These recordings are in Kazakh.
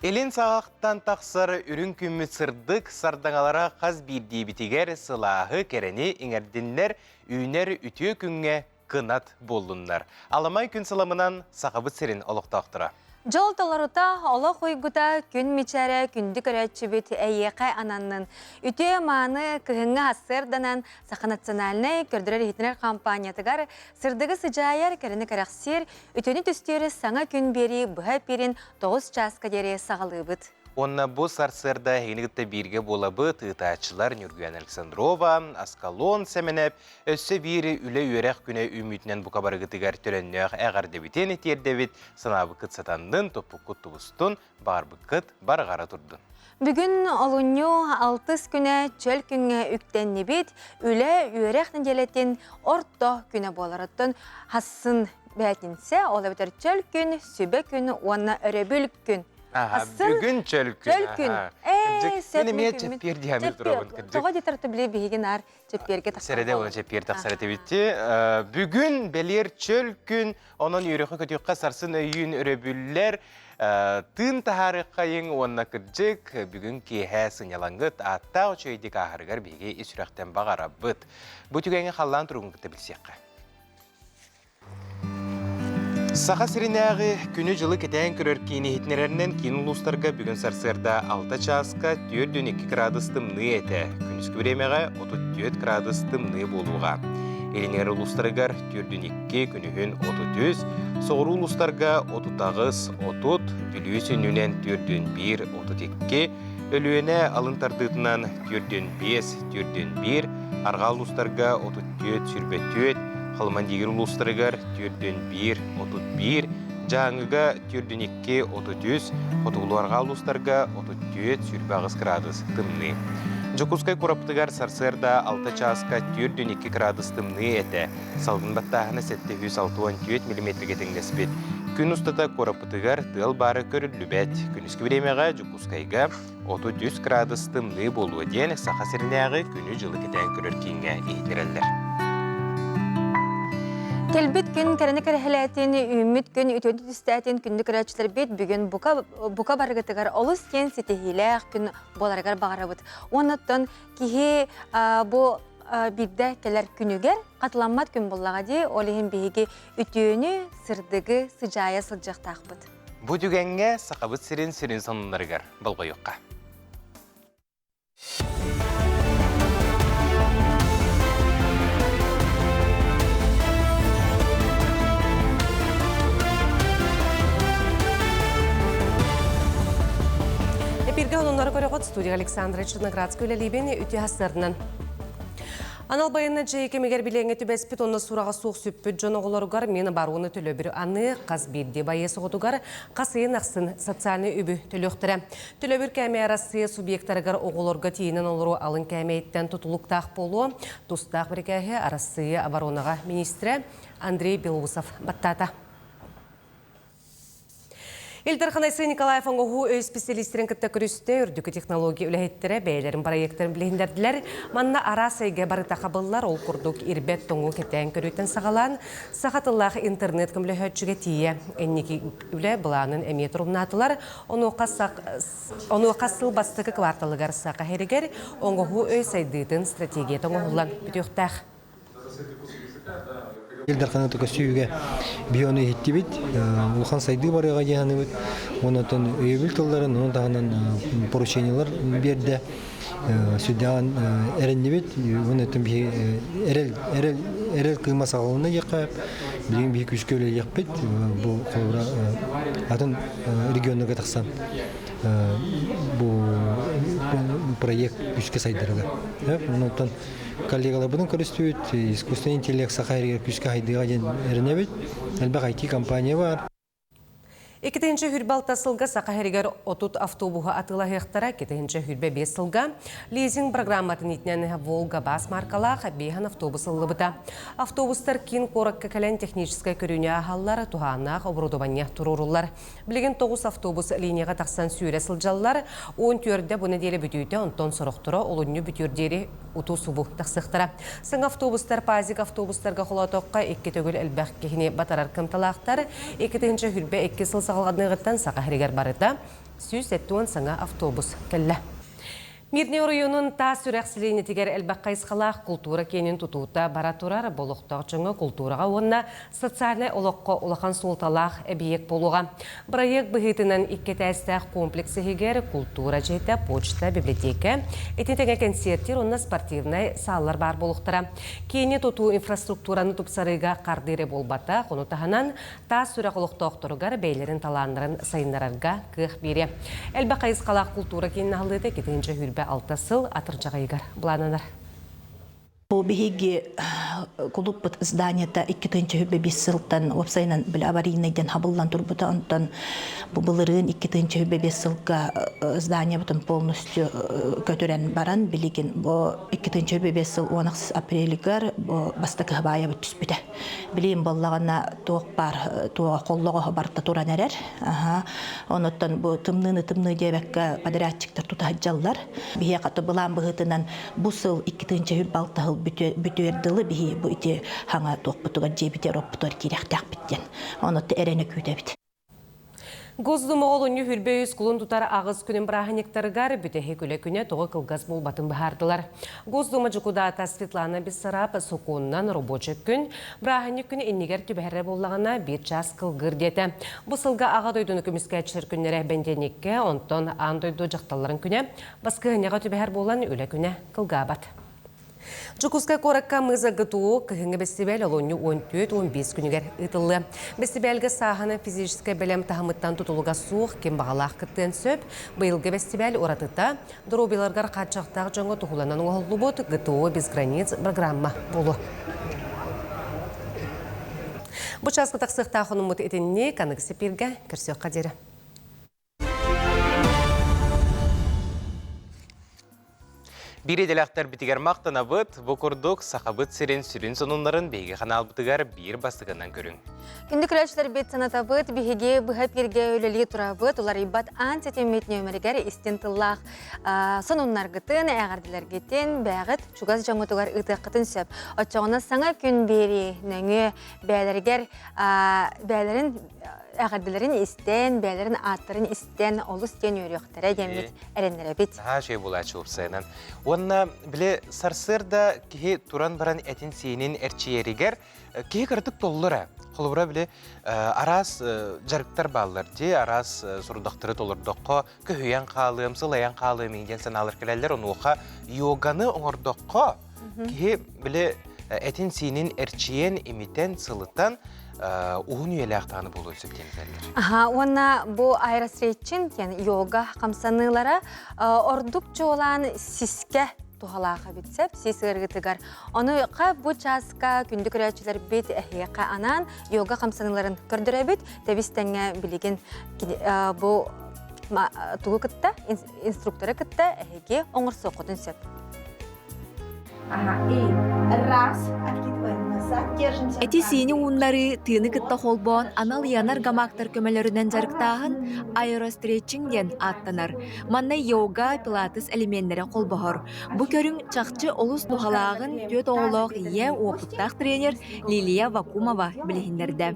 Elin sağaqtan taqsar ürün kümmü sırdık sardangalara qaz bir dibitiger sılahı kereni ingerdinler üner ütüye künge kınat bollunlar. Alamay gün sılamından saqabı sirin oluqtaqtıra. Жол толорута ола қойгута күн мичәрі күндік өрәтшібіт әйеқай ананның. Үте маны күйіңі асырданан сақы көрдірер хитінер компаниятығар сырдығы сыжайар кәріні кәрәқсер үтені түстері саңа күн бері бұға перін 9 часқа дере сағалы бұд. Онна bu sarsırda henigde birge bolabı tığtaçılar Nurgüyen Alexandrova, Askalon semenep, össe biri üle yörek güne ümütünen bu kabarıgı tıgar törennöğ eğer deviten etiyer devit sınavı kıt satandın topukut tubustun bar bıkıt bar gara turdun. Bugün olunyu 6 güne çöl güne ükteni bit, üle yörek nideletin orta güne bolarıttın hassın bәтінсе, ola biter çöl gün, sübe gün, ona örebül gün. Bugün çölkün. Çölkün. Benim çepir diyemir durabın. Toğa detartı bile bihigin ar çepirge taksan. Serede onu çepir taksarete bitti. Bugün belir çölkün, onun yürüyü kötüyükka sarsın öyyün örebüller. Tın taharıqayın onunla kırcık. Bugün ki həsin yalangıt. Atta o çöydik ahırgar bihige isürekten bağara bıt. Bu tügeni xallan turgun kıta bilsek. Sağa sirinäği günü жылы ketен körör kini hitnererinden kin uluslarga bugün sarsırda 6 çaska 4-2 gradustım nı ete. Günüskü biremeğe 34 gradustım nı boluğa. Eliner uluslargar 4-2 günühün 33, soğuru uluslarga 39, 30, bilüsün nünen 4-1, 32, ölüene alıntardıdından 4-5, 4-1, arga uluslarga 34, sürbetüet, Halman digir uluslarıgar 4-1, 31, Cahangıga 4-2, 33, Hotuğluarga uluslarga 34, sürbağız gradus tımlı. Jokuskay koraptıgar sarsırda 6 çaska 4-2 gradus tımlı ete. Salgın battağına 764 mm getengespet. Gün ustata koraptıgar tığıl barı körüllü bet. Günüskü biremeğe Jokuskayga 33 gradus tımlı bolu den sağa sirinäği günü жылы keten körür kinge ihtireller. Kelbit gün kerene kereheletin, ümit gün ütödü düstətin gündük rəçlər bit bugün buka barıgıtıgar olus ken sitehilək gün bolargar bağırabıd. Onattan kihi bu birdə kelər günüger qatlanmat gün bollağa di olihin bihigi ütüyünü sırdığı sıcaya sılcaq taqbıd. Bu tügenge saqabıt sirin sonunlarıgar balga yoqqa. Birge onları görüyoruz. Studiya Aleksandra Çırnagradskı ile Libeni ütü haslarından. Anal bayına ceyke meger bileğine tübespit onunla surağa soğuk süppüt jön oğularıgar meni baruğunu tülö bir anı qaz bildi bayesi oğudugar qasıyın aqsın sotsialini übü tülöktire. Tülö bir käme arası subyektarigar oğularga tiyinin oluru alın kämeyitten tutuluktaq bolu. Tustaq bir kähe arası abaronağa ministre Andrei Белоусов battata. Элдер Ханайсы Николаев оңғу өз специалистерін кітті күрісті үрдікі технология үләйттері бәйлерін барайектерін білендерділер. Манна ара сайға барыта қабыллар ол күрдік ирбет тоңу кетен көріттен сағалан. Сақатыллағы интернет көмілі хөтшіге тие. Әннекі үлі бұланын әмет рұмнатылар. Оны қасыл бастықы кварталығар сақа херігер оңғу өз сайдыйтын стратегия тоңғылан бүтіқтақ. Елдерхана только сүйге бионы хиттибит, улхан сайды барыга жаһаныбыт, онотон өйбүл толларын, онун тагынан поручениялар берди. Сүдән эреннибит, онотон би эрел кыйма сагылына жакап, билген би күчкөлө жакпыт, бу колра атын регионга таксан. Бу проект күчкө сайдырга. Онотон коллегалар будут көрсөтүп, искусственный интеллект сахария күчкө хайдыга эренебит. Албак IT компания бар. Екетінші хүрбалта сылға сақахерігер отут автобуға атыла хектара, кетінші хүрбе 5 сылға лизинг программатын етінен Волга бас маркалақ бейхан автобус ылыбыда. Автобустар кин қоракка кәлен техническай көріне ағалар туғанақ оборудования тұрурулар. Білген 9 автобус линияға тақсан сүйре сылжалылар, 10 түрді бұны делі бүтүйті, онтон сұрықтыры олынны бүтүрдері уту субу тақсықтыра. Сың автобустар пазик автобустарға қолатоққа 2 төгіл әлбәқ кехіне батарар кымталақтар, екетінші хүрбе 2 сыл сағалғадныгыттан сақахригер барыта. сүйс әттуан саңа автобус кәлі. Мирне районун та сүрәксілейіне тегер әлбәқ қайсқалақ культура кенін тұтуыта бара тұрар болуқтақ чыңы культураға онына социальный олыққа олақан солталақ әбиек болуға. Проект бұғытынан иккетәстәқ комплексы егер культура жейті почта, библиотека, етентеңе концерттер, онына спортивный саллар бар болуқтыра. Кені тұту инфраструктураны тұпсарыға қардері болбата, қону тағынан та сүрәк олықтақ тұрғар бәйлерін таландырын сайынларарға қық бере. Әлбәқ қайсқалақ культура кенін алды кетенші хүрбі алтасыл атыржағайгар бұлананар. Бұл бігеге клуббыт зданията 2-5 сылттан опсайнан біл аварийнайден хабылдан тұрбыта, онтан бұлырын 2-5 сылға здания бұтын полностью көтірен баран білеген. Бұл 2-5 сыл 10 апрелігар бастықы бая бұт түспіді. Білейін болағына туық бар, туға қоллығы барта туран әрер. Оныттан бұл тымны дебекка подрядчиктар тута хаджалар. Біге қаты бұлан бұғытынан бұл сыл 2-5 балтағыл бүтүерділі бігі бұл ите хаңа тоқпытыға жебітер оппытыр керектәк біттен. Оны әрені күйді біт. Гоздумы олуны хүрбейіз құлын тұтар ағыз күнін бірағынектарығар бүтәхе көлі күне тоғы қылғыз бұл батын бұхардылар. Гоздумы жүкудата Светлана Бессарап сұқуыннан рабочы күн бірағынек күні еннегер түбәрі болағына бір час қылғыр деті. Бұл сылға аға дойдуны көміске әтшілер күннері бәнденекке, онтон ан дойду жақталарын күне, басқы ғынеға түбәр болан өлі күне қылға бат. Жукускай коракка мыза гытуу кыһыңы бестибел олоню 14-15 күнігер ытылы. Бестибелге саханы физическай белем тахымыттан тутулуга сух кем бағалақ кыттен сөп, быйылғы бестибел оратыта дробиларгар қатшақтақ жоңы тухуланан оғылы бот гытуу без границ программа болу. Бұ часқы тақсықта қонымыт етінне канығысы перге кірсек қадері. Бири делақтар бітігер мақтана бұд, бұқырдық сақабыт сирен сүрін сонунларын бейге қанал бұтығар бір бастығынан көрін. Күнді күрәшілер бет саната бұд, бейге бұға перге өлілі тұра бұд, олар ибат антитеметіне өміргер истентыллақ сонунлар ғытын, әғарділер геттен, бәғыт, чугаз жаңытығар ұты қытын сөп. Отчағына саңа күн бері нөңі бәлерін әғарділерін істен, бәлерін аттырын істен, олы істен өріқтері емет әренлері бет. Шей бұлачы ұпсайынан. Онна біле сарсырда кеге туран баран әтін сейінен әрчиерігер, кеге кірдік толлыра. Қолыбыра біле арас жарықтар балылар де, арас сұрудақтыры толырдыққа, көхүйен қалым, сылаян қалым, еңден сан алыр келелер, оны оқа йоганы оңырдыққа, кеге біле әтін сейінен әрчиен, емитен, сылыттан, уғын үйелі ақтағаны болу өсіптенізерлер. Онна бұл айрасретчин, йога қамсанылары ордук жолан сиске тухалаға бітсеп, сис ырғытығар. Оны қа бұл часқа күнді күрәчілер бет әхеқа анан йога қамсаныларын көрдірі бет, тәбістәңе білеген бұл туғы күтті, инструкторы күтті әхеге оңыр соқытын сөп. Эти сини уннары тыны кытта холбон анал янар гамактар көмөлөрүнөн жарыктагын аэростретчингден аттанар. Манна йога, пилатес элементтери колбохор. Бу көрүң чакчы олус нухалагын төт оолок ие опуттак тренер Лилия Вакумова билихиндерде.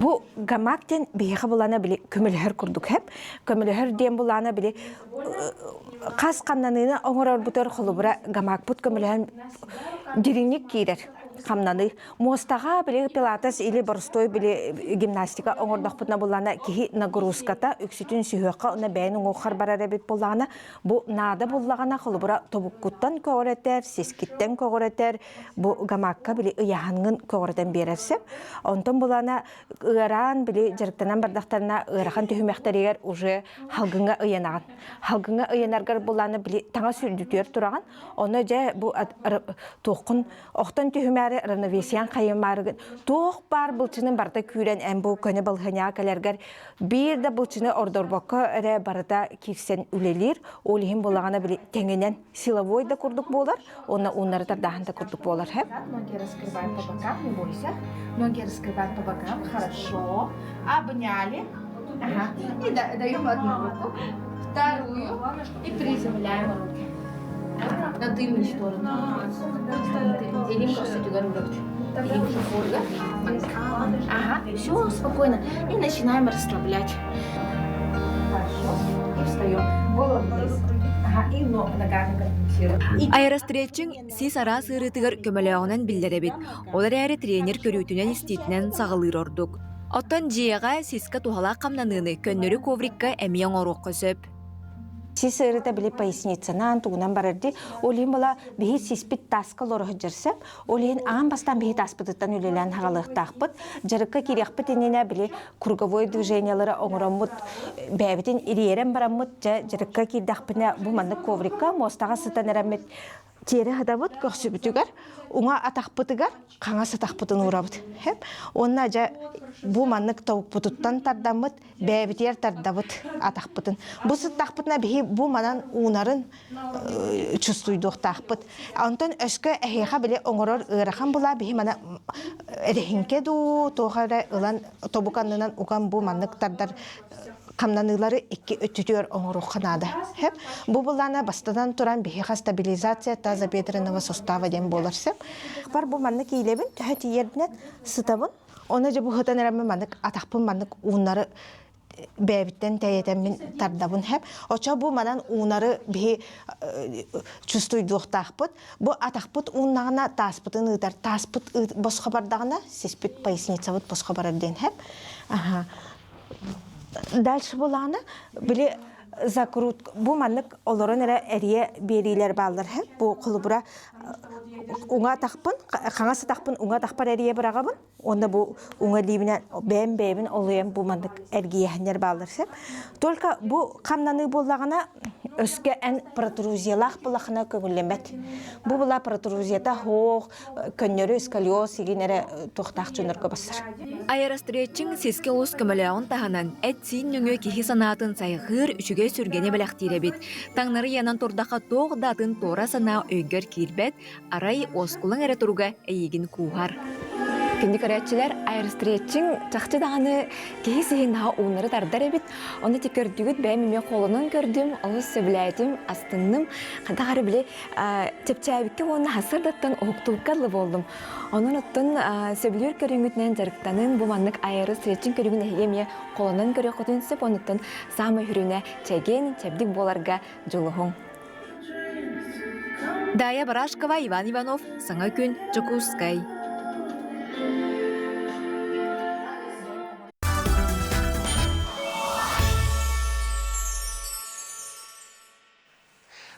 Бу гамактен бейхи булана били көмөлөр курдук хеп. Көмөлөр дем булана били кас каннаныны оңорор бутер холубура гамак бут көмөлөр диринник кирер. Хамнаны мостага биле пилатес или борстой биле гимнастика оңордох бутна булана кихи нагрузката үксүтүн сүйөкка на бәйнү охар барара бит булана бу нада буллагана холубура тобуккуттан көөрөтер сискиттен көөрөтер бу гамакка биле ыяхангын көөрөтен берерсеп онтон булана ыран биле жарыктанан бардактарына ырахан төһүмәхтеригер уже халгынга ыянаган халгынга ыянаргар булана биле таңа сүрдүтөр тураган оны же бу токун охтон төһүмә равновесиян кайымарыгын тоқ бар бұлчының барда күйрен әмбу көне балғыня кәлергер бір да бұлчыны ордорбаққа әрі барда кирсен үлелер олығын болағана біле тәңінен силовой да күрдік болар оны онлары дағын да күрдік болар Ноги раскрываем по бокам, не бойся. Ноги раскрываем по бокам, хорошо. Обняли. Ага. И даем одну руку, вторую и приземляем руки. На тыльную сторону. Делим просто руки. Делим фигуры. Ага, все, спокойно. И начинаем расслаблять. Хорошо. встаем. Голову вниз. Ага, и ногами фиксируем. Аэростретчинг сис ара сырытыгар көмөлөөгүнөн билдеребит. Олар әрі тренер көрүүтүнен иститинен сағылыр ордук. Оттон жиэға сиска тухала камнаныны көннөрү коврикка эмиен орук көсөп. Сис ырыта биле поясницанан тугунан барырды. Олин бала бихи сиспит таска лорох жерсеп, олин ан бастан бихи таспытыттан үлелен хагалыктакпыт. Жарыкка кирекпит инене биле круговой движениялары оңоромут бәбитин ириерен барамут жарыкка кирдакпына бу манны коврикка мостага сытан эремет. Тері хадабыт көксүбүтүгөр, уңа атакпытыгар, каңа сатакпытын урабыт. Онна жа бу маннык тавукпутуттан тардамыт, бәбитер тардабыт атакпытын. Бу сыттакпытына бихи бу манан уунарын чувствуйдук такпыт. Антон өскө эхеха биле оңорор ырахан була бихи мана эрехинке ду тоохара ылан тобуканынан уган бу маннык тардар камнанылары икки өтүтөр оңорук канада. Бу булана бастадан туран бихиха стабилизация тазобедренного сустава ден боларсып. Бар бу маннык илебин төһөт иердинет сытабын. Оны же бу хытан эрәме маннык атакпын маннык уунары бәбиттен тәйетен тардабын хеп. Оча бу манан уунары бихи чувствуйдук такпыт. Бу атакпыт ууннагына таспытын ыдар. Таспыт босқа бардагына сиспит поясницабыт босқа барарден хеп. Дальше буланы биле закрут бу маннык олорон эрие берилер балдар хеп. Бу кулубура уңа такпын, каңасы такпын, уңа такпар эрие барагабын. Онда бу уңа либинен бэм олуем бу маннык эргиехнер балдар хеп. Только бу камнаны боллагана өскө эн протрузиялах булахына көңүллемет. Бу була протрузията хоох көннөрү сколиоз игинере тохтак жөнөргө басар. Аэростретчинг сиске улус көмөлөөгүн таханан этсин нүңө кихи санаатын сайгыр үчүгө сүргене белектиребит. Таңнары янан турдака тоог датын тора санаа өйгөр кирбет, арай оскулың эре туруга эйигин куухар. Күнді көрәтчілер аэростретчинг чақты дағаны кейі сейін наға уынары тардар әбет. Оны тек көрдігіт бәймеме қолынан көрдім, олыс сөбіләйтім, астынным. Қандағары біле тепчәбікке оны хасырдаттан оқтылыққарлы болдым. Оның оттын сөбілер көріңітінен жарықтанын бұл маннық аэростретчинг көрігін әйеме қолынан көрі құтын сөп, оныттын самы хүріне чәген, чәбдік боларға жолығың. Дая Барашкова, Иван Иванов, Саңа күн, Чокускай.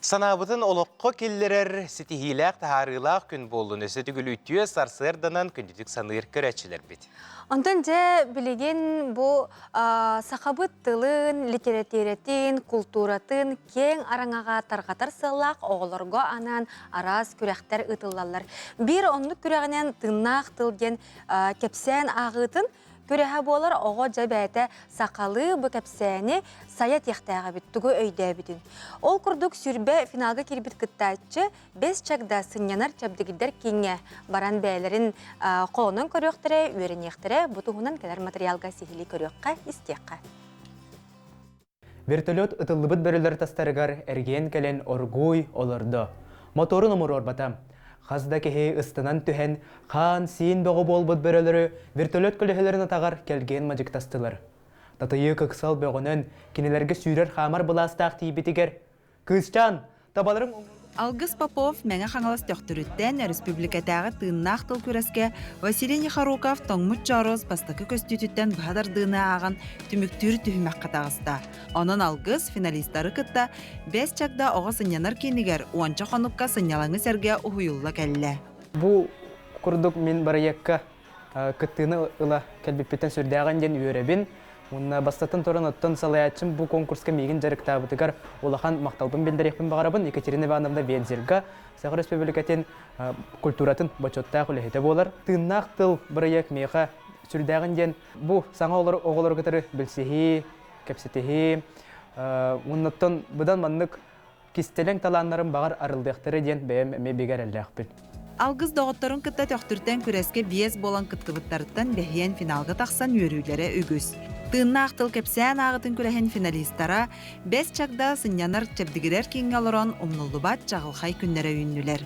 Санабытын олыққы келлерер сетихиләк тахарылақ күн болуын өсі түгіл үтіе сарсырданан күндедік саныр көрәтшілер бет. Онтан же білеген бұл сақабыт тылын, литературатын, культуратын кең араңаға тарғатар сылақ оғыларға анан араз күрәқтер ұтылалар. Bir онлық күрәғінен тыннақ тылген кепсән ағытын көрәһә болар оға жабәті сақалы бұ кәпсәне саят яқтаға біттігі өйді бітін. Ол күрдік сүрбе финалға кербіт күттайчы 5 чакда сынянар чабдығыдар кеңе баран бәлерін қолынан көріқтірі, өрін ектірі бұтығынан кәлер материалға сихили көріққа істеққа. Вертолет ұтылыбыт бөрілер тастарығар әрген кәлен оргуй олырды. Моторын ұмыр орбата. Қазда кеге ыстынан түхен қан сиін бұғы болбыт бөрілері вертолет көлігілерін атағар келген мажықтастылар. Татайы көксал бөғінін кенелерге сүйрер қамар бұластақ тейбетігер. Күзчан, табаларың... Алгыс Попов мәңі қаңалас төқтіріттен республикатағы тыыннақ тыл көреске Василий Нехаруков тоңмут жарыз бастықы көстүтіттен бағдардığını аған түміктүр түхімәк қатағыста. Onun алгыс финалистары кытта 5 чакда оға сынянар кенігер уанча қоныққа сынялаңы сәрге ұхуюлла кәлі. Бұл күрдік мен барайекка кыттыны ұла кәлбеппеттен сүрдәған ден үйеребін. Онна бастатын торын оттон салаячым бұл конкурска мегін жарықтабытығар олахан мақталбын белдерекпін бағарабын Екатерина Ивановна Вензерга Сағыр Республикатын культуратын бачотта құлехеті болар. Тыннақ тыл бірайек меға сүрдәғын ден бұл саңа оғылар күтірі білсехи, кәпсетехи. Оннаттон бұдан маннық кистелен таланларын бағар арылдықтыры ден бәйім бегер әлләқпін. Алгыз доғыттарын кытта төқтірттен күреске биез болан кыткыбыттарыттан бәхиен финалға тақсан үйерілері үгіз. Тыынна ақтыл кәпсән ағытын күрәхен финалистара 5 чакда сынянар чәбдігілер кең алыран омнуллубат жағылхай күннері үйіннілер.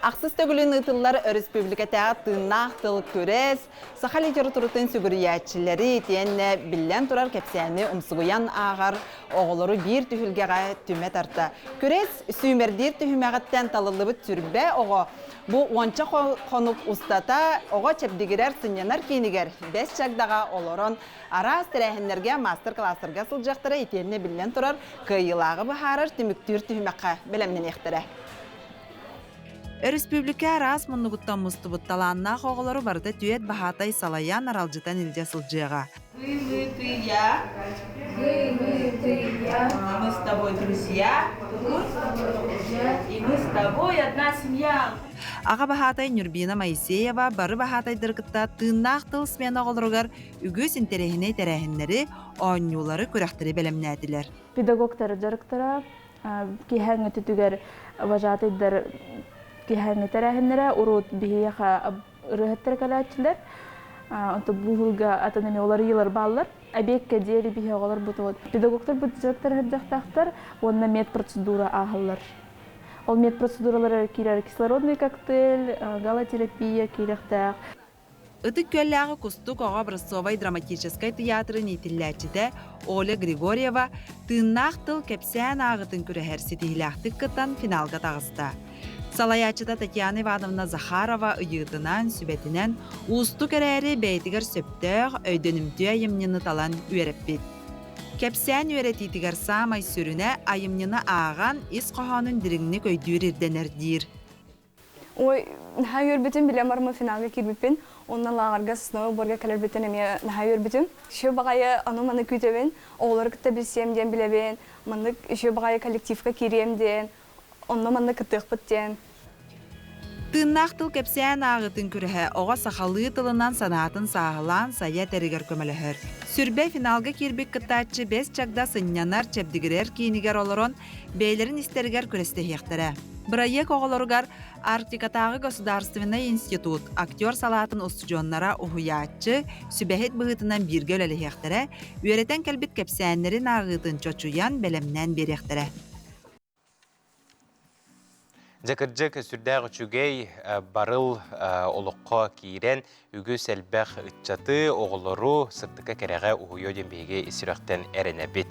Ақсыз төгілін ұтылар республикатағы тыңнақ тыл көрес, саха литературатын сүгіріятчілері тиенне білен тұрар кепсәні ұмсығыян ағар, оғылары бір түхілгеға түме тарта. Көрес сүймердер түхімәғаттен талылыбы түрбе оғы. Бұл онча қонып ұстата, оға чепдігірер сынянар кейінігер 5 чагдаға олырын ара стерәхінлерге мастер-классырға сылжақтыры етенне білен тұрар қайылағы бұхарыр түміктір түхімәққа білемнен ектірі. Республика арас мұнығыттан мұстыбытталанна қоғылары барды түйет бағатай салаян аралжытан илде сылжыға. Мы-тыя, мы с тобой друзья, и мы с тобой одна семья. Аға бағатай Нюрбина Моисеева бары бағатай дыргытта тыңнақ тыл смен оғылырығар үгіз интерехіне терәхінлері оңюлары көрәқтірі бәлемнәділер. Педагогтары жарықтыра, кейхәңі түтігер вожатайдар кейхәңі терәхінлері ұрут бейеға ұрығыттыр кәләтчілер. Бұғылға атанами олар елар балылар, әбекке дейі бейе оғылар бұтығыд. Педагогтар бұт жарықтар әддіқтақтар, онына мед процедура ағылар. Ол мед процедуралары кейлер кислородный коктейль, галотерапия кейлектәқ. Үтік көлләғы Кустук оға Брасовай драматическай театры нейтілләчіде Оля Григорьева тыңнақ тыл кәпсән ағытын күрәхәр сетихіләқтік кыттан финалға тағыста. Салаячыда Татьяна Ивановна Захарова ұйығытынан, сүбетінен ұсту кәрәрі бәйтігер сөптәғ өйдөнімді айымнені талан үйеріп бет. Кәпсән үйеретитігер самай сүріне айымнені аған ис қоғанын діріңні көйдүйір ерденердейір. Ой, наха үйербетін білем армы финалға кербіппен, оннан лағарға сынауы борға кәлер бетін әме наха үйербетін. Шө бағайы аны маны күйтебен, оғылар күтті білсем ден білебен, шө бағайы коллективға керемден, онны маны күттіқ біттен. Тыңнақ тыл кәпсән ағытын күріхі оға сақалы тылынан санатын сағылан сая тәрігер көміліхір. Сүрбе финалға кербек кыттачы 5 чагда сыннянар чәпдігірер кейінігер олырын бейлерін істергер күресті хектірі. Бірайек оғылырғар Арктикатағы Государственный институт актер салатын ұстыжонлара ұхуятчы сүбәхет бұғытынан бірге өлі хектірі, үйретен кәлбет кәпсәнлерін ағытын чочуян бәлемнен беректірі. Жакыржак сүрдәғ үчүгей барыл олыққа кейрен үгі сәлбәқ үтчаты оғылыру сыртыққа кәрәға ұхуйо дембеге исіріқтен әріне бет.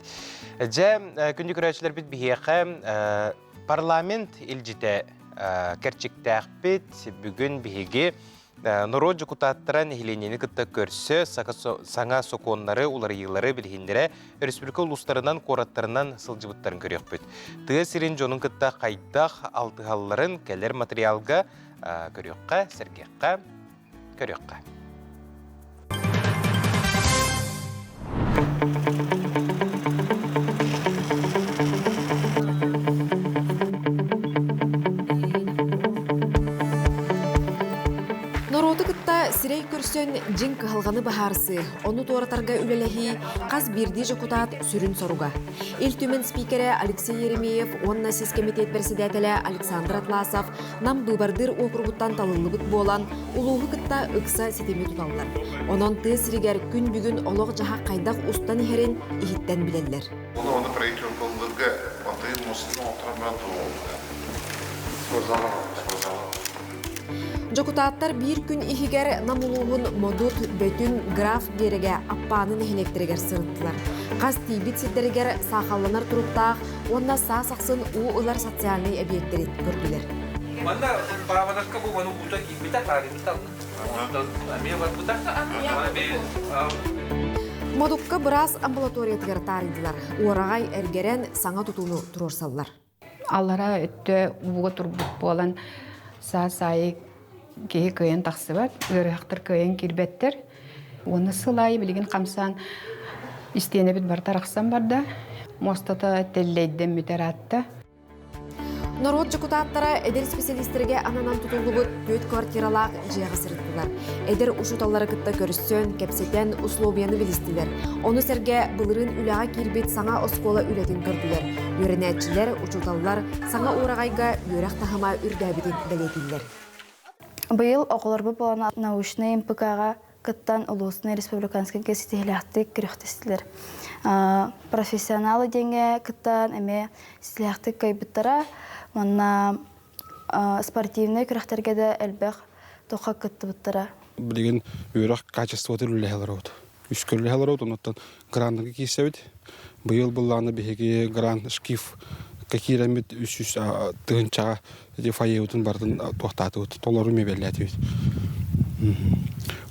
Жа күнді көрәшілер бет бігеқі парламент илжіте кәрчіктәқ бет бүгін бігеге Нұру жүкутаттыран хиленені күтті көрсі саңа соконлары улары елары білгендері республика ұлыстарынан қораттарынан сылжыбыттарын көрек бөт. Тығы сирен жонын күтті қайдақ алтығаларын кәлер материалға көрекқа, сәргеққа, көрекқа. Сирей көрсөн жин кыхалғаны бахарсы, оны туаратарға үлеләхи қаз бірді жокутат сүрін соруға. Ил түмен спикері Алексей Еремеев, онна сіз комитет председателі Александр Атласов нам бұбардыр округуттан талылыбыт болан улуғы кытта ықса сетеме тұталылар. Онын ты сирегер күн бүгін олық жаға қайдақ ұстан херен ихіттен білелер. Оны проектор болдырға батайын мұсының отырған Жокутаттар бір күн ихигер намулуғын модут бөтін граф дереге аппанын электригер сырыттылар. Қаз тейбит сеттерігер сақаланар тұруқтақ, онна сақсын ұлар социальный объекттері көрділер. Манда параванашка бұл оны бұта кейбіта қарымыстал. Модукка біраз амбулаториятығыр тарындылар. Орағай әргерен саңа тұтуыны тұрорсалылар. Аллара өтті ұбуға тұрбұт болан саа-сайы кейі көйен тақсы бат, өріқтір көйен келбеттер. Оны сылайы білген қамсан істейіне біт бартар ақсан барда. Мостата теллейден мүтер атты. Народ жакутаттара эдер специалисттерге ананан тутулубут 4 квартиралақ жиға сырыттылар. Эдер ушуталлары кытта көріссен, кепсетен условияны білістілер. Оны сәрге бұлырын үліға келбет саңа оскола үлетін көрділер. Өрінәтчілер, ушуталлар саңа урағайға өрәқ тахама үрдәбетін бәлетілер. Быйыл оқыларбы болана научный МПК-ға кыттан улусный республиканский кесетеляхты кіріқтестілер. Профессионалы денге кыттан әме сетеляхты кайбыттара, манна спортивный күрәхтәргә дә әлбәқ тоқа кытты буттара. Билеген үрәк качество төлләһәләр. Үскәлләһәләр оннан грандыгы кисәбит. Быел булланы беге гранд скиф какие-нибудь үсүс тынча дефаеутын бардын тохтаты толору мебелләти.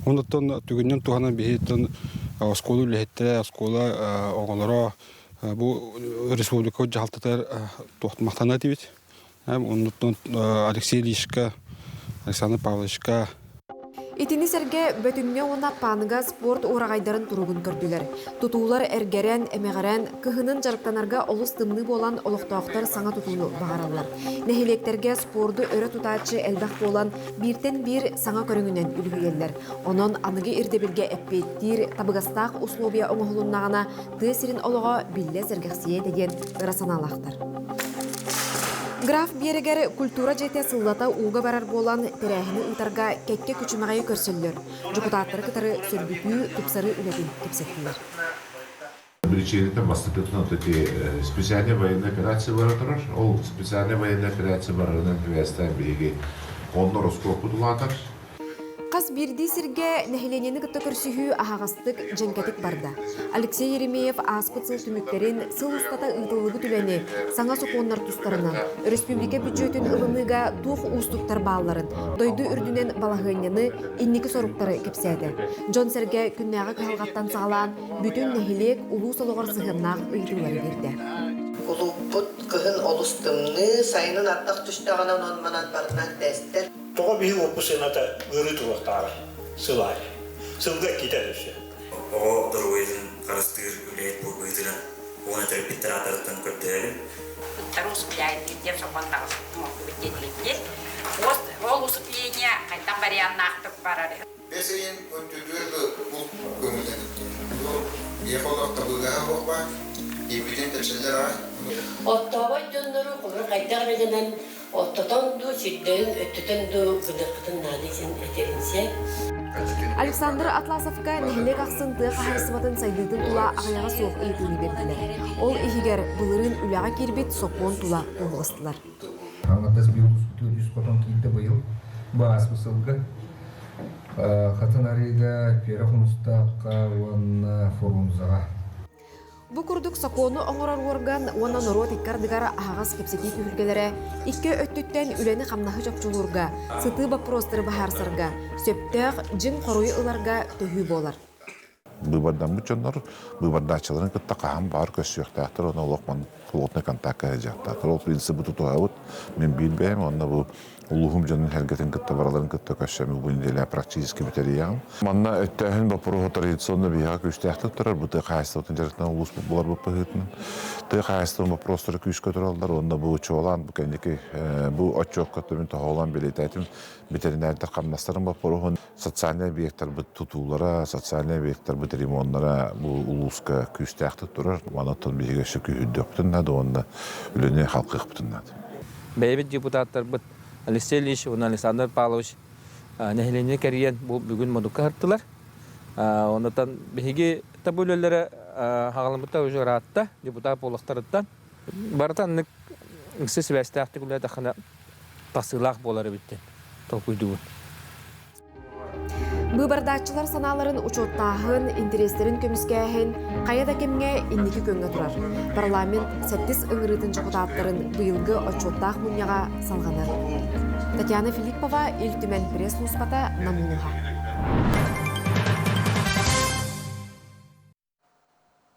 Оннан түгеннән туганы беһеттен школа лехтә, школа оголора бу республика җалтытар тохтмактана дибит. Оннан Алексей Лишка, Александр Павловичка Итини серге бөтүнгө уна паныга спорт урагайдарын туругун көрдүлөр. Тутуулар эргерен, эмегерен, кыһынын жарыктанарга олус тымны болан олуктоктор саңа тутууну багаралар. Нехилектерге спорту өрө тутаачы элбах болан биртен бир саңа көрүңүнөн үлгүлелер. Онон аныгы ирдебилге эппеттир табыгастак условия оңохулуннагана тысырын олого билле зергексие деген ырасаналактар. Граф Берегер культура жете сыллата уга барар болан терәһини ытарга кекке күчүмәгәй көрсөллөр. Жукутаттары кытары сөрбүтүү тупсары үләдин кепсеттилер. Причините бастыкытын отыти специальная военная операция баратырар. Ол специальная военная операция барарынан хвестен биги онно роскопу дулатар. Қас бирди сирге нәһиленени кытта көрсүһүү ахагастык женкетик барда. Алексей Еремеев аспыцыл түмүктерин сыл устата ытылыгы түләне саңа соконнар тустарынан республика бюджетін ылыныга тух устуктар бааларын дойду үрдүнен балагыняны инники соруктары кепсәде. Джон Серге күннәгы калгаттан сагалан бүтүн нәһилек улуу сологор сыгыннак ыйтылары бирде. Улуппут кыһын олустымны сайынын аттак түштагана нонманан барынан тестер. Тоға бейі опысыната өрі тұлықтары, сылай. Сылға кетеді. Оға дұрғайдың қарыстығыр үлейт бұл бұйдылын. Оны түріп биттіратырыттың көрдері. Бұттар ұсыпляйын деп соқуандағы сұқтымық өттетілікке. Ол ұсыплейіне қайтан бариянын ақтып барады. Бесейін өттүдүрді бұл көмілден. Ехолақта бұлғаға боқпа, епіден тілшілдер ай. Оттабай жонлары қолыр қайдар бегенен оттотон ду сидден өттөтөн ду гыдыкытын надысын этеринсе. Александр Атласовка нәһилек ақсынты қахарсыматын сайдыдын тула ағаяға соқ ыйтыны берділер. Ол ихигер бұлырын үліға кербет соқуын тула оңғыстылар. Аңатас биылғы үс қотон кейті бұйыл бағас бұсылғы. Қатын арыға пері құныстаққа оны форумзаға. Бу курдук сакону оңорор орган уана норот иккардыгара агас кепсети күлгелере икке өттүттен үлени камнахы жокчулурга сыты вопростары бахарсарга сөптөк жин коруй ыларга төһүү болар. Быбардан бучоннор быбардачыларын кытта каам бар көсүктактыр оны локман плотный контакт жактыр. Ол принципи тутуабыт мен билбейм онда бу улугум жонун хергетин кытта бараларын кытта көсөмү бу неделе практически битериям. Манна өттөһүн вопросы традиционно бига көстөктөр турар бу кайсытын жарыктан улус булар бу пыгытын. Кайсытын вопростары күч көтөрөлдөр онда бу чолан бу кендики бу очок көтөмүн тоголан билететим ветеринарда камнастырын вопросы социальный объекттер бу тутуулара социальный объекттер бу ремонттара бу улуска күчтөктөр турар. Манатон биге шөкүдөктүн да онда үлөне халкыктын. Бейбит депутаттар бу Алексей Ильич, Александр Павлович нәһилене кәрген бүгін модукка хырттылар. Ондан беге табулелләре хагалымта уже ратта депутат болактарыттан бартан ник сез вәстәхте күләдә хана тасылак болары битте. Токуйду. Быбардачылар саналарын учоттахын, интерестерин көміскәхін, қаяда кемге инники көнгө турар. Парламент 8 ыңырытын депутаттарын быйылгы учоттах мұньяға салғанар. Татьяна Филиппова, Илтүмен пресс-службата намуныға.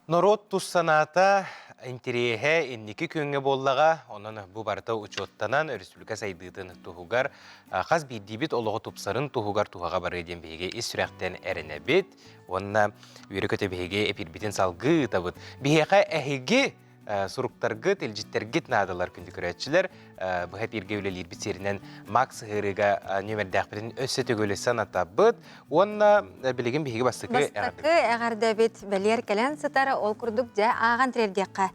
Народ туссаната интереhe инники көнгө боллага, онун бу барда учоттанан республика сайдытын тухугар, каз бидибит олого тупсарын тухугар тухага бары ден беге исүрәктен эренебит, онна үйрөкөтө беге эпирбитин салгы табыт. Беге эхиги суруктаргы, телжиттергит надалар күнді көрәтчілер, бұға пирге өлелер бітсерінен Макс Хырыға нөмірдәқпірін өсі төгөлесен атабыт, онна білеген бейгі бастықы әғарды. Бастықы әғарды бет бәлер кәлән сытары ол күрдік жа аған трердеққа.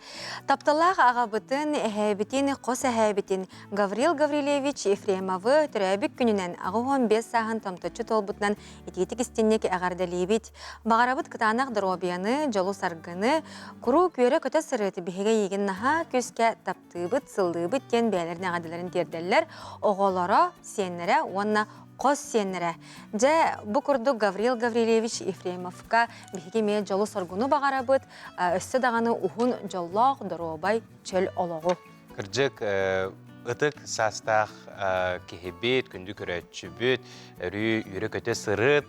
Тапталақ ағабытын әхәбітін, қос әхәбітін Гаврил Гаврилевич Ефремовы түрәбік күнінен ағы 15 сағын тамточы толбытынан ететік істеннек әғарды лейбет. Бағарабыт кытанақ дробияны, жолу сарғыны, күру күйері көті сырыты беге еген наха көзге таптыбыт, сылдыбыт кен бәлі бәлерін ағадыларын терделер, оғолара сенлері, онна қос сенлері. Жа бұ күрді Гаврил Гаврилевич Ефремовка бігеге ме жолы соргуны бағара бұд, өсті дағаны ұхын жоллақ дұробай чөл олығы. Кіржік ытык састақ кехебет, күнді көрәтші бүт, үрі көте сырыт,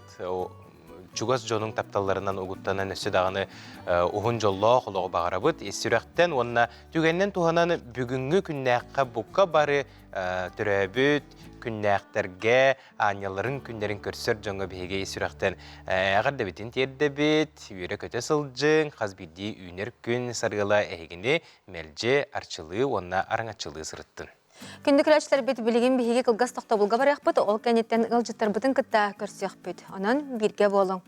чугас жоның тапталарынан ұғыттанан өсі дағаны ұғын жоллақ олығы бағара бұд. Есірәқтен онына түгеннен туғанан бүгінгі күннәққа бұққа бары түрәбіт, күннәқтерге, аняларын күнлерін көрсір жоңға бейге есірәқтен әғарда бетін терді бет, үйері көте сылжың, қазбейді үйнер күн сарғыла әйгіне мәлже арчылы, онына араңатчылы сырыттын. Күнді күләчілер бет білеген бейге қылғас тоқта бұлға барақ бұд, ол кәнеттен ұлжыттар бұтын күтті көрсек бұд. Онын бірге болың.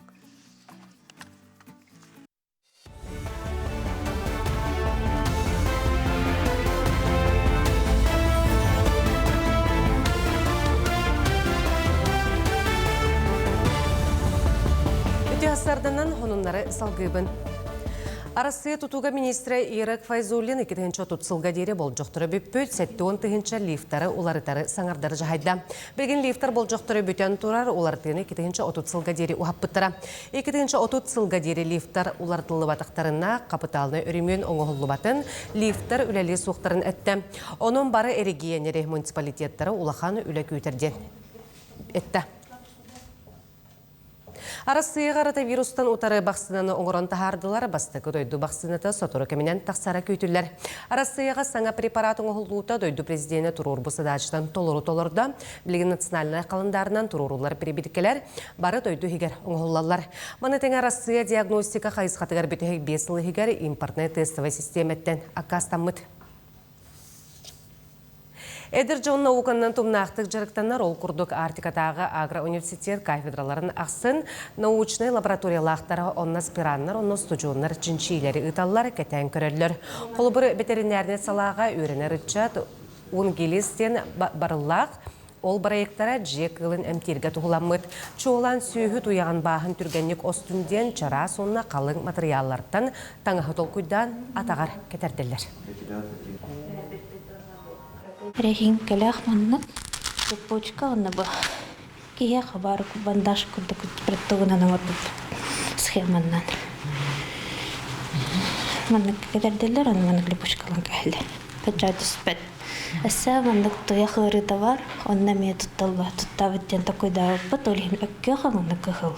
Сарданан хонуннары салгыбын. Арасы тутуга министрі Ирак Файзуллин 2-ші тұтсылға дере бол жоқтыры бүппөт, сәтті 10-ші лифтары уларытары саңардары жағайда. Білген лифтар бол жоқтыры бүтен тұрар, уларытыны 2-ші тұтсылға дере ұхаппыттыра. 2-ші тұтсылға дере лифтар улартылы батақтарына қапыталыны үрімен оңығылы батын, лифтар үләлі суқтарын әтті. Оның бары эрегиенері муниципалитеттары улахан үлі көйтерден әтті. Арасыйға вирустан утары бақсынаны оңырын тахардылар, бастықы дойду бақсыныты сотыры кәменен тақсара көйтілер. Арасыйға саңа препарат оңғылуыта дойду президенті тұрur бұсыдачыдан толыру-толырда, білген национальный қалындарынан тұрурулар перебедікелер, бары дойду хигер оңғылалар. Маны тәң арасыйға диагностика қайысқатығар бетігік 5 жылы хигер импортный тестовый системеттен акастаммыд. Эдер Джон науканнан тумнақтық жарықтанар ол күрдік Артикатағы агроуниверситет кафедраларын ақсын, научный лабораториялақтары онна спираннар, онна студионлар, жинчилері ұталар кәтән көрелер. Қолыбыр ветеринарный салаға өрінер үтчат, унгелестен барылақ, ол барайықтара жек ғылын әмтерге тұғыламыд. Чоғылан сүйі туяған бағын түргенлік остүнден чара сонына қалың материаллардан таңығы толкуйдан атағар кетерделер. Рехин калях маннак, почка он наба. Кия хабар бандаж куда предтогна на вот схеманнан. Маннак кетерделер, он маннак липочка ланкахле. Таджат спет. Аса маннак тоя хлори товар, он нами тутталла туттавиттен такой да потолин аккеха маннак кахл.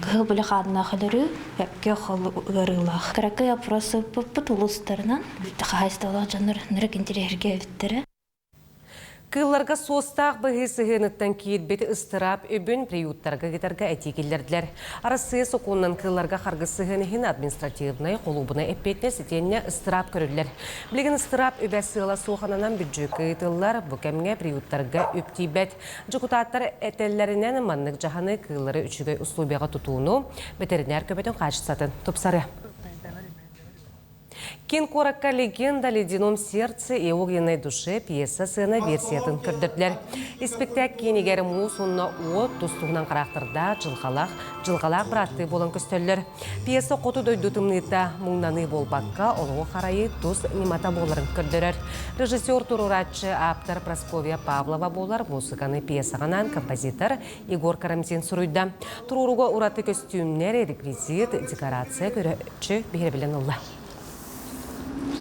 Кахл были хадна халеру, аккеха горылах. Каракая просто потулустернан. Тахайстала жанр нерекинтерерге виттере. Кылларга состақ бұғысығыныттан кейт беті ыстырап өбін приюттарға кетерге әтекелерділер. Арасы соқуынан кылларга қарғысығынығын административнай қолубына әппетіне сетеніне ыстырап көрілер. Білген ыстырап өбәсіғыла соқанынан бүджікі етілер бұкәмге приюттарға өптейбәт. Жүкутаттар әтеллерінен маннық жағаны кыллары үшігі ұслубеға тұтуыну ветеринар көбетін қашысатын тұпсары. Кен коракка легенда «Ледяном сердце» и «Огненной душе» пьеса сцена версиятын көрдірділер. Испектак кенегері мұсынна от тұстығынан қарақтырда жылғалақ бұратты болын көстерлер. Пьеса қоты дойдутымныйта мұңнаны болбаққа олығы қарайы тұс немата боларын көрдірер. Режиссер тұруратшы автор Прасковья Павлова болар музыканы пьесағанан композитор Егор Карамзин сұруйда. Тұруруға ұраты костюмнер, реквизит, декорация көрі бейребілен ұлла.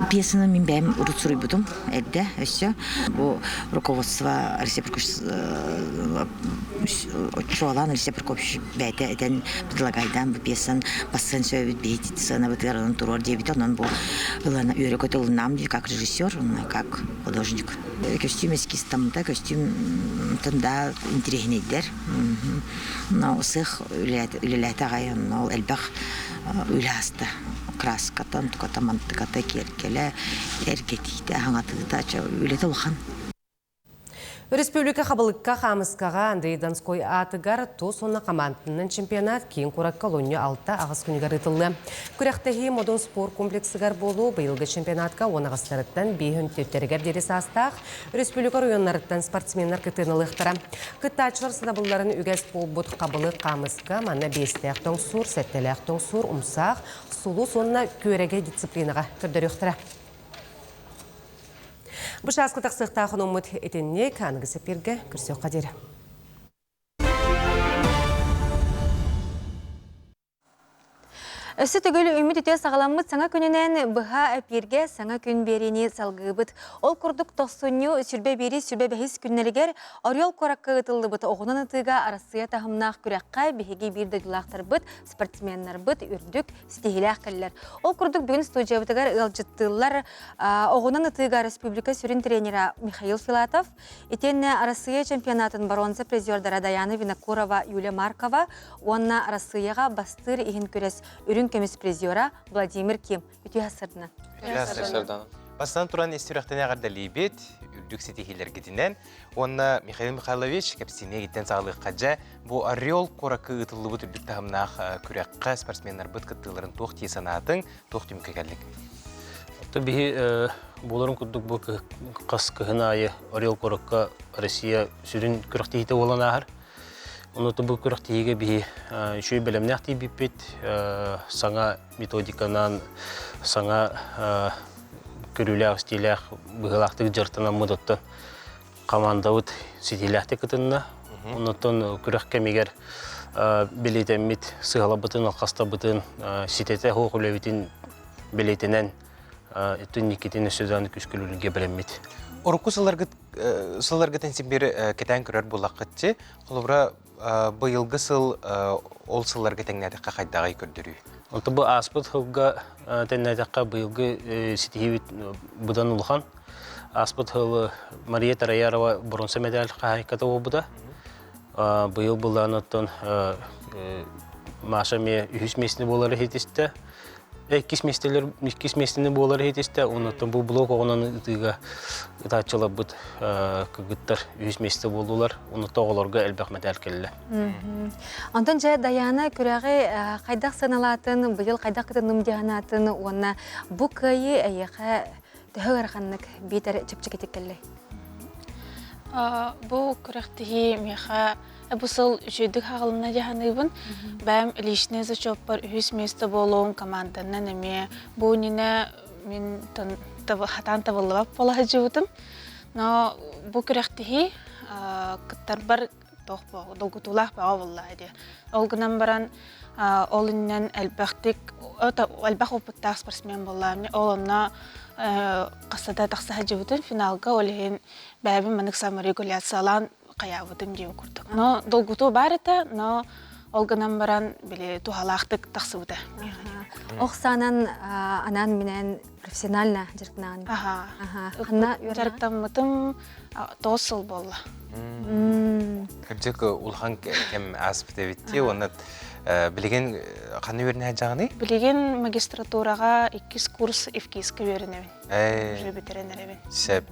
Пьесаны мен бәйім ұрытсырый бұдым, әлді, өсі. Бұл руководство Алексей Прокопьевич Чуалан, Алексей Прокопьевич бәйті әден предлагайдан бұл пьесан бассын сөйбіт бейті сына бұтығарының тұрор дебіті. Онын бұл үйрек өті ұлынам дейді, как режиссер, как художник. Костюм эскиз тамында, костюм тында интерегінейдер. Сық үлеләті ағайын, ол әлбәқ үлі асты. Краскатан, tukatamantıkata kerkele, ergetiydi, ağatıda öyle de olğan. Республика Хабылыкка Хамыскаға Андрей Донской атыгар тосуна командының чемпионат кейін Курак колония алта ағыз күнігар ытылы. Күрәқтегі модон спорт комплексігар болу бұйылғы чемпионатқа онағыстарыттан бейхін тептерігер дересі астақ республика районларыттан спортсменлар кытынылықтыра. Кыттачылар сынабыларын үгәс болбұт Қабылық Хамыска манна бестәқтің сур, сәттеләқтің сур, умсақ, сулу сонына көреге дисциплинаға күрдіріқтіра. Бұ шасқы тақсықтағын ұмыт етенне кәнігі сәперге күрсеу қадері. Өсі түгілі үміт үте сағаламыт саңа күнінен бұға әперге саңа күн беріне салғыбыт. Ол күрдік тоқсыню сүрбе бері сүрбе бәхіз күннелігер орел қораққа ұтылды бұт. Оғынан ұтыға арасыя тағымнақ күрәққа бігеге бірді ғылақтар бұт, спортсменнар бұт, үрдік, стихиләқ кәлілер. Ол күрдік бүгін студия бұтығар ұлжыттылар. Оғынан ұтыға республика сүрін тренера Михаил Филатов, етен арасыя чемпионатын баронсы призердара Даяна Винокурова, Юлия Маркова, онна арасыяға бастыр иғін көрес үрін көміс призера Владимир Ким. Үті асырдына. Бастан туран истирақтан ағарда лейбет, үрдік сетихилер гетінен, онна Михаил Михайлович кәпсіне геттен сағылық қаджа, бұ орел қорақы ұтылы бұт үрдік тағымнақ күрәққа спортсменнар бұт қыттыларын тоқ тие санатын, тоқ түмкі кәлік. Таби боларын күрдік бұл қас кіхін айы орел қораққа Россия сүрін күрәқтейті olan ағыр. Онуты бұл күрәқтейге бі үшөй бәлемнәқті біппет, саңа методиканан, саңа көріләқ, стиләқ, бұғылақтық жартынан мұдыттан командауыт сетиләқті күтінна. Онуттан күрәқ кәмегер білетеммет сығала бұтын, алқаста бұтын, сететі хоқ үләветін білетінен түн некетін сөзаны күшкіліліге білеммет. Орықу сыларға тәнсен кетен көрер болақытте, қолыбыра бұйылғы сыл ол сыларға тәңнәдіққа қайдағай көрдірі. Онты бұл аспыт ғылға тәңнәдіққа бұйылғы сетихевет бұдан ұлған. Аспыт ғылы Мария Тараярова бұрынсы медаль қайқаты ол бұда. Бұйыл бұлдан оттан Маша ме үйіс месіне болары хетесті. Кис местені болары хетесті. Онытын бұл блок оғынан ұтыға ұтатшылап бұд күгіттар үйіс месті болулар. Онытта оғыларға әлбәқ медаль келі. Антон жа Даяна күрәғі қайдақ саналатын, бұйыл қайдақ күтінім дегенатын, онына бұл көйі әйеқі түхі ғарқанлық бейтер чөпчі кетек келі. Бұл күрәқтігі меға бұсыл үшейдік ағылымна жағаныбын. Бәм лишіне зачоппар үйіс месті болуын команданнан әме. Бұл нені мен хатан табылыбап болаға жауытым. Но бұл күрәқтігі күттар бар долгутулақ баға боллайды. Олғынан баран олыннан әлбәқ опыттақ спортсмен боллады. Олына қасада тақсаға жауытым. Финалға олығын бәбін мәнік самы регуляциялан қаябыдым дейін күрдік. Но долгуту бар еті, но олғынан баран біле тухалақтық тақсыбыды. Оқсанан анан менен профессионально жарқынаған? Жарықтан мұтым 9 сыл болы. Кірдік ұлған кәм аспыты бетте, оны білеген қаны өріне жағыны? Білеген магистратураға 2 курс евкейскі өріневін. Уже бетеренеревін. Сәп.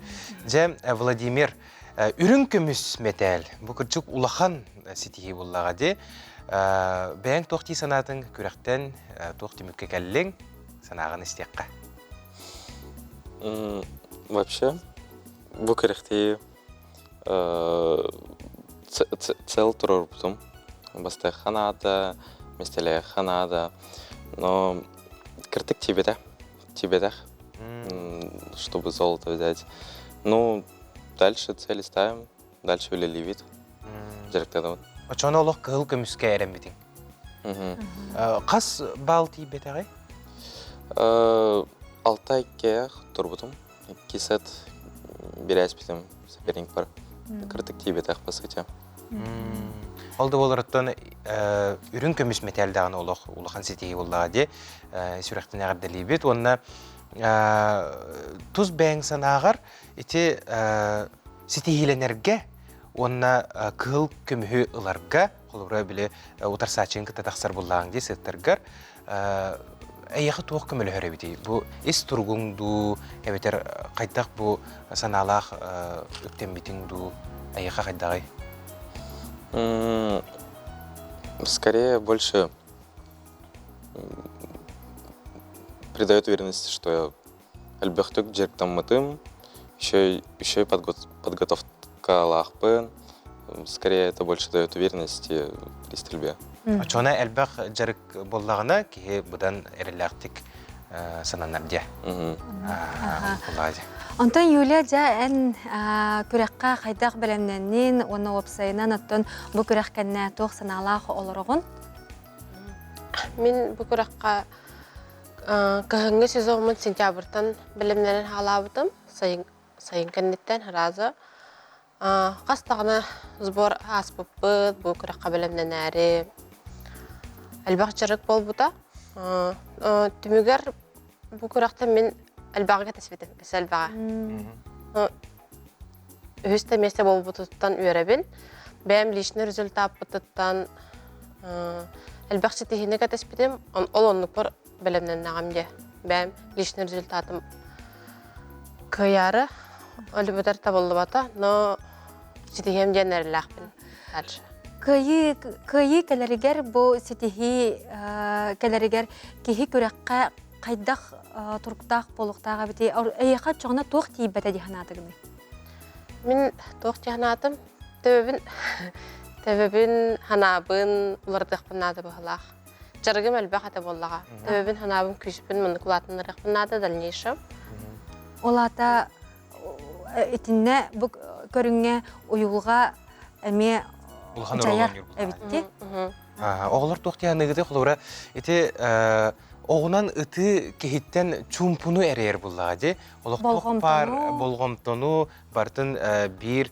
Жа, Владимир, үрін көміс метәл, бұл күрчік ұлақан сетихи боллаға де, бәң тоқти санатын күрәқтен тоқти мүкке кәлілің санағын істеққа? Вообще, бұл күрәқті цел тұрыр бұтым. Бастай ханада, местеле ханада, но кіртік тебедах, чтобы золото взять. Ну, дальше цели ставим, дальше үлелі вид. Жарықтады. Очоны олық қығыл көміске әрен бетін? Қас бал тейбет ағай? 6 айке тұр бұтым. 2 сәт берәс бітім соперник бар. Кіртік тейбет ақ басқыте. Олды оларыттан үрін көміс металдағын олыған сетеге болдаға де сүректен ағырда лейбет. Онына тұз бәң санағар еті сетегеленерге, онына қығыл көмігі ұларға, қолыбыра біле ұтар сачын кіті тақсар болдағын де сеттергар, әйеқі туық көмілі хөрі бейді. Бұл ес тұрғыңду, әбетер қайдақ бұл саналақ өктен бетіңду әйеқі қайдағай? Скорее, больше придает уверенности, что я альбехтук джерктам матым, еще и подготовка лахпен. Скорее, это больше дает уверенности при стрельбе. А чона альбех джерк боллагана, ки будан эрелактик сананарде. Онтон Юлия жа күрәккә қайдақ білімненін, оны опсайынан оттон бұ күрәккәнне тоқ саналақ олырығын? Мен бұ күрәккә көхіңгі сезонмын сентябрьтан білімненін халабытым, сайын кәннеттен разы. Қастағына сбор аспыппыт, бұ күрәккә білімнен әрі. Әлбақ жырық бол бұта. Түмігер бұ күрәкті мен әлбағы кәтесбетім, әс әлбаға. Үсті месте бол бұтыттан үйеребін. Бәм лишні результат бұтыттан әлбақ сетихіне кәтесбетім, ол онлық бір білімнен нағамде. Бәм лишні результатым көяры, өлі бұтар табылды бата, но сетихем ден әріләқпін. Күйі кәләрігер бұл сетихи кәләрігер кейі күрәкқа қайдақ тұрқтақ болуқтаға біте, әйеқа çoğuna тоқ тейбәті дейханатығын? Мен тоқ дейханатым, төбебін ханабын ұлардық бұнады бұғылақ. Жарығым әлбәқ әті болуға. Төбебін ханабын күшіпін мұны құлатынырық бұнады дәлнейшім. Олата етінне бұл көріңе ұйылға әме жаяр әбітті? Оғылар тоқтияныгыды қолуыра, оғынан ыты кехиттен чумпуну әрер бұллады. Олық бар болғымтону, бартын бір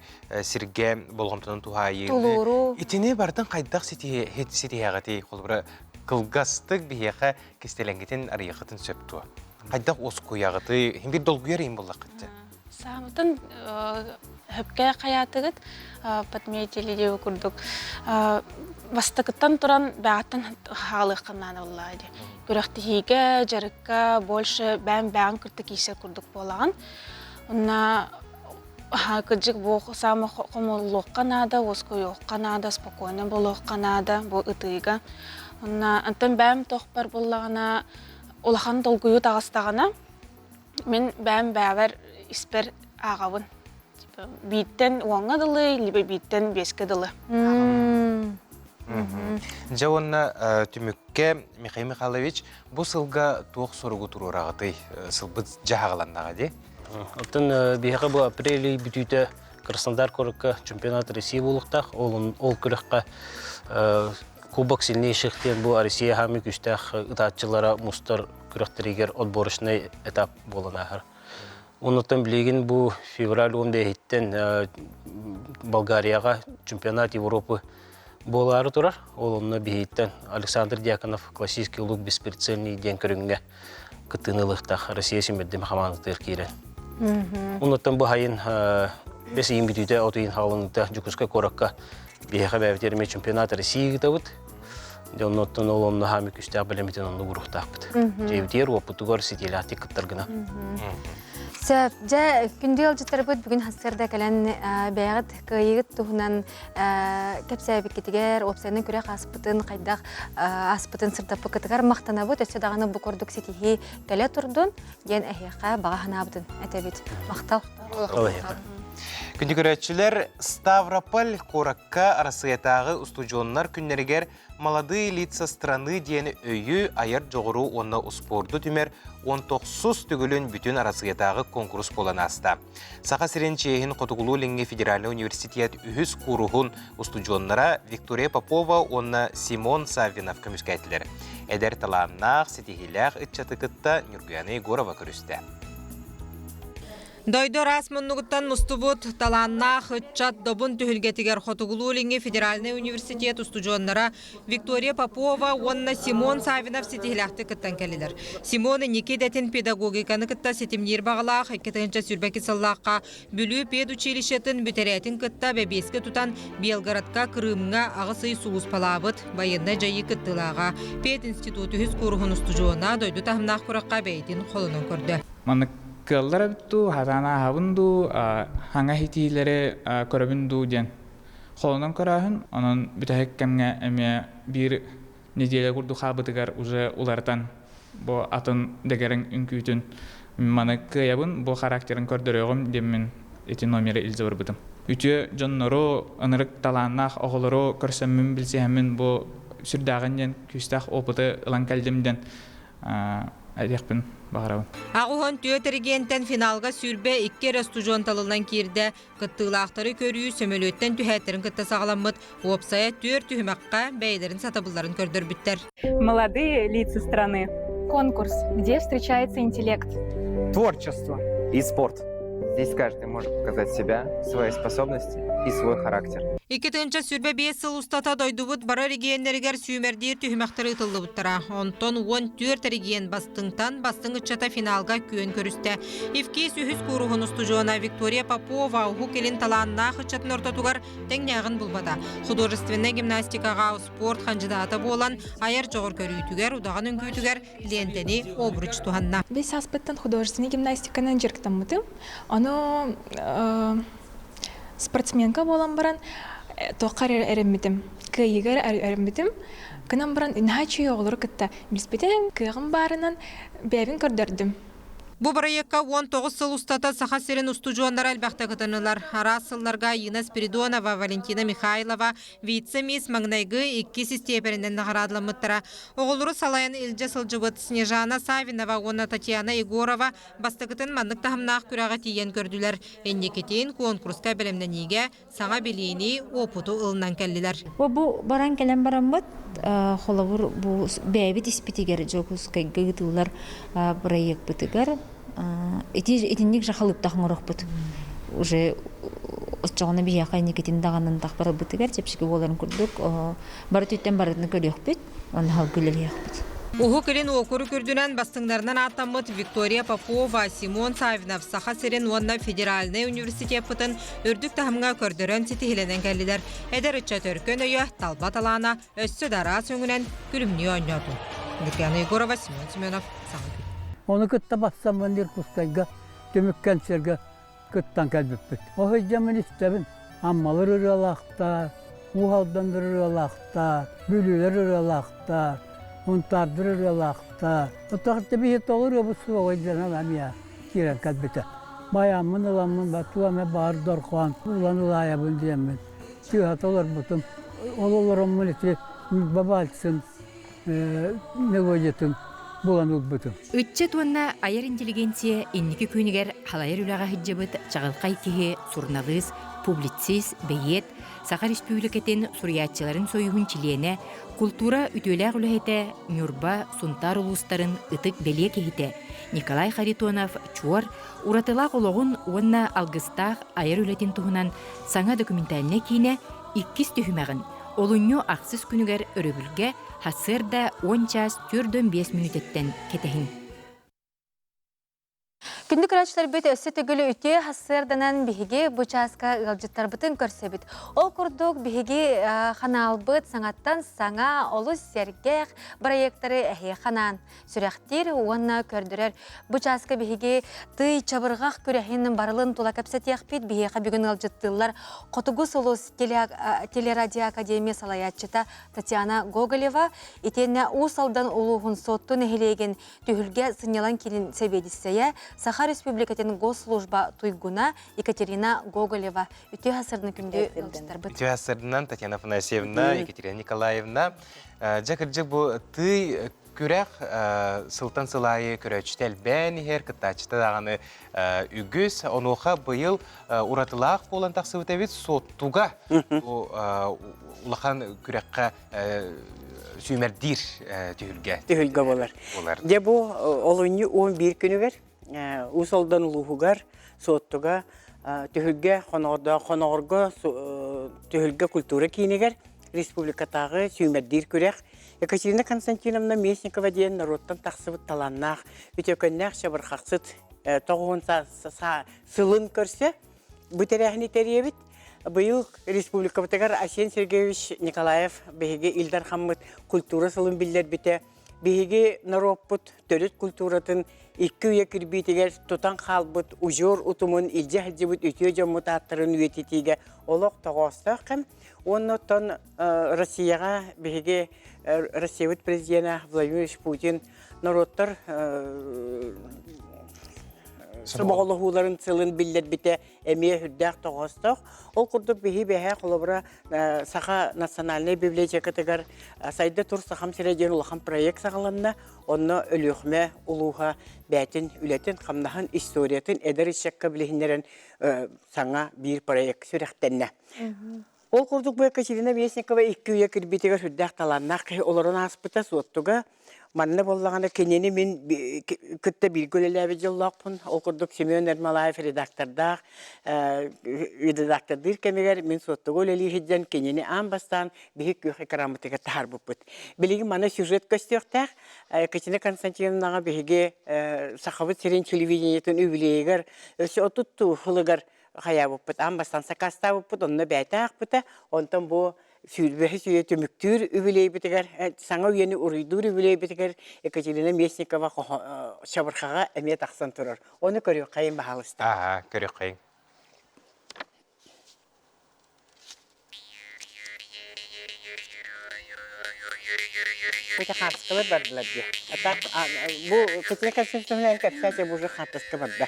сірге болғымтонun тухайы. Тулуру. Итіне бартын қайдақ сетияғаты қолуыра қылғастық бейеқа кестеленгетін арияқытын сөпту. Қайдақ ос көяғыты, бір долгүйер ең болақ қытты. Самытын хөпке қаятығыт, подметили деу күрдік. Бастықыттан тұран бәғаттан халық қымнаны олайды. Күріқтігіге, жарыққа, больше бән күрті кейсе күрдік болаған. Онна күрдік бұл самы қомылық қанады, осқой оқ қанады, спокойны болуқ қанады, бұл ұтыға. Онна антын бән тоқпар болағына, олақан долгүйі тағыстағына, мен бән бәвір іспер ағауын. Биттен оңадылы, либо биттен бескедылы. Жауынна түмікке Михаил Михайлович бұл сылға тоқ сұрығы тұрыр ағыты сылбыт жағаланнаға де? Оттан бейіға бұл апрелі бүтүйті Краснодар көріккі чемпионат Россия болуқтақ. Ол көрікқа кубок сильнейшіқтен бұл Россия хамы күштәқ ұтатчылара мұстар көріқтерегер отборышный этап болын ағыр. Онықтан білеген бұл февраль 10-ден Болгарияға чемпионат Европы болары тұрар. Ол онына бейттен Александр Дьяконов классический лук бесприцельный ден көріңге күттінілықтақ Россия сембедден қаманықтыр кейрен. Онықтан бұл хайын 5-ен бүтүйді отойын халыныңда жүкізгі қораққа бейіға бәйбетеріме чемпионат Россия күтауыд. Онықтан ол онына хамы күштәқ білеметін онды бұрықтақ бұд. Жайбетер опытығар сетелі аты күттіргіна. Жа күнде олжыттар бұд бүгін хасырда кәлін бәғыт күйігіт тұғынан кәпсәбі кетігер, опсайының күрек аспытын, қайдақ аспытын сырдапы кітігер мақтана бұд, өсі дағаны бұ көрдік сетихи кәлі тұрдың, ген әхеқа бағахана бұдың әтәбет. Мақтал. Күнді көрәтшілер Ставрополь қораққа арасыятағы устудионлар күннергер молодые лица страны дені өйі айыр жоғыру онна ұспорды түмер 19 түгілін бүтін арасыятағы конкурс болан аста. Сақа сирен чейхін Қотығылу Ленге Федеральный университет үхіз құруғын устудионлара Виктория Попова онна Симон Савинов көміскәйтілер. Әдер таланнақ, сетихилях үтчатықытта Нюргуяны Егорова көрісті. Дойдор асмыннугуттан мустубут таланна хытчат добун түхілгетігер Хотугулу Ленге Федеральный университет устудионнара Виктория Попова, онна Симон Савинов сетихиляхты кыттан келилер. Симоны некедетін педагогиканы кытта сетимнер бағалақ, кетігінші сүрбәкі сыллаққа бүлі педучилищетін бүтерәтін кытта бәбеске тұтан Белгородка Крымға ағысы суыз палабыт байынна жайы кыттылаға пед институты хүз курғын устудиона дойду тахымнақ құраққа бәйтін қолының көрді. Кыллар биту хатана хавунду ханга хитилере көрөбүндү ден. Холонун көрөһүн, анын бүтөһеккемге эме бир неделе курду хабытыгар уже улартан бу атын дегерин үнкүтүн маны кыябын бу характерин көрдөрөгөм демин эти номери илзебер бутум. Үтө жонноро анырык таланнах оголоро көрсөмүн билсемин бу сүрдагын ден күстах опыты ылан келдимден айдакпын бағарабын. Ағуын төт эригентен финалга сүрбе 2 рестужон талылан кирде кыттылақтары көрүү сөмөлөттен түхәттерін кытта сағаламмыт опсая 4 түхімаққа бәйлерін сатабыларын көрдір бүттер. Молодые лица страны. Конкурс, где встречается интеллект. Творчество и спорт. Здесь каждый может показать себя, свои способности и свой характер. Икетинче сүрбе 5 сыл устата дойдубут бара регионнергер сүймердер түхімақтары ытылды буттара. Онтон 14 регион бастыңтан бастыңычата финалга күйен көрісті. Ивки сүйіс куруғын устужуана Виктория Попова уху келин таланна хычатын ортатугар тәңнягын булбада. Художественная гимнастикаға спорт кандидаты болан айар жоғыр көрүйтүгер, удаган үңкүйтүгер лентени обруч туханна. Без аспектан художественной гимнастиканын жерктаммытым. Оно спортсменка болан баран тоқар эреммитим, кыйгар эреммитим. Кынан баран иначе олор кытта. Билбетем кыгын барынан бәбин көрдөрдүм. Бу проектка 19 сыл устата саха серен устужуандар албақта кытынылар. Арасылларга Ина Спиридонова, Валентина Михайлова, вице-мисс Магнайгы 2 степенинен наградламыттара. Оғылыры салайын илже сылжыбыт Снежана Савинова, она Татьяна Егорова бастықытын мандық тахымнақ күрағы тиен көрділер. Эннекетейін конкурска білімненіге саңа білейіні опыту ылынан кәлілер. Бу баран кәлем барамыт, холавыр бу бәйбет испитигер жокус кайгытылар проект бітігер. Этинник жахалып тахмырық бұд. Уже отчағына бияқай некетін дағанын тақпары бітігер, тепшігі оларын күрдік. Бары төттен барытын көрек бұд, оны хал күлелек бұд. Уху келин окуру күрдүнен бастыңдарынан аттамыт Виктория Попова, Симон Савинов, Саха Серен Уанна Федеральный университет бұтын үрдік тахымға көрдірін сетихиленен кәлілер. Әдер үтчә төркөн өйі талба талана өссі дара сөңінен күлімні ойнады. Гүргена Егорова, Симон Семенов, Саха. Onu kıtta bassam ben bir kuskayga, tümükken serge kıttan kalbipet. O hıcamın istabın, ammalar ıralakta, uhaldan ıralakta, bülüler ıralakta, untardır ıralakta. O tahtı bir hit olur ya bu su o yüzden alam ya, kiren kalbite. Bayamın ulanmın batulame bağır dorkuan, ulan ulaya bunu diyemem. Tühat olur butum, olurlar iti baba açsın, ne koyacaktın. Үтче туанна аяр интеллигенция инники күнігер халайыр үліға хиджабыт чағылқай кеге сурналыз, публицист, бейет, Саха Республикатын суриятчыларын союғын чилене, культура үтөләғ үліхеті Нюрба, Сунтар улустарын ытык беле кехите. Николай Харитонов, Чуар, уратылақ олығын онна алғыстақ аяр үлетін туғынан саңа документаліне кейіне 2 түхімәғін. Олуньо ақсыз күнігер өрөбілге хасырда 10 час 4-5 минуттен кетехин. Күндік рачтар бет өсі түгілі үте хасырданан бігеге бұчаска ғалжыттар бұтын көрсе бет. Ол күрдік бігеге қанал бұт саңаттан саңа олы сергеғ проекттары әхе қанан. Сүрәқтер уанна көрдірер. Бұчаска бігеге тый чабырғақ көрәхінің барылын тула кәпсәтеқ бет бігеға бүгін ғалжыттылар. Қотығыз олыс телерадио академия салаятчыта Татьяна Гоголева етені ұсалдан ұлығын соттын әхелеген түйілге сынялан келін сәбедісея Саха Республикатын госслужба туйгуна Екатерина Гоголева. Үте ғасырдың күнде ұлжыттар бұд. Үте ғасырдынан Татьяна Афанасьевна, Екатерина Николаевна. Жакыржы бұл ты күрәк сылтан сылайы көрәчтәл бән ехер кыттачыта дағаны үгіз. Онуға бұйыл уратылақ болан тақсы өтәбет соттуға улақан күрәкқа сүймердир түйілге. Түйілге болар. Де бұл олуыны 11 күнігер. Усалдан улуғығар, соттуға, түйілге, қонағырға, түйілге культура кейінегер, республикатағы сүймердир күрек. Екатерина Константиновна Местникова дейін народтан тақсыбыт таланнақ, үтекөннәқ шабырқақсыт тоғуын сылын көрсе, бұтерәғіне тәребіт. Бұйыл республикатығар Асен Сергеевич Николаев бәйге Илдар Хаммыт культура сылын білдер біте, бәйге нароппыт төрет культуратын 2 кірбейтігер тұтан қалбыт, ұжор ұтымын илже әлжебіт өте жамыт аттырын өтетеге олық тағастық қым. Оннан Россияға бәйге Россиявыт президенті Владимир Путин народтар Субоголуһуларын сылын биллер бите эмие хүрдәк тоғостық. Ол курдук бихи бэхэ холобра Саха национальная библиотека тегар сайда тур сахам сиреден улахан проект сағаланна, онно өлүхме улуха бәтин үлетін қамнахан историятын эдер ишекка билихинерен саңа бир проект сүрәхтенне. Ол курдук бу Екатерина Вестникова 2 үйе кирбитегер хүрдәк таланнақ оларын аспыта суоттуга манны боллагана кенени мен күтте билгөлеләбе жыллакпын. Ол курдук Семен Эрмалаев редакторда редактордыр кемегер мен суоттуга өлели хиджен кенени амбастан бихик күйе карамытыга тар буппут. Билиги мана сюжет көстөктәк Екатерина Константиновнага биге сахабыт серен телевидениетен үбилегер өсө отутту хылыгар хая буппут амбастан сакаста буппут онны бәйтәк бута онтон бу сүйрбәһи сүйе төмүктүр үбилей битегер саңа үйени урыйдур үбилей битегер Екатерина Местникова шабырхага эмет аксан турар. Оны көрү кайын баһалыста. Ага, көрү кайын. Бу хатыскалар бардылар ди. Атак бу Екатерина Константиновна кепсәче бу хатыскы барда.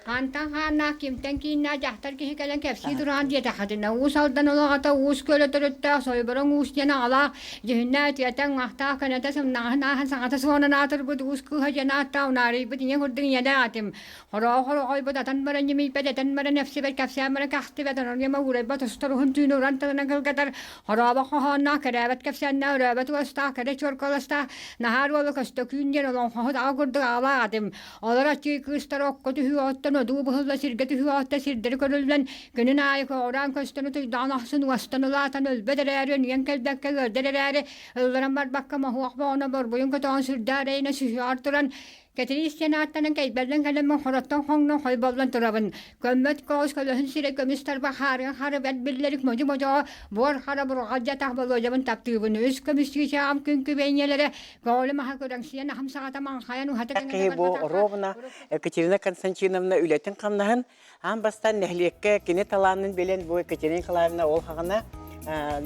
Антан хана кимтен кинна жахтар ки хекелен кепси durан диye тахадына усалдан олагата ус көлөтөрөттө сойборон ус жана ала жинна тиятан ахта каната самнахна сагата сонанатыр бу ус ку хажана таунари бу дине хурдын яда атым хоро ой бу датан баран жеми педетен баран нефси бер кепси амара кахты бедан яма урай бат сторун түйнөран тана калгатар хоро ба хана керебет кепси на урабат уста кере чоркаласта нахар бол косто күнден олон ход агырды ала атым олара чи кыстарок коту хүйөттө Duu bahula sirgati huatta sirderi körüllen günün ayık oran köstünü tüydanahsın vastanılatan ölbedereri yenkel dakika gördereri ılların bar bakka mahuakba ona borbuyun kötüğün sirdareyine sühüartıran Katristian attanın kayberden kalemin horattan hongnun hoyballan turabın. Kömmet koğuz kalahın sire kömüster baharın harabet billerik mocu mocu bor harabur gacca tahbalı hocamın taptığını üst kömüstü şam künkü beynelere gavlı mahakuran siyan hamsağata manhayan uhatı Такие бу ровно Екатерина Константиновна үлетін қамнаһын амбастан нәхлекке кене таланын белен бу Екатерина Николаевна ол хагына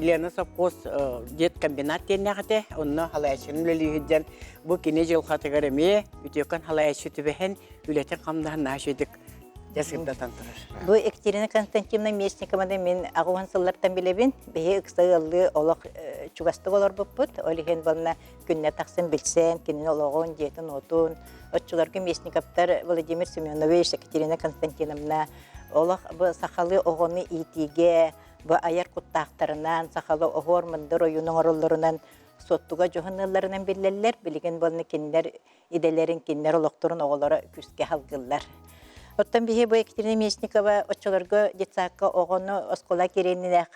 Лена Сапкос дет комбинат теннәгәте онны халайшын лелиһидән бу кене жыл хатыгыреме үтекән халайшы түбәһен үлетін қамнаһын нашедик ясыптан турар. Бу Екатерина Константиновна Местникова мен агуан сыллардан билебин бе ыксыгылы олак чугасты олар буппут олиген бална күнне таксын билсен кинен ологон жетин отун отчуларга Местниковтар Владимир Семенович Екатерина Константиновна олак бу сахалы огоны итиге бу аяр куттактарынан сахалы огор мындыр оюнун ороллорунан соттуга жоханыларынан биллелер билген балны киндер иделерин киндер олокторун оголора күскө халгыллар. Оттан бихе бу Екатерина Местникова отчолорго детсакка огону оскола керенинех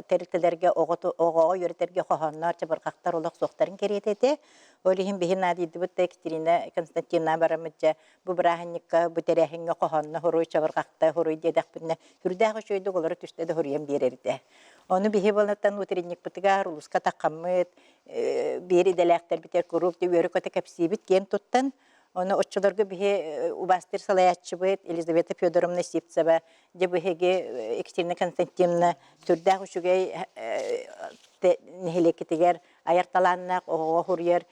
терителерге ого йөртерге хоханнар чабыркактар олак соктарын керетете. Олихин бихе надиди бу Екатерина Константиновна барамыжа бу браханникка бу терехинге хоханна хорой чабыркакта хорой дедак бинне хүрдагы шөйдө олары түштеде хорыям берерде. Оны бихе болнаттан утеринник бутыгар улуска такаммыт бери делектер битер куруп деп өрөкөтө кепсибит кен туттан Оны отчыларга бихе убастыр салаятчы быт Елизавета Федоровна Сивцева, де бихеге Екатерина Константиновна түрдәг үшүгей нехелекетигер аярталаннак ого хурьер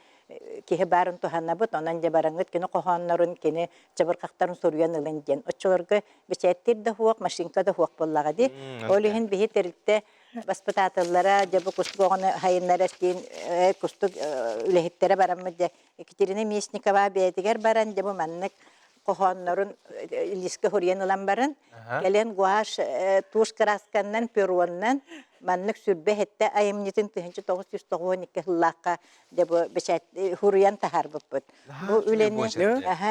кеhe барын туханна бут, онан же бараңыт кені қоханнарын, кені жабырқақтарын соруян ылын. Отчыларга бечәттер да хуак, машинка да хуак боллага ди. Олихин бихе терилте Баспытатыллара, жабы кустук оғаны хайынлара стейін, кустук үлехеттері барамыды. Екатерина Местникова бәйтігер баран, жабы маннык қоғанларын илискі хұриян ұлан барын. Келен гуаш туш красканнан, перуаннан, маннык сүрбе хетті айымнетін 1992 хыллаққа жабы хұриян тахар бұппыд.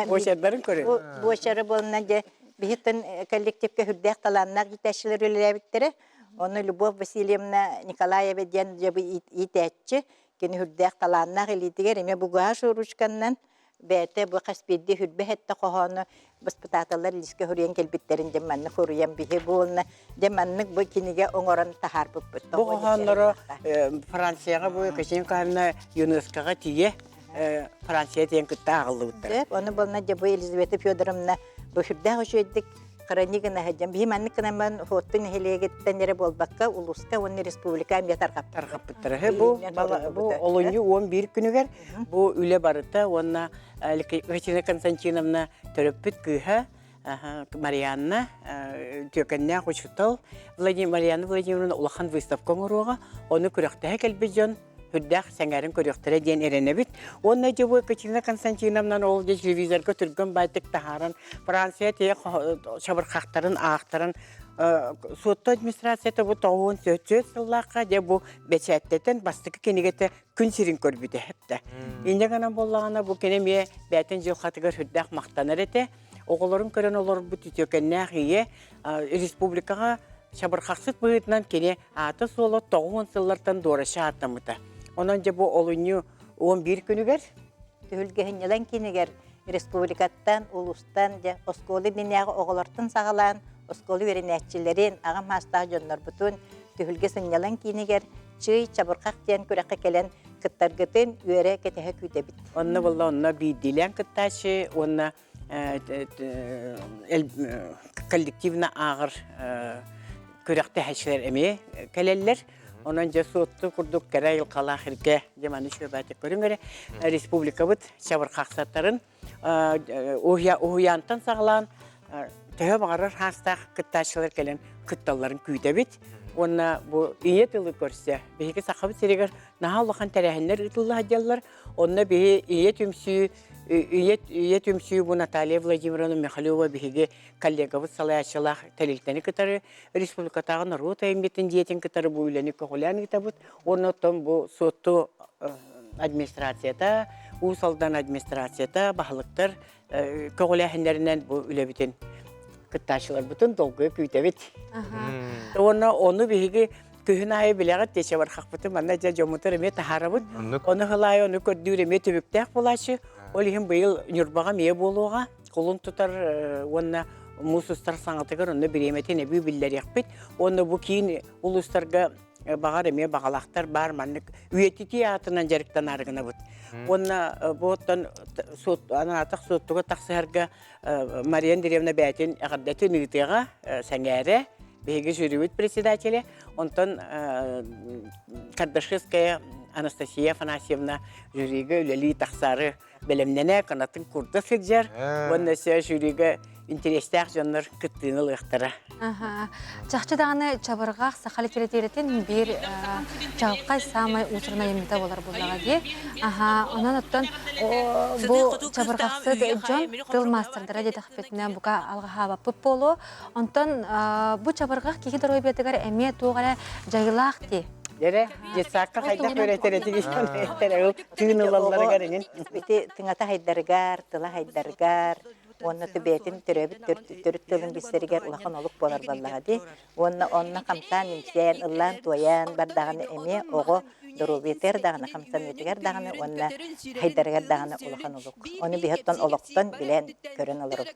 Бошадарын көрін. Бошары болынан же бейттен коллективке хүрдәк таланнақ жетәшілер өлеләбіттері. Оны Любовь Васильевна Николаева ден жабы итәтчі, кені хүрдәк таланнақ елитігер, еме бұға шұрушқаннан бәті бұ қаспедді хүрбе хетті қоғаны баспытаталар лиске хүрген келбеттерін деманны хүрген бейі болына, деманны бұ кенеге оңырын тахар бұппыт. Бұ қоғанлары Францияға бұ Екатерина Николаевна ЮНЕСКО-ға тие Франция тен күтті ағылды бұттыр. Оны болына жабы Елизавета Федоровна бұ хүрдәк үшөйдік Кыранигына хаджам би маннык кынаман хоттун хелегеттенере болбакка улуска онны республика амя таргап бу олонью 11 күнүгер бу үле барыта онна Екатерина Константиновна төрөппүт кыха Марианна төкенне хочутал Марианна Владимировна улахан выставка оңоруга оны күрәктә келбежон Хүддәк сәңәрін көріқтірі ден әрені біт. Онна жабы Екатерина Константиновнан ол де телевизорға түрген байтық тахарын, Франция тек шабырқақтарын, ақтарын, сотты администрацияты бұл тоғуын сөт сыллаққа де бұл бәчәттетін бастықы кенегеті күн сирин көрбіді әпті. Енді ғанан болағына бұл кенеме бәтін жылқатығыр хүддәк мақтаныр еті. Оғыларын көрін олар бұт үтекенне қие республикаға шабырқақсыз бұғытынан кене аты солы тоғуын сыллартан дорашы атамыды. Онан жа бу олуню 11 күнүгер Түһүлгеһиннелен кинигер республикаттан, улустан же осколы бинягы оголортун сагалан, осколы веренәтчилерин агам хастаа жоннор бутун түһүлге сыннелен кинигер чый чабыркак тен күрәккә келен кыттаргытын үере кетеһе күтебит. Онна булла онна бидилен кыттачы, онна коллективна агыр күрәкте хәчләр эме келеллер. Онан жасуотты курдук кәрәйіл қала хирге деманы шөбәті көріңірі республика бұд шабырқақсаттарын ұхуянтан сағылан төхі бағарыр хастақ күтташылар келен күтталарын күйді біт. Онна бұл үйе тылы көрсе, бейгі сақабы серегер наға ұлыған тәрәхінлер ұтылы хадялар, онна бейі үйе түмсүй бұл Наталья Владимировна Михалева бейгі коллегабыз салайашылақ тәлілтені кітары республикатағын рот әйметін диетін кітары бұл үйлені көғыләні кітабыд. Оннан бұл сотты администрацията, ұсалдан администрацията, бағылықтар көғыләхіндерінен бұл үйлебітін кытташылар бүтін долгы күйтебет. Оны бейгі күхін айы білеғат деше бар қақпыты манна жа жомутыр еме тахарабыд. Оны ғылай, оны көрдір еме төбіктәк болашы. Ол ең бұйыл нүрбаға мие болуға, қолын тұтар, оны мұсыстар саңатығыр, оны бір еметін әбі білдер еқпет. Оны бұл кейін ұлыстарға бағар еме бағалақтар бар, маннық үйетіті атынан жарықтан арығына бұд. Оны бұғыттан атақ соттығы тақсығарға Мария Андреевна бәтін әғардаты нүйтеға сәңәрі, бейгі жүріуіт председателі, онтан Кардашевская Анастасия Афанасьевна жүрегі үлелі тақсары бәлемнене канатын курды фекжер, онна сәй жүрегі интерестәк жонлар кыттыны лықтыра. Жақшы дағаны чабырғақ сақалы керетеретін бір жағыққай самай ұсырына емді олар болаға де. Онан оттан бұл чабырғақсы жон тыл мастырдыра деді қыпетінен бұға алға хаба пұп болу. Онтан бұл чабырғақ кеке дұрой бетігер әме туғара жайылақ де. Дере, жетсаққа қайдақ өретереті кешкен түйін ұлалары қарыңын. Тыңата хайдаргар, тыла хайдаргар, онна төбетин төрөбүт тылын бистеригер улахан олук болар баллагади. Онна камсан имсен ыллан туян бардаганы эме ого дорубетер даганы камсан өтөгер даганы онна хайдаргар даганы улахан олук. Оны бихаттан олуктан билен көрөн алар.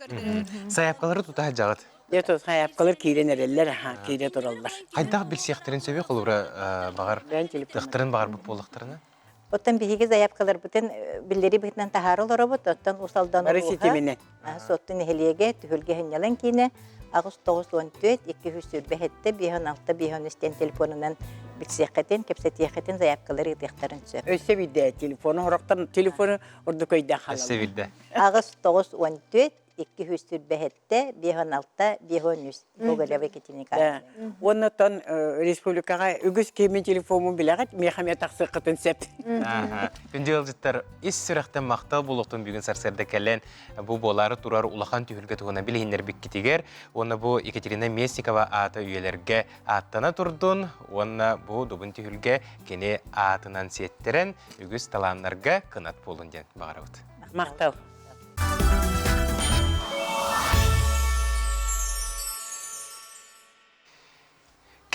Саяпкалары тута жагат. Ето саяпкалар кийренерелер, кийре тураллар. Кайдак билсияктырын сөбе кылыбыра багар. Тыктырын багар бу болуктарына. Оттан биһиги заяпкалар бүтен биллери битнен тахарылар бут, оттан усалдан улуха. Соттун хелиеге түһүлге хеннелен кине агыс 914 200 биһон алты биһон истен телефонунан битсекетен кепсетиехетен заяпкалар ыдыктарын сөп. Өссе бидде телефону хорактан телефону орду көйдө халам. Өссе бидде. Агыс 914 200 биһон алты биһон үс бөгөлөбө кетиника. Оннан республикага үгүс кемен телефону билегат мехамет аксыкытын сеп. Күнделжиттер ис сүрәхтен мактал булуктун бүгүн сарсерде келен бу болары турар улахан түһүлгө тугана билинер биккитигер. Оны бу Екатерина Местникова аты үелерге аттана турдун. Оны бу дубун түһүлгө кене атынан сеттерен үгүс таланнарга кынат болун ден багарабыт. Мактал.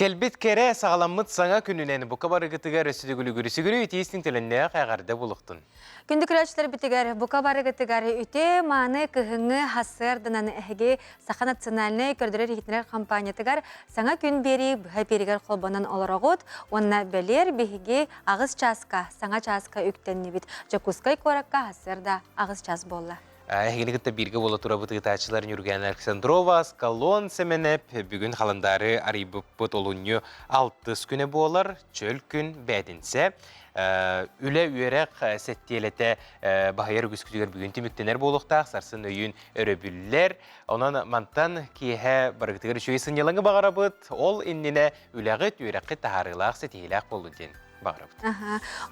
Келбет кере сағаламмыт саңа күнінен бұқа барығытығар өсідігілі үтейістің тілінде қайғарды болуқтын. Күнді күрәчілер бітігер бұқа барығытығар үте маны күхіңі хасырдынан әхіге Саха национальный көрдірер етінер компаниятығар саңа күн бері бұға берігер қолбанан оларағыт, онына бәлер бігіге ағыз часқа, саңа часқа үктенне бит. Жакускай қораққа хасырда ағыз час болла. Әгенігітті бірге бола тұра бұты ғытачыларын үрген Александрова, Скалон сәменеп, бүгін қаландары арибып бұт олуыню 6 күні болар, чөл күн бәдінсе. Үлі үйерек сәттелеті бағайар үгіскүтігер бүгін теміктенер болуқтақ, сарсын өйін өрөбүллер. Онан мантан кейхе барғытығыр үшөйсін еліңі бағара бұт, ол инніне үләғыт үйерекқі тағарылақ сәтейләқ болу ден.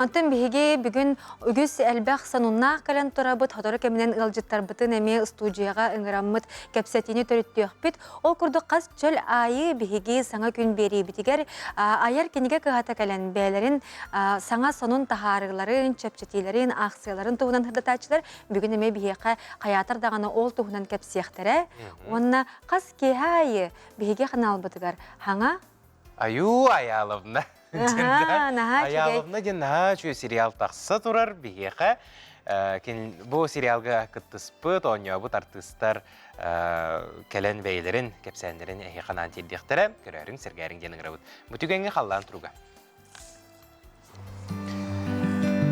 Антон биһиги бүгүн үгүс элбэх сануннаах калан турабыт хотору кеминен ылжыттарбытын эме студияга ыңыраммыт кепсетини төрүттүөхпүт. Ол курдук кас чөл айы биһиги саңа күн берибитигер аяр кениге кыгата калан бээлерин саңа сонун тахарыларын, чепчетилерин, акцияларын туһунан хырдатачылар бүгүн эме биһига каятар даганы ол туһунан кепсиехтере. Онна кас кехайы биһиги ханалбытыгар хаңа Аю аяловна. Аяловна ден чүй сериал тақсы тұрар бігеға. Бұл сериалға күттіспіт, оңябыт артыстар кәлін бәйлерін, кәпсәндерін әйе қанан телдектірі, көрерін сәргәрін денің рауыт. Бұтігенге қаллан тұруға.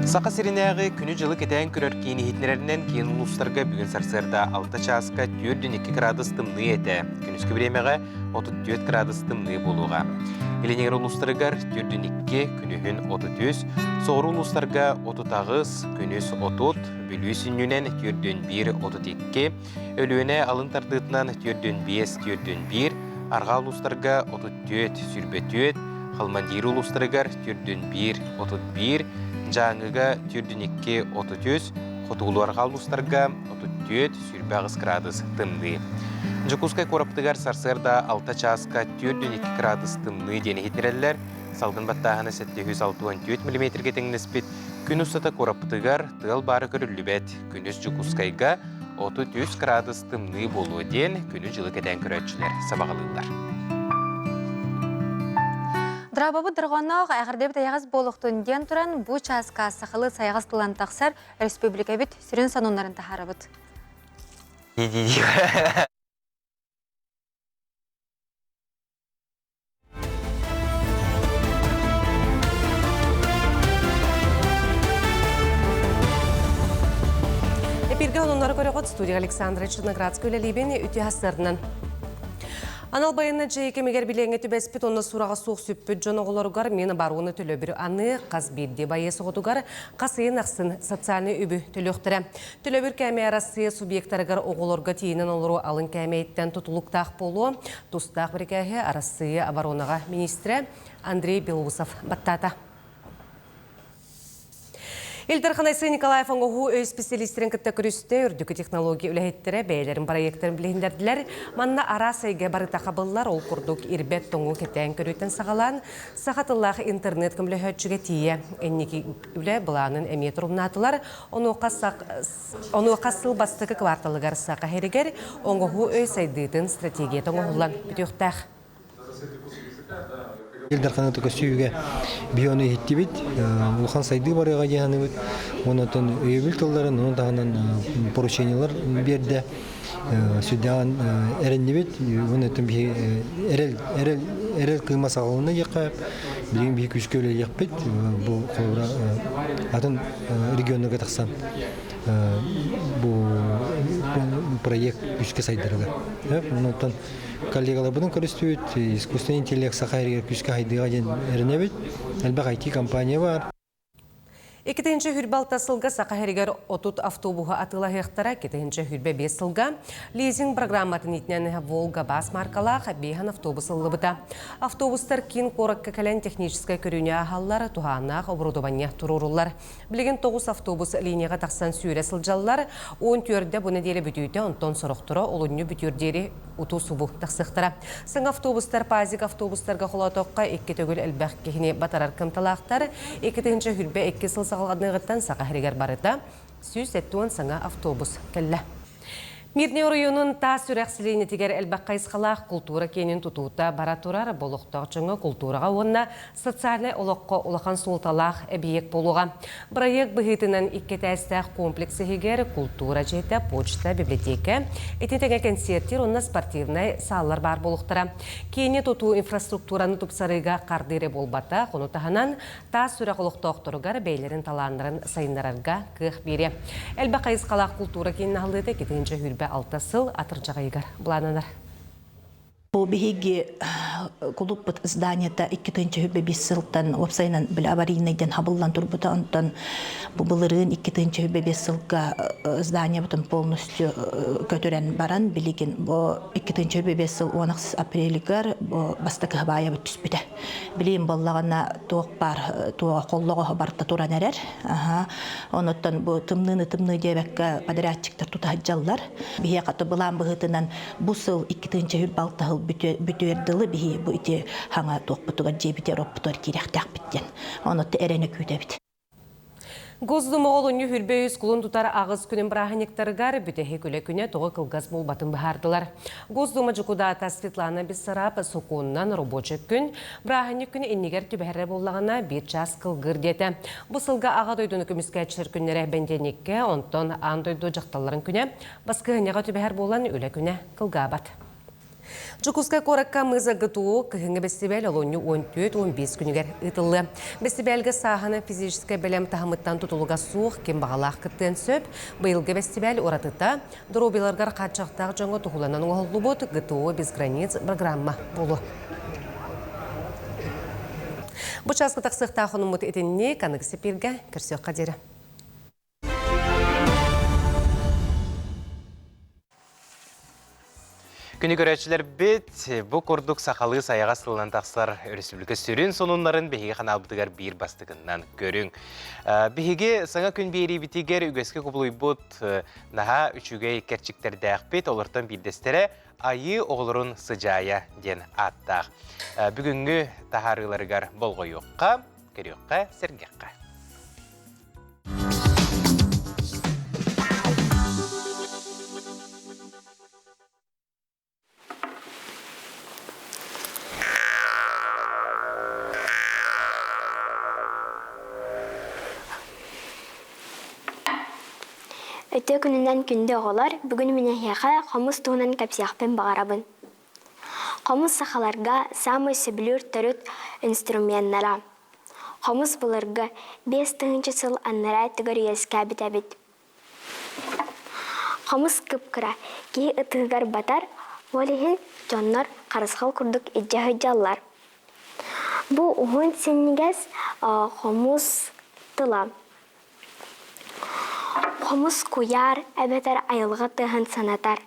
Сақа сиринәғы күні жылы кетен көрер кейіні хитнерерінен кейін ұлыстарға бүгін сарсырда 6 часқа 4-2 градус тымны еті. Күніскі біремеға 34 градус тымны болуға. Еленегер ұлыстарығар 4-2 күнігін 33, соғыр ұлыстарға 30 күніс 30, бүлі сүннінен 4-1-32, өліөне алын тардытынан 4-5-4-1, арға ұлыстарға 34 сүрбе-төт, қалмандир ұлыстарығар 4-1-31, жаңыға 4-2-33, қотуылуар қалбустарға 34 сүрбәғыз градус тымны. Жукускай қораптығар сарсырда 6 часқа 4-2 градус тымны дені хетнерелер, салғын баттағаны 764 мм кетіңніспет, күн ұстата қораптығар тыл бары көрілі бәт, күніс Жукускайға 33 градус тымны болуы ден күні жылы кәден көрәтшілер сабағалылар. Драбабы дырғанақ әғірдебіт аяғыз болуқтың ден тұран бұ часқа сақылы сайғыз тылан тақсар республика бет сүрен санонларын тахарабыт. Эпирге онынлары көріғыт студия Александра Черноградская өлелебені үте хастарынан. Анал байына жейке мегер билеңе түбәспет онна сураға соқ сүппіт жон оғыларығар мені баруыны төлі бір аны қаз бирде байесі ғотуғар қасыйын ақсын социальный үбі төліқтірі. Төлі бір кәме арасы субъекттарығар оғыларға тейінен олыру алын кәмейттен тұтылықтақ болу, тұстақ бір кәхе арасы оборонаға министрі Андрей Белоусов баттата. Илдарханайсы Николаев оңғу өз специалистерін кітті күрісті үрдікі технология үләйттері бәйлерін проекттарын білгендерділер. Манна ара сайға барыта қабыллар ол күрдік ирбет тоңу кетен көріттен сағалан, сақатыллағы интернет көмілі хөтшіге тие. Әннекі үлі бұланын әмет рұмнатылар, оны қасыл бастықы кварталығар сақа херігер, оңғу өз сайдыйтын стратегия тоңғылан бүтіқтақ. Илдарханы только сүйге бионы хиттибит, улхан сайды барыга жаһаныбыт, онотон өйбүл толларын, онун тагынан поручениялар берди. Сүдән эреннибит, онотон эрел кыйма сагылына якап, билген бий күчкөлө якпыт, бу колора атын регионга таксан. Бу проект күчкө сайдырга. Онотон коллегалар бұдан көрістует, искусственный интеллект сақайрығыр күшкі хайдыға ден әрінебет, әлбәқ IT компания бар. Екетінші хүрбалта сылға сақайрығыр отут автобуға атыла хектара, кетінші хүрбе 5 сылға, лизинг программатын етінен Волга бас маркалақ бейхан автобус ылыбыта. Автобустар кин қоракка кәлен техническай көріне ағалар, туғанақ оборудования тұрурулар. Білген 9 автобус линияға тақсан сүйре сылжалылар, 10 түрді бұны делі бүтүйді, онтон сұрықтыры, олынны бүтүрдері ұту субу тақсықтыра. Сың автобустар, пазик автобустарға қолатоққа 2 төгіл әлбәқ кехіне батарар кымталақтар, 2-ші хүрбе 2 сыл сағалғадығыттан сақа әрігер барыда, сүйс әттуын саңа автобус кәлі. Мирне районун та сүрәксилейни тигер элбаққайсқалақ культура кенин тутута баратурар болуқтақ жыңы культураға онна социальный олыққа олақан султалақ әбиек болуға. Проект бұхитынан иккетәстәқ комплексы хегер культура жейті почта библиотека этетеге концерттер онна спортивный саллар бар болуқтыра. Кені туту инфраструктураны тупсарыға қардыры болбата, қону таханан та сүрәк олықтақ тұрғар бейлерін таландырын сайындарарға кық бере. Элбаққайсқалақ культура кенин алыды кетінші хүрбе алтасыл атыржағайгар. Бұлананар. Бұл бігеге клуббыт зданията 2-ші бесілттан опсайнан біл аварийнайден хабыллан турбута онтан бұлырын 2-ші бесілға здания бұтын полностью көтөрен баран білеген. Бұл 2-ші бесіл 10 апрелігар бастықы бая бұт түспіді. Білейін болағына тоқ бар, тоға қоллығы барта туран әрер. Оныттан бұл тымны дебекке подрядчиктар тұтахаджалар. Біге қаты бұлан бұғытынан бұсыл 2-ші балтағыл бүтөрділі бігі бұ ите хаңа тоқпытыға жебітер оппытыр керектәк біттен. Онытты әрені күйді біт. Гоздым оғылыны хүрбейіз құлын тұтар ағыз күнін бірағынектарығар бүтәхе көлі күне тоғы қылғаз бол батын бұхардылар. Гоздымы жүкудата Светлана Бессарап соқуыннан рабочы күн бірағынек күні еннегер түбәрі болағына бір час қылғыр деті. Бұсылға аға дойдыны көміскәтшілер күннері бәнденекке, онтон андойды жақталарын күне басқығынеға түбәр болан өлі күне қылға бат. Жукуска коракка мыза гытуу кыһыңы бестибел олонню 14-15 күнігер ытылы. Бестибелге саханы физическе белем тахымыттан тутулуга суық кем бағалақ кыттын сөп, быйылғы бестибел оратыта дробиларгар қатшақтағы жоңы тухуланан оғылы бот гытуу без границ программа болу. Бұчасқы тақсықта қонымыт етінне канық сепирге кірсек қадері. Күні көрәтшілер бет, бұл құрдық сақалы саяға сылынан тақсылар республика сүрін сонунларын бейге қаналбытығар бір бастығынан көрің. Бейге саңа күн бейрі бітігер үгеске құбылуй бұд наға үшіге керчіктерді әқпет олыртан білдестері айы оғылырын сыжая ден аттақ. Бүгінгі тахарыларығар болғой оққа, көріққа, сәргеққа. Өте күнінен күнді оғылар, бүгін мінәхеға қомыз туынан кәпсияқпен бағарабын. Қомыз сақаларға самы сөбілер түріт инструменттара. Қомыз бұларға 5-ті сыл аннара түгір еске бітәбіт. Қомыз күпкіра кей ұтығар батар, олеген жоннар қарысқал күрдік еджағы жаллар. Бұл ұғын сенігіз қомыз тыла. Қомыз куяр, әбетер айылға тұғын санатар.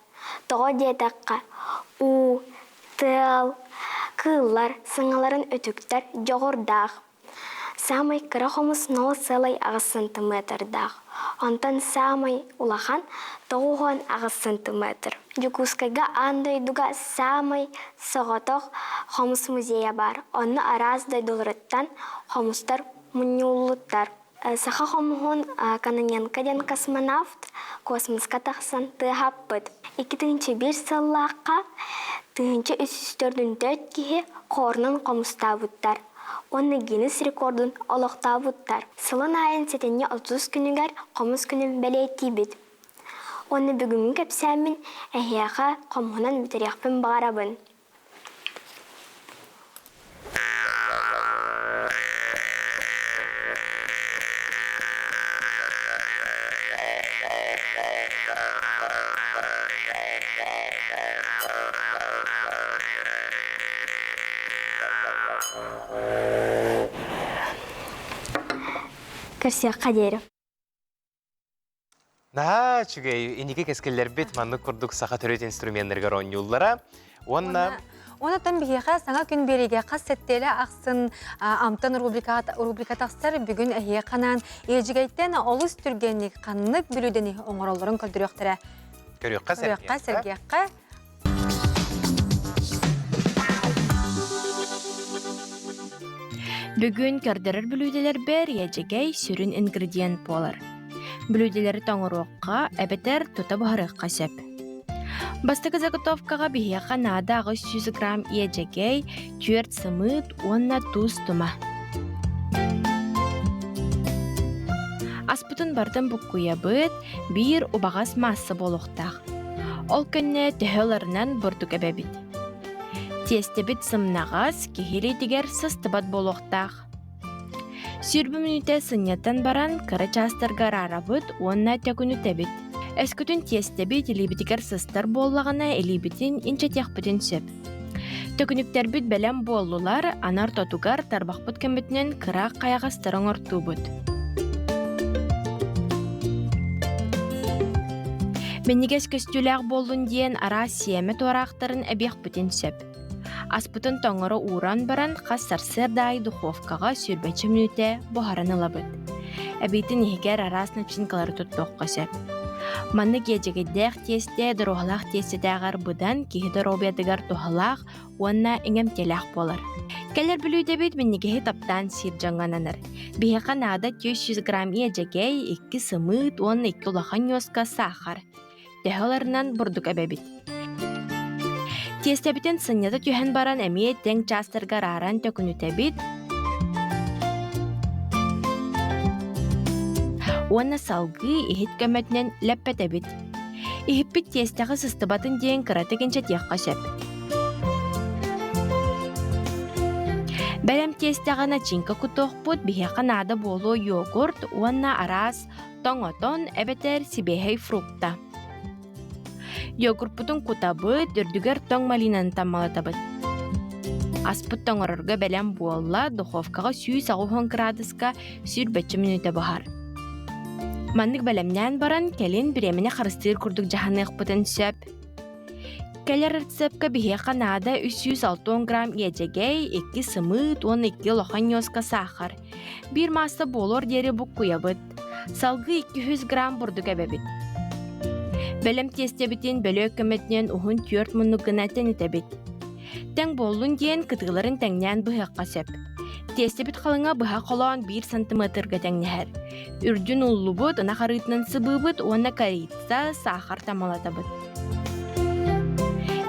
Тоғы детаққа у, тыл, кыллар, сыңаларын өтіктер жоғырдақ. Самай кіра қомыз 0 сылай ағыз сантиметрдақ. Онтан самай улахан 9 ағыз сантиметр. Жүкускайға андойдуға самай соғатоқ қомыз музея бар. Оны араздай долырыттан қомыздар мұнюлыттар. Саха хомухон каноненкаден космонавт космосқа тақсан тыхаппыт. 2001 сыллаққа 304 кихе қорнын қомыстабыттар. Оны Гиннес рекордын олықтабыттар. Сылын айын сетенне 30 күнігер қомыз күнін бәлейті бит. Оны бүгінгі кәпсәмін әхияға қомғынан бітерекпен бағарабын. Кірсек қадері. Наға чүгей, енеке кәскелер бет манны күрдік сақа түрет инструментергер он юллара. Онаттан бігеға саңа күн береге қас сәттелі ақсын амтан рубрика тақсыр бүгін әйе қанан ежігейттен олыс түргенік қаннық бүлудені оңыролырын көлдіріқтірі. Көріққа сәргеққа. Бүгін көрдірір бүлуделер бер ежігей сүрін ингредиент болар. Бүлуделері тоңыруққа әбетер тұта бұхарыққа сөп. Бастығы заготовкаға бігеға нада 100 грамм ежегей, 4 сымыт, 10 туз тума. Аспытын бардын бұққуя бұд, бір убағас массы болуқтақ. Ол көнне төхелерінен бұрдық әбәбіт. Тестебіт сымнағас, кехелі дегер сыстыбат болуқтақ. Сүрбі мүніте сыннеттен баран, кірі частырғар арабыт, онна тәкүні тәбіт. Әскүтін тестебіт елебітігер сыстар боллағына елебітін инче текпітін сөп. Төкүнүктер бүт бәлем боллулар, анар тотугар тарбақпыт кәмбітінен кірақ қаяғастырың ұрту бұд. Меннигес көстүләк болдун диен ара сиеме туарақтарын әбеқ бүтін сөп. Аспытын тоңыры уран баран қассарсыр дай духовкаға сүрбәчі мүніте бұхарын алабыд. Әбейтін егер арас начинкалары тұттоққа сөп. Манны кежегеддәқ тесте дұрғалақ тестедәғар бұдан кейді робиядығар тұғалақ, онна еңемтеләқ болар. Кәлер білуді бет меннигеге таптан сир жаңғананыр. Бейеқа нада 400 грамм ежегей, 2 сымыт, 12 улахан йоска сахар. Тәхелерінен бұрдық әбәбіт. Тестебітен сыннеті түйен баран әмейет тәң частырғар аран төкіні тәбіт. Оны салғы ехет көмәтінен ләппәт әбіт. Ехіппіт тестеғі сыстыбатын дейін кіратығынша текқа сөп. Бәлем тестеғі начинка күтоқ бұд бігеқа нады болу йогурт, оны арас, тоңотон, әбетер сибехей фрукта. Йогуртпутун кутабы дүрдүгер тоң малинаны таммалатабыт. Аспыт тоңорорга бәлем буолла духовкаға 190 градуска сүрбәтчі минута бахар. Маннык бәлемнән баран кәлін біреміне қарыстыр күрдік жаханық бұтын сөп. Кәлер рецепка бігеқа нада 360 грамм ежегей, 2 сымыт, 12 лохан йоска сахар. Bir масы болор дері бұқ куябыт. Салғы 200 грамм бұрдық әбәбіт. Бәлем тестебітін бәлі өкіметінен ұхын 4 мұнық гынатын етебіт. Тәң болуын дейін кытыларын тәңнен бұхаққа сөп. Тестебіт қалыңа бұха қолуан 1 сантиметрға тәңнәр. Үрдін ұллы бұд, ұна қарытынан сыбы бұд, оны каритса сахар тамалатабыт.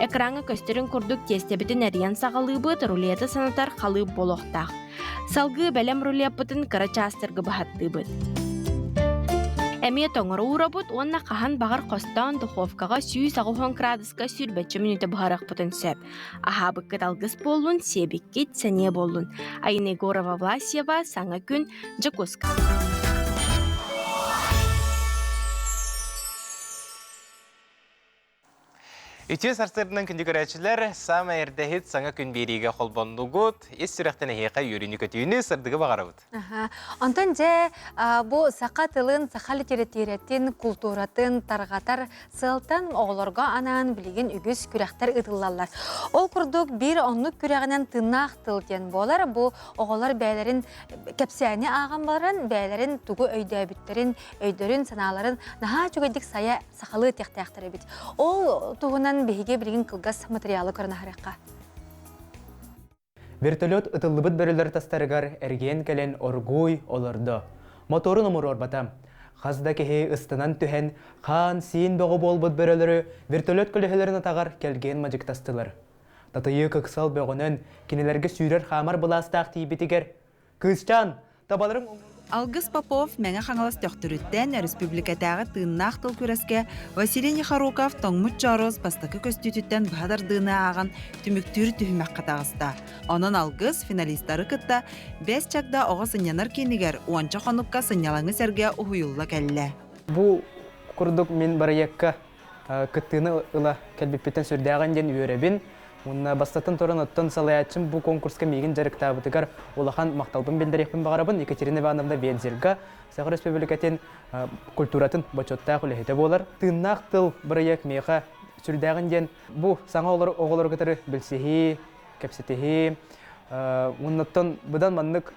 Экраңы көстерін күрдік тестебітін әриян сағалы бұд, рулеті санатар қалып болуқтақ. Салғы бәлем рулет бұтын кыра частырғы бұхатты бұд. Әмие тоңыры ура бұд, онна қахан бағар қостан духовкаға 190 градуска сүрбәтчі минуты бұхарақ бұтын сөп. Аха бұққыт алғыз болуын, себеккет сәне болуын. Айны Горова Власьева, саңа күн, Джакуска. Үтес арсырдың күнді көрәтшілер сама әрдәхет саңа күн береге қолбанды ғыд, ес сүрәқтен әйеқа үйрені көтүйіні сырдығы бағара ғыд. Онтан же, бұл сақа тылын, сақа литературатын, культуратын, тарғатар, сылтан оғыларға анан білеген үгіз күрәқтер ұтылалар. Ол күрдік бір онлық күрәғінен тынақ тылтен болар, бұл оғылар бәйлерін кәпсәне ағын баран, бәйлерін тұғы өйдөбіттерін, өйдерін, саналарын, наға чөгедік сая сақалы тектәқтері бит. Ол тұғынан беге білген кылгас материалы көріні хараққа. Вертолет ұтылыбыт бөрілер тастарығар әрген кәлен оргуй оларды. Моторын ұмыр орбатам. Қазда кеге ұстынан түхен қан сейін бұғы болбыт бөрілері вертолет көлігілерін атағар келген мажық тастылар. Татайы көксал бөғінін кенелерге сүйрер қамар бұластақ тейбетігер. Күзчан, табаларың... Алгыс Попов мәңі қаңалас төқтіріттен республикатағы тыыннақ тыл көреске Василий Нехаруков тоңмыт жарыз бастықы көстүтіттен бағадар дыны аған түміктүр түхімәк қатағыста. Onun алгыс финалистары кытта 5 чакда оға сынянар кенігер уанча қоныққа сынялаңы сәрге ұхуюлла кәлі. Бұл күрдік мен барайекка кыттыны ұла кәлбеппеттен сүрдәған ден үйеребін. Онна бастатын торын оттон салаячым бұл конкурска мегін жарықтабытыгар олахан мақталбын белдерекпін бағарабын Екатерина Ивановна Бензерга Сағыр Республикатын культуратын бачотта құлехеті болар. Тыннақ тыл біраяк меға сүрдәғін ден бұл саңа оғылар кітірі білсехи, кәпсетехи. Оннаттан бұдан маннық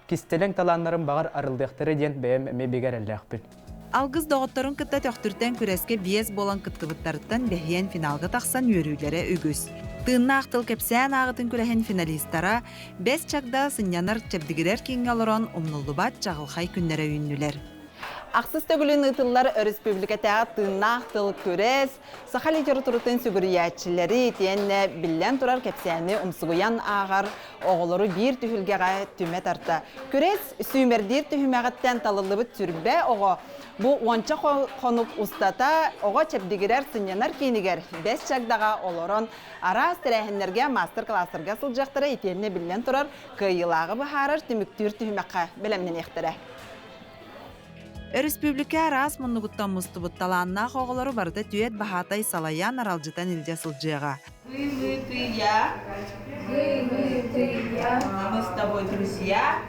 кистелен таланларын бағар арылдықтыры ден бәйім бегер әлдәқпіл. Алгыз доғыттарын кытта төқтірден күреске биес болан кыткыбыттарыттан бәхиен финалға тақсан өрілері үгіз. Тыынна ақтыл кепсән ағытын күрәхен финалистара 5 чакда сынянар чәбдігілер кең алыран омнылды бат жағылхай күннері үйіннілер. Ақсыз төгілін ұтылар республикатағы тыңнақ тыл көрес, саха литературатын сүгіріятчылары тиенне білен тұрар кепсәні ұмсығыян ағар, оғылары бір түхілгеға түмет арта. Көрес сүймердер түхімәғаттен талылыбыт түрбе оғы. Бұл онча қонып ұстата, оға чепдігірер сынянар кейінігер 5 чагдаға олырын ара стерәхінлерге мастер-классырға сылжақтары етенне білен тұрар күйілағы бұхарыр түміктір түхімәққа білемнен ектірі. Республика рас мұнығыттан мұстыбытталанна қоғылары барды түйет бахатай салаян аралжытан илде сылжыға. Мы-тыя, мы с тобой друзья,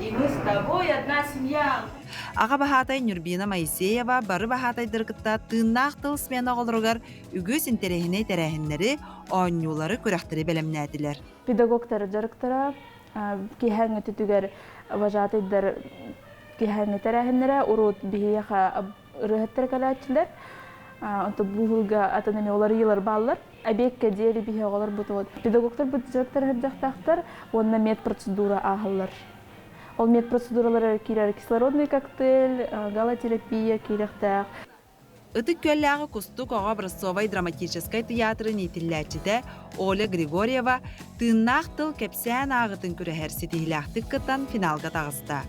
и мы с тобой одна семья. Аға бахатай Нюрбина Моисеева бары бахатай дыргытта тыыннақ тыл смена оғылырығар үгіз интерехіне терехінлері оңнюлары көрәқтірі бәлемнәділер. Педагогтары жарықтыра, кейхәңі түтігер вожатыйдар кейхәңі терехінлері урут бейеға рыхаттыр кәләтчілер. Бұғылға атанами олар елар балылар. Әбекке дейі бейе оғылар бұты. Педагогтар бұты жарықтар әбдіқтақтар, онына медпроцедура ағылар. Ол медпроцедуралары кейлер кислородный коктейль, галотерапия кейлектәқ. Ыты көлләғы Кустук оға Брасовай драматическай театры нетілләчіде Оля Григорьева тыыннақ тыл кәпсән ағытын күрәхәр сетихіләқтік кыттан финалға тағыста.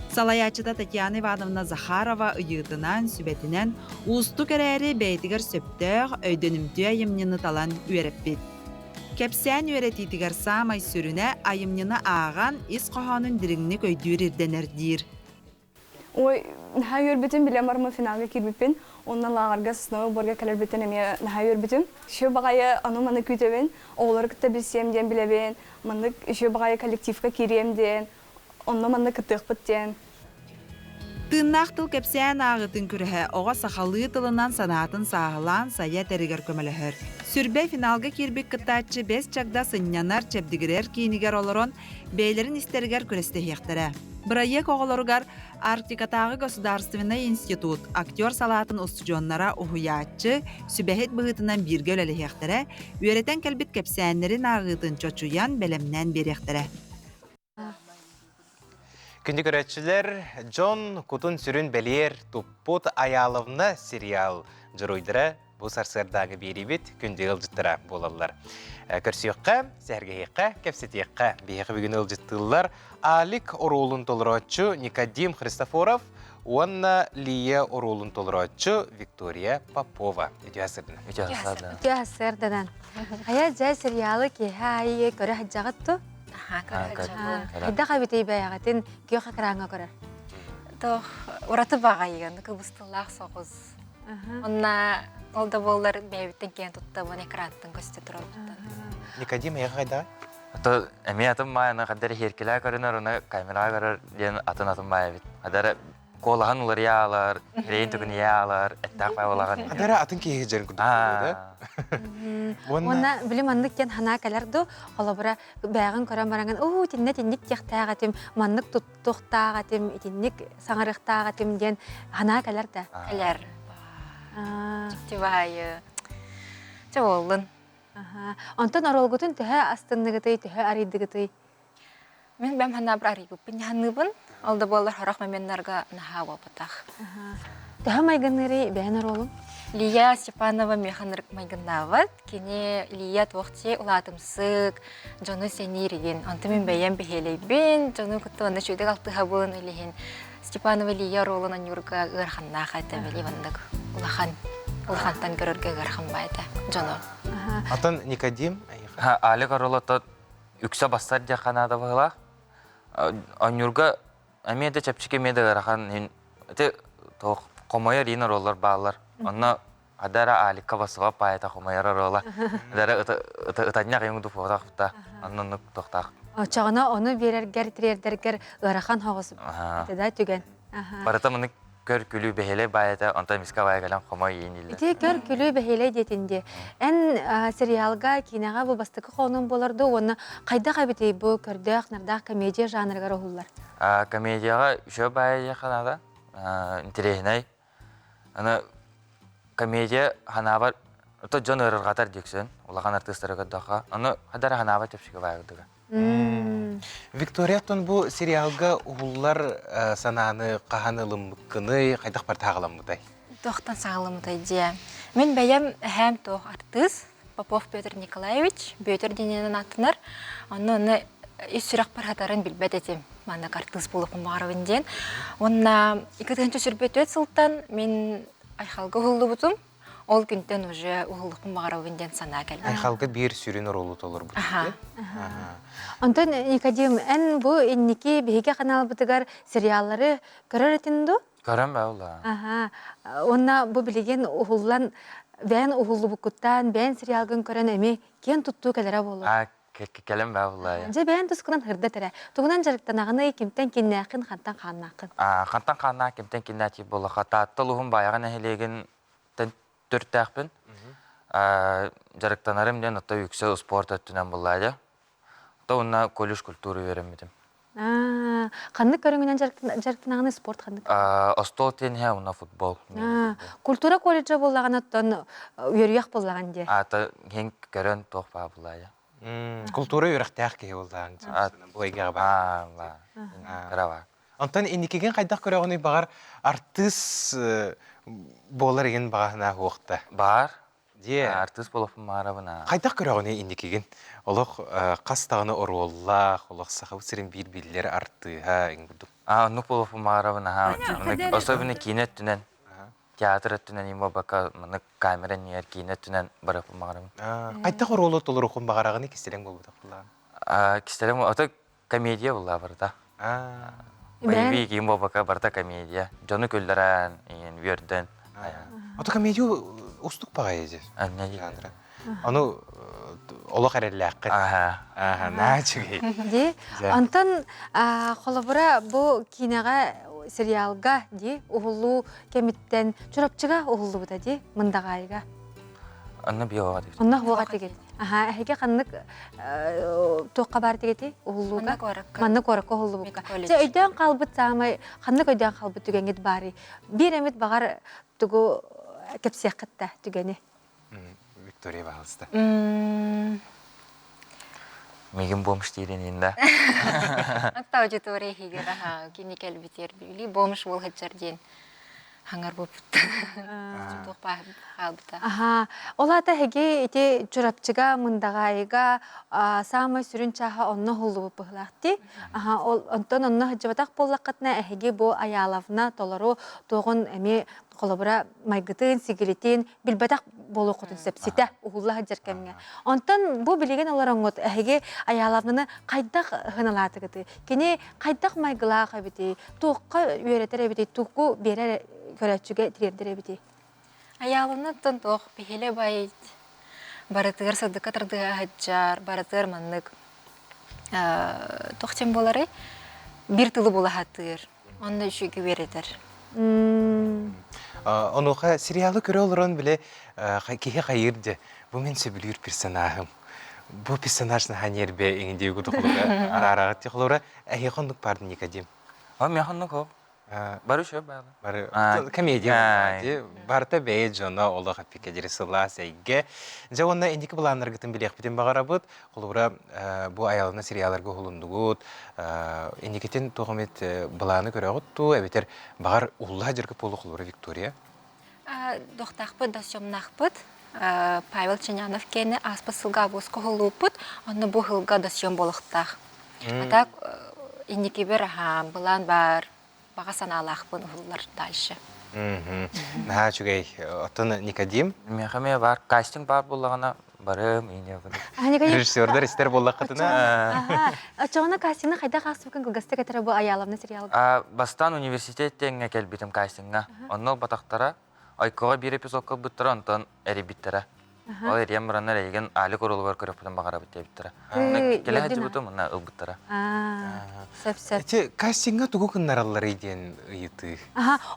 Салаячыда Татьяна Ивановна Захарова ұйытынан, сүбетінен ұсту кәрәрі бәйтігер сөптәғ өйдөнімді айымнені талан үйеріппет. Кәпсән үйерететігер самай сүріне айымнені аған ис қоғанын діріңні көйдүйір ерденердейір. Ой, наха үйербетін білем армы финалға кербіппен, оннан лағарға сынауы борға кәлер бітін әме наха үйербетін. Шө бағайы ану маны күйтебен, оғылар күтті білсемден білебен, маны шө бағайы коллективға керемден, онна маны кытық біттен. Тыыннақ тыл кәпсән ағытын күріхі оға сақалы тылынан санатын сағылан сая тәрігер көміліхір. Сүрбе финалға кербек кыттачы 5 чагда сыннянар чәбдігірер кейінігер олырын бәйлерін істергер күресті хектірі. Бірайек оғылырғар Арктикатағы Государственный институт актер салатын ұстыжонлара ұхуятчы сүбәхет бұғытынан біргел әлі хектірі, үйретен кәлбет кәпсәнлерін ағытын чочуян бәлемнен беректірі. Күнді көрәтшілер Джон Кутун сүрін бәлер Туппут Аяловна сериал жұройдыра бұл сарсырдағы беребет күнді ұлжыттыра болалар. Көрсіққа, сәргейққа, кәпсетеққа бейіқі бүгін ұлжыттылар Алик оролын толыротчу Никодим Христофоров, Уанна Лия оролын толыротчу Виктория Попова. Үті асырдынан. Қая жай сериалы кейхі айы көрі хаджағытту? Хайда қабетей бәяғатын күйеқі қыраңа көрір? Ураты бағайығын, күбістілақ соғыз. Онна олда болар бәйбіттен кейін тұтты бұн экраттың көсті тұрып. Никодим аяғы қайда? Әме атын майаны қадары херкелі көрінер, оны камера көрір ден атын майы бит. Қадары қолаған ұлар яалар, херейін түгін яалар, әттақ бай олаған. Қадары атын кейі жерін күдік болды? Онна білім андық кен хана кәлерді, қолы бұра бәғын көрін бараңын, тіннік тектаға тем, мандық тұқтаға тем, тіннік саңырықтаға тем ден хана кәлерді. Кәлер. Тивайы. Чаволын. Онтан оролғытын түхі астынығытой, түхі аридығытой? Мен бәм хана бір аригуппен ханыбын, алды болар харақ мәменларға наха болпатақ. Түхі майғыныры бән оролым? Лия Степанова механырық майғынават, кене Лия тоқче ұлатымсық, жоны сені ереген. Онты мен бәйен бәхелейбен, жоны күтті ванды шөйдік алтыға болын өлеген. Степанова Лия ролынан юрға ғырханна қайта бәлі вандық ұлахантан көрірге ғырхан байды, жоны. Атын Никодим? Алик оролы үксі бастар жақанада бағыла. Анюрға әмейді чәпчіке мейді ғырхан, қомайыр ен оролар бағылар. Онна адара Аликка басыға пайта қомайыр орола. Адара ұтадына қиыңды фоғдақ бұта, онны тоқтақ. Чағына оны берергер, тірердергер ғырхан хоғыз бұтыда түген. Барыта мұны көр күлі бәхелі байыта, онта миска байғалан қомай ен елі. Ите көр күлі бәхелі детінде. Ән сериалға, кинаға бұл бастықы қонын боларды, оны қайда қабетей бұл көрдіғ, нардақ комедия жанрға рохулар? Комедияға үші байы қанада, интерехінай. Комедия ханабар, Жон өрір қатар дексен, олаған артыстары көддіға, оны қадары ханабар төпшігі байғыдыға. Викторияттон бу сериалга угуллар сананы каханылым кыны кайдак бар тагыламыдай. Тохтан сағылымыдай де. Мен бәйем әм тоқ артыз, Попов Петр Николаевич, Петр дененен атынар. Оны үсірақ пархатарын білбәт етем. Маңнақ артыз болып мағарабын ден. Онна 2-ші сүрбет өт сылтан мен айхалғы ұғылды бұтым. Ол күнтен уже ұғылдық мағарабын ден сана кәлді. Айхалғы бір сүрін оролу толыр бұтым. Онтон Никодим, ән бұл еннеке бейге қанал бұтығар сериаллары көрір етінді? Көрім бә ола. Онна бұл білеген ұғылан, бән ұғылы бұқыттан, бән сериалғын көрін әме кен тұтту кәлері болу. Кәлім бә ола. Же бән тұсқынан хырда тәрі. Тұғынан жарықтанағыны кемтен кеннәқін, қантан қаннақын. Қантан қанна кемтен кеннәті болы. Қататты лұғын баяған әхелеген төрттәқпін. Жарықтанарым ден ұтта үксе спорт өттінен болайды. Онна колледж культуры веремедім. Қанды көріңінен жарықтанағыны спорт қанды? Остол тенге, онна футбол. Культура колледжі болағын оттан үйеріяқ болағын де? Хен көрін тоқ ба болайды. Культура үйрақтақ кей болағын. Бұйға ба. Рава. Онтан енекеген қайдақ көріғыны бағар артыс болар еген бағана оқты? Бар. Артыс болып мағарабына. Қайдақ көріғыны енекеген? Олық қастағыны ороллақ, олық сақып сірін бір-бірлер артты. Онық болып мағарабына. Особенно кинет түнен. Театр түнен емо бақа камера нер кинет түнен барып мағарабына. Қайдақ оролы толыр оқын бағарағыны кестелен бол бұда? Кестелен ол. Ота комедия болла барда. Байби емо бақа барда комедия. Жоны көлдерен, верден. Ота комедия ұстық баға езер? Оны олық әрелі аққыт. Нә чүгей. Антон қолабыра бұл кинаға сериалға ұғылу кеміттен чұрапчыға ұғылу бұда мұндаға айға? Онна биоға дегет. Онна хуаға дегет. Әйге қаннық тоққа бар дегеті ұғылуға? Манны қорыққа ұғылу бұқа. Өйден қалбыт сағымай, қаннық өйден қалбыт түгенгет бары. Bir әмет бағар түгі кәпсек қытта түгені. Виктория бағылысты. Меген бомыш дейрен енді. Акта аудитория хигер, кені кәлбетер білі, бомыш бол хәтчарден. Хаңар бопытты. Чутуқ бағылбыта. Олата хеге ете чурапчыға мұндағайыға самай сүрін чаға онны ғылды бұпығылақты. Онтан онны хыджабатақ боллаққатына әхеге бұл аялавына толару тоғын әме қолабыра майгытын, сигилетин, билбатақ болу құтын сәпсеті ұғыллаға жеркемге. Онтан бұл білеген олар оңғыт әхеге аялавыны қайдақ ғыналаты күті. Кені қайдақ майгылаға біті, туыққа үйретер әбіті, туыққу берер көрәтшіге тірердер әбіті. Аялавыны тұн тоқ бейхелі байт. Барытығыр садыққа тұрдыға ғаджар, барытығыр маннық тоқтен болары бір тылы бола хаттығыр. Онда үшігі беретер. Онуға сериалы көрі олырын біле кейе қайырды. Бұл мен сөбілер персонажым. Бұл персонажны ханер бе еңіндегі күдіқылығы ара-арағыт теқылығы әйе қондық барды Никодим? Мен қондық ол. Бару шөп бәлі. Комедия барта бәйе жоны олы қаппеке дері сыла сәйге. Жа онна әндекі бұланлар күтін білек бітін бағара бұд. Қолуыра бұл аялына сериаларға ғылынды ғыд. Әндекетін тоғымет бұланы көрі ғытту. Әбетер бағар ұлла жүргі полы қолуыра Виктория. Доқтақпыд, досьемнақпыд. Павел Ченянов кені аспы сылға босқы ғылупыд. Оны бұл ғылға досьем болықтақ. Атақ әндекі бір бұлан бар. Баға саналақпын ұлылар дальше. Наға чүгей, отын Никодим? Меғаме бар, кастинг бар болағына барым, үйне бұны. Режиссердар істер болақ қытына? Чоғына кастингна қайда қақсы бүкін күлгісті кәтірі бұл аялымны сериалға? Бастан университеттен кәлбетім кастингна. Оны батақтара, айқыға бір эпизод қыл бұттыра, онтан әрі біттіра. Ол әрем бұранар әйген алі көрілі бар көріп бұтын бағара бітте біттіра. Келі әджі бұтын мұна ұл бұттыра. Сөп-сөп. Кастингға тұғы күннар алылар еден ұйыты?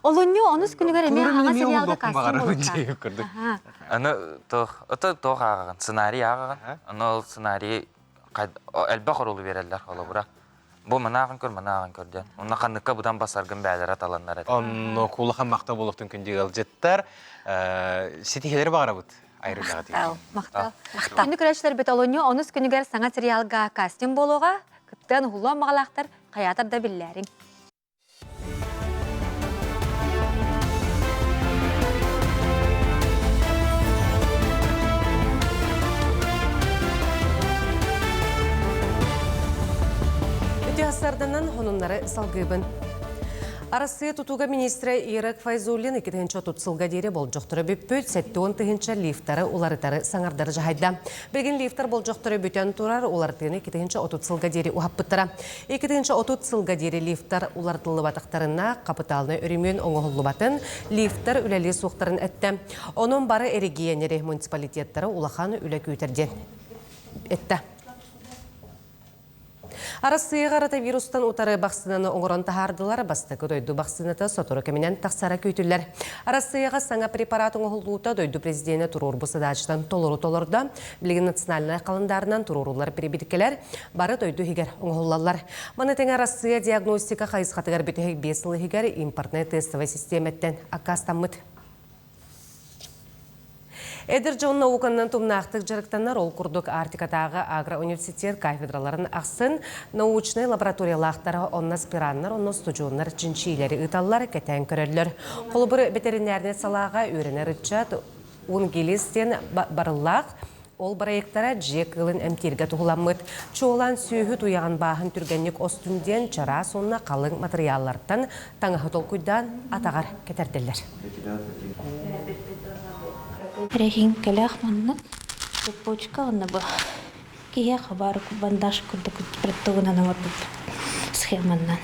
Олын не, оныз күнігер әме аңа сериалға кастинг болуға. Оны тоқ ағаған, сценарий ағаған. Оны ол сценарий әлбә құрылы берелдер қолы бұра. Бұл мұна ағын көр, мұна ағын көрден. Оны қаныққа бұдан басарғын бәлері аталанлар әді. Оны қолыға мақта болуқтың күндегі алжеттар. Сетихелері бағара бұд? айрылаға дейін. Мақтал. Күнді көрәшілер бет олуыны, оныз күнігер саңа сериалға кастинг болуға, күттен ұлуа мағалақтар, қаятар да білләрің. Өте астарданан хонунлары салгыбын. Арасы тутуга министрі Ирак Файзуллин 2-отут сылға дере бол жоқтыры бүппөт, 7-10 лифтары уларытары саңардары жахайда. Білген лифтар бол жоқтыры бүтен турар, уларытыны 2-отут сылға дере ухаппыттыра. 2-отут сылға дере лифтар улартылы батақтарына қапыталыны өрімен оңығылы батын, лифтар үләлі суқтарын әтті. Оның бары эрегиенері муниципалитеттары улахан үлі көйтерден әтті. Арасы ғарата вирустан утары бақсынаны оңырын тахардылар, бастықы дойду бақсынаты сотыры кәменен тақсара көйтілер. Арасыға саңа препаратын оғылуыта дойду президенті тұрур бұсыдачтан толыру-толырда, білген национальный қалындарынан тұрурулар перебедікелер, бары дойду хигер оңғылалар. Манытың арасыға диагностика қайызқатығар бітігік 5 жылы хигер импортный тестовый системеттен акастамыд. Эдер Джон науканнан тумнақтық жарықтанар ол күрдік Артикатағы агроуниверситет кафедраларын ақсын, научный лабораториялақтары онна спираннар, онна студионнар чинчилері ұталар кәтән көрелер. Қолыбыр ветеринарне салаға өрінер үтчат, унгелестен барылақ, ол барайықтара жек ғылын әмтерге тұғыламыд. Чоғылан сүйі туяған бағын түргеннік остүнден чара сонына қалың материаллардан таңағы толкуйдан атағар кетерделер. Рехин келях маннак, почка на ба. Кия хабар бандаж курдук преттогуна на схеманнан.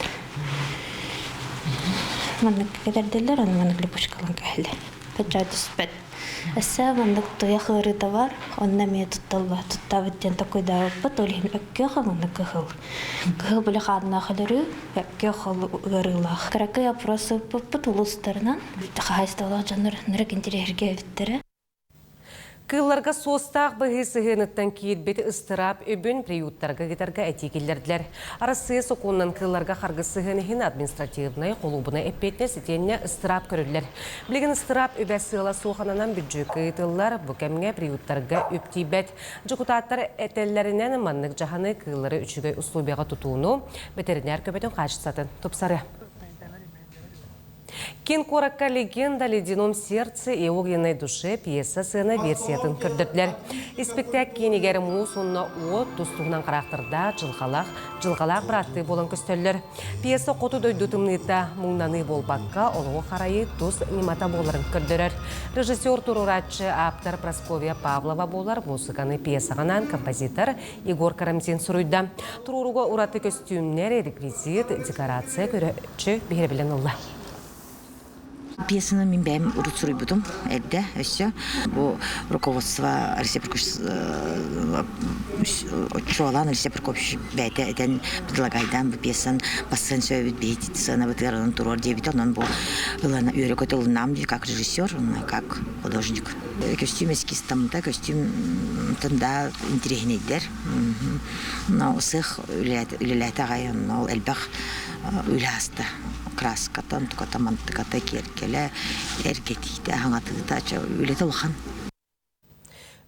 Маннак кетерделер, маннак липочкалан кахле. Печатиспет. Аса маннак тояхлары товар, онна ме тутталла, туттавыттен такой да патолин аккеха маннак кахыл. Кахыл биле хадна халыры, аккехал гарылах. Каракая просто патулустарнан, тахайстала жанр нерек интерьерге виттере. Кылларга состақ бұғысығыныттан кейт беті ыстырап өбін приюттарға кетерге әтекелерділер. Арасы соқуынан кылларга қарғысығынығын административнай қолубына әппетіне сетеніне ыстырап көрілер. Білген ыстырап өбәсіғыла соқананан бюджеті ұйтылар бұкәмге приюттарға өптейбәт. Жүкутаттар әтеллерінен маннық жағаны кыллары үшігі ұслубияға тұтуыну ветеринар көбетін қашысатын тұпсары. Кен коракка легенда «Ледяном сердце» и «Огненной душе» пьеса сцена версиятын көрдірділер. Испектак кенегері мұсынна от тұстығынан қарақтырда жылғалақ бұратты болын көстелер. Пьеса қоты дөйдутымныйта мұңнаны болбаққа олығы қарайы тұс немата боларын көрдірер. Режиссер тұруратшы автор Прасковья Павлова болар музыканы пьесағанан композитор Егор Карамзин сұруйда. Тұруруға ұраты костюмнер, реквизит, декорация көрі бігербілен ұлла. Пьесаны мен бәйім ұрытсырый бұдым, әлді, өсі. Бұл руководство Чуалан Ресеприкопш бәйті әден бұдылагайдан бұл пьесан басын сөйбіт бейті сына бұтығарының тұрор дебіті. Онын бұл үйрек өті ұлынам дейді, как режиссер, как художник. Костюм эскистамда, костюм тында интерегінейдер. Сық үлеләті ағайын, ол әлбәқ үлі асты. Краскатан, tukata mantıkata kerkele, ergetiydi, hangatıda öyle olhan.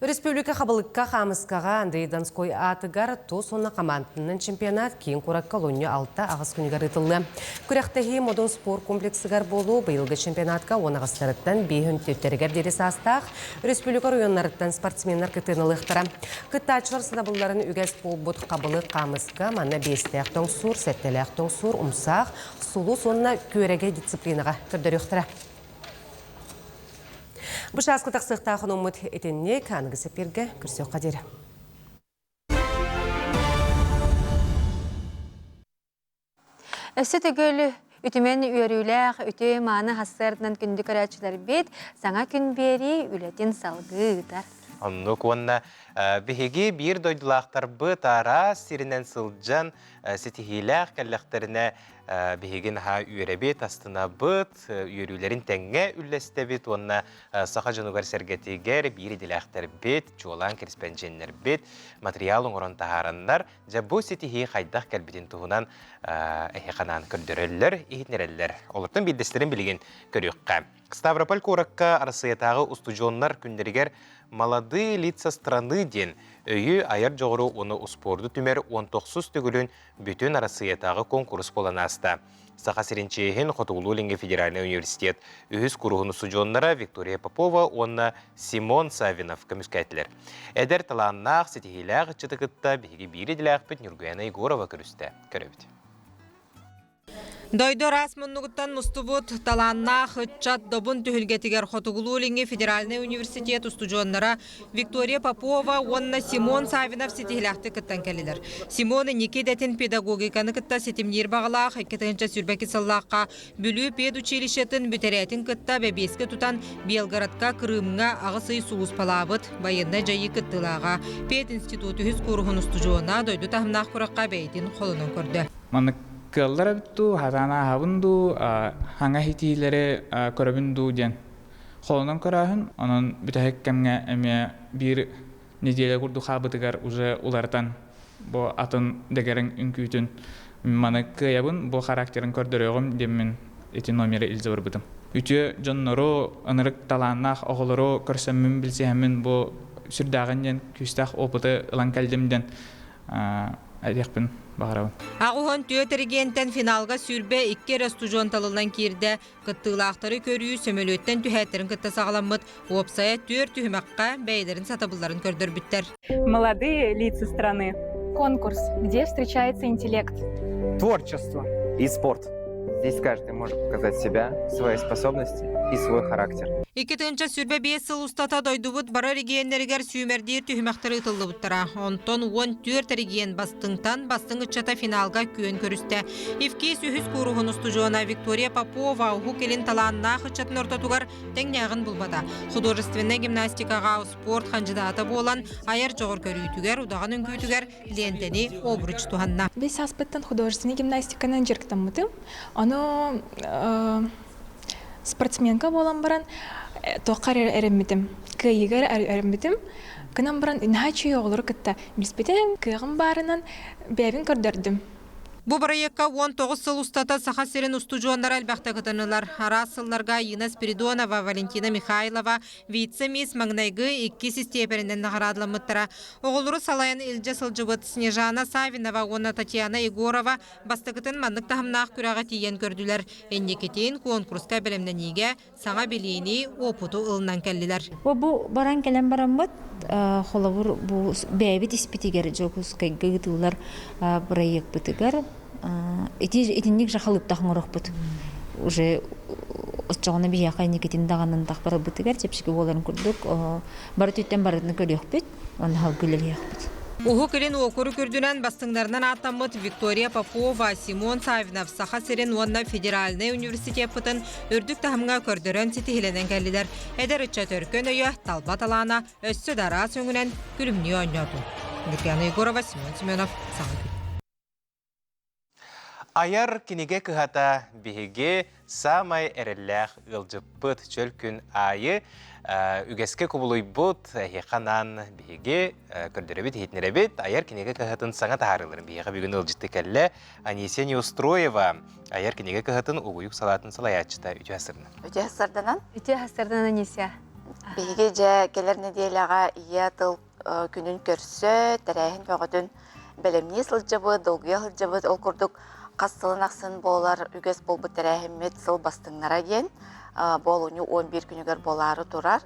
Республика Хабылыкка Хамыскаға Андрей Донской атыгар тос онна командының чемпионат кейін Курак колония алта ағыз күнігар ытылы. Күректегі модон спорт комплексігар болу бұйылғы чемпионатқа онағыстарыттан бейхін төттергер дерес астақ республика районларыттан спортсменлар кытынылықтыра. Кыттачылар сынабылларын үгәс болбұт Қабылық Хамыска манна 5-тәқтің сур, 7-тәқтің сур, умсақ, сулу сонна көреге дисциплинаға көрдіріқтіра. Бұш асқы тақсықтағын ұмыт етенне кәнігі сәперге күрсеу қадері. Өсі түгілі үтімен үйеріләқ, үті маны хастарынан күнді көрәтшілер бет, саңа күн бері үлетін салғы ұтар. Оннук онна Биһиги бир дойдулақтар бұт ара сиринен сылжан сетихилях кәлләхтеріне биһигин ха үйребет астына бұт, үйрүлерин тәңге үллестебет, онна саха жанугар сәргетигер бири диләхтер бет, чуалан керспенженнер бет, материал оңырын тахараннар, жа бұ сетихи қайдақ кәлбетин туғынан әхеқанан көрдіреллер, ихитнереллер. Олыртын билдестерін білген көріққа. Ставрополь Куракка арасыятағы устужоннар күндерігер «Молодые лица страны» ден өйі аяр жоғыру оны успорды түмер 19 түгілін бүтін арасыятағы конкурс болан аста. Сақа сиренчейхін Хотуғлулинге федеральный университет өйіз күріғын устужоннара Виктория Попова, онна Симон Савинов көміскәтілер. Әдер таланнақ сетихиләғ чытықытта бігі бири діләқ бет Нюргуяна Егорова көрісті. Көрөбіт. Дойдор асмыннугуттан мустубут таланна хытчат добун түхілгетігер Хотуғлулинге федеральный университет устужоннара Виктория Попова, онна Симон Савинов сетихиләқті кыттан кәлілер. Симоны некедетін педагогиканы кытта сетимнер бағалақ, әкетінші сүрбәкі сыллаққа бүлі педучилищетін бүтерәтін кытта бәбеске тұтан Белгородқа, Крымға ағысы суыз палабыт, байынна жайы кыттылаға пед институты хүз көріғын устужона дойду тахымнақ құраққа бәйтін қолының көрді. Кыллар битту хатана хабынду ханга хитилери көрөбүндү ден холонон көрөһүн анан бүтөһеккемге эме бир неделя курду хабытыгар уже улартан бу атын дегерин үңкүтүн маны кыябын бу характерин көрдөрөгөм демин эти номери илзебир бутум үчө жоннору анырык талааннах оголору көрсөмүн билсемин бу сүрдагын күстах опыты ылан келдимден айдекпин бағарабын. Ағуған төтерігентен финалға сүрбе 2 растужон талылан керді. Кыттылақтары көрүү сөмөлөттен түхәттерін кытта сағаламыд. Опсая 4 түхімаққа бәйлерін сатабыларын көрдір біттер. Молодые лица страны. Конкурс, где встречается интеллект. Творчество и спорт. Здесь каждый может показать себя, свои способности и свой характер. Икетінші сүрбе 5 сыл ұстата дойдубыт бара регионлерігер сүймердер түхімақтары ұтылды бұттыра. Онтон 14 регион бастыңтан бастың ұтчата финалға күйен көрісті. Евкей сүйіз көруғын устужуына Виктория Попова ұху келін таланна ұтчатын ортатуғар тәңнеғын бұлбада. Художественный гимнастикаға спорт қанжыдаты болан айар жоғыр көрійтігер, ұдағын үңкүйтігер лентені обруч туғанна. Біз аспыттан художественный гимнастиканың жерктен мұтым. Оны спортсменка болан баран тоқар әріммітім, күйігер әріммітім. Кынан баран үнхачы оғылыр кітті. Білспетен күйігін барынан бәбін көрдірдім. Бу проектка 19 сыл устата саха серен устужуандар әлбәқті кытынылар. Арасылларға Ина Спиридонова, Валентина Михайлова, вице-мисс Магнайгы 2 степенінен нағарадылымыттыра. Оғылыры салайын Илжа Сылжыбыт, Снежана Савинова, Онна Татьяна Егорова бастықытын мандық тахымнақ күрәға тиен көрділер. Әндекетен конкурска білімненеге саңа білейні опыту ылынан кәлілер. Бу баран кәлем барамыд, холавыр бу бәйбет испетігер жоғыз кайгығытылар проект бітігер. Этинник жахалып тахмырық бұд. Уже ұстағына бияқай некетін дағанын тақпары бітігер, тепшігі оларын күрдік. Бары төттен барытын көрек бұд, оны хал күлер еқ бұд. Уху келін оқыры күрдінен бастыңдарынан аттамыд Виктория Попова, Симон Савинов, Саха Серен Онна федеральный университет бұтын үрдік тахымға көрдірін сетихіленен кәлілер. Әдер үтча түркен өйі талба талана өссі дара сөңінен күлімне ойнады. Нургуяна Егорова, Симон Семенов, Саха. Аяр кинеге кыхата биһиге самай эреллях ылжыппыт чөлкүн айы үгеске кубулуйбут ханан биһиге көрдөрөбүт хитнеребит аяр кинеге кыхатын саңа таарылырын биһиге бүгүн ылжытты келле Анисия Неустроева аяр кинеге кыхатын угуюк салатын салаячыта үтү асырына. Үтү асырданан? Үтү асырданан Анисия. Биһиге же келер неделяга ия тыл күнүн көрсө терехин бөгөтүн белемни сылжыбы, долгуя сылжыбы ол курдук Қастылын ақсын болар үгес бол бұттырәхімет сыл бастыңнара ген. Бол уни 11 күнігер болары тұрар.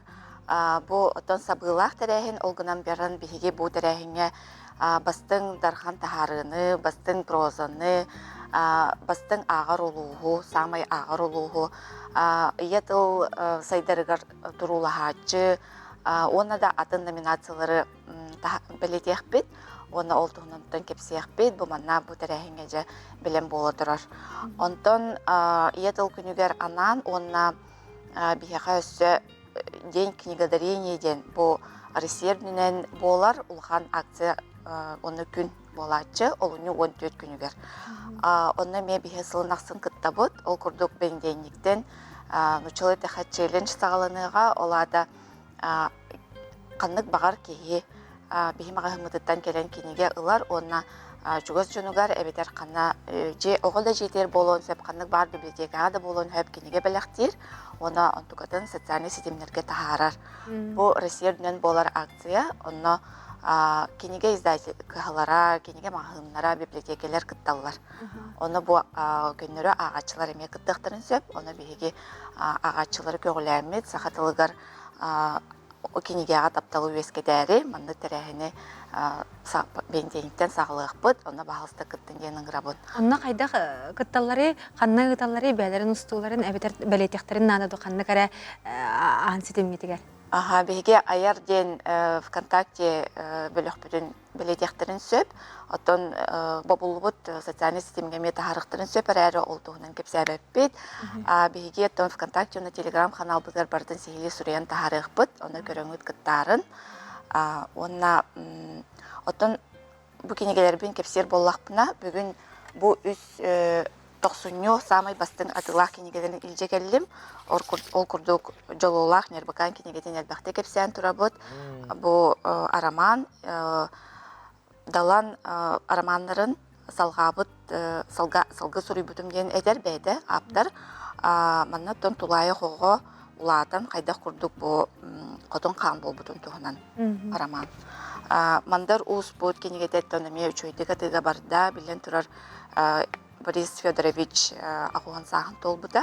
Бұл отон сабылақ тәрәхін олғынан берін біхеге бұл тәрәхінге бастың дархан тахарыны, бастың прозаны, бастың ағар олуғу, самай ағар олуғу, иетіл сайдарығар тұрулағачы, оны да атын номинациялары білетек бет. Оны олтығынымтын кепсияқ бейд, бұл манна бұл тәрәхінге же білем болы тұрар. Онтын иетіл күнігер анан, онна бияға өсі ден книгадарениеден бұл Россия дүнен болар улхан акция оны күн болачы, олуну 14 күнігер. Онна мен бихе сылынақсын кыттабыт, ол күрдік бендейниктен нучалы тәхат челлендж сағаланыға олада қаннық бағар кейі бихим ағымыдыттан келен кенеге ылар, онна жүгіз жүнігар әбетер қанна оғылда жетер болуын сөп қаннық бар библиотекаға да болуын хөп кенеге бәліқтер, ona ontukatın социальный sistemlerge taharar. Bu Россия дүнен болар акция, оны кенеге издательлара, кенеге мағынлара, библиотекалар кытталар. Оны bu көннөрі ағачылар еме кыттықтырын сөп, оны бейге ағачылары көгіләмет, сақатылығар кенегеға тапталу өскедәрі, манды тәрәхіне бендейінттен сағылық бұд, оны бағылысты кыттын денің ғырабын. Онна қайда кытталары, қанна кытталары бәлерін ұстуларын әбетер бәлетектерін нанаду қанны кәрі аңсетем кетігер? Беге аяр ден ВКонтакте бөлік бүтін бәлетектерін сөп, отон бабулыбыт социальный системге мета харықтырын сөп әрі олдуғынан кеп сәбәп бет. Беге отон ВКонтакте оны телеграм канал бұзар бардың сейлі сүрейін тахарық бұд, оны көріңіз кыттарын. Онна отон bu kenegelerin kepser bollaqpına bugün bu üs toqsunyo samay bastın atılaq kenegelerin ilce geldim. Ol kurduk jololaq nerbakan kenegeden elbaqte kepsen turabot. Bu araman dalan aramanların salgabıt salgı suruybutum den eder beyde aptar. Manna ton tulaya xoğu ulatan qayda kurduk bu qoton qan bolbutun tuğunan araman. Mandar uus bud kenegedет тономия үчөйдігі тыға барда білен тұрар Борис Федорович ақуған сағын толбыда.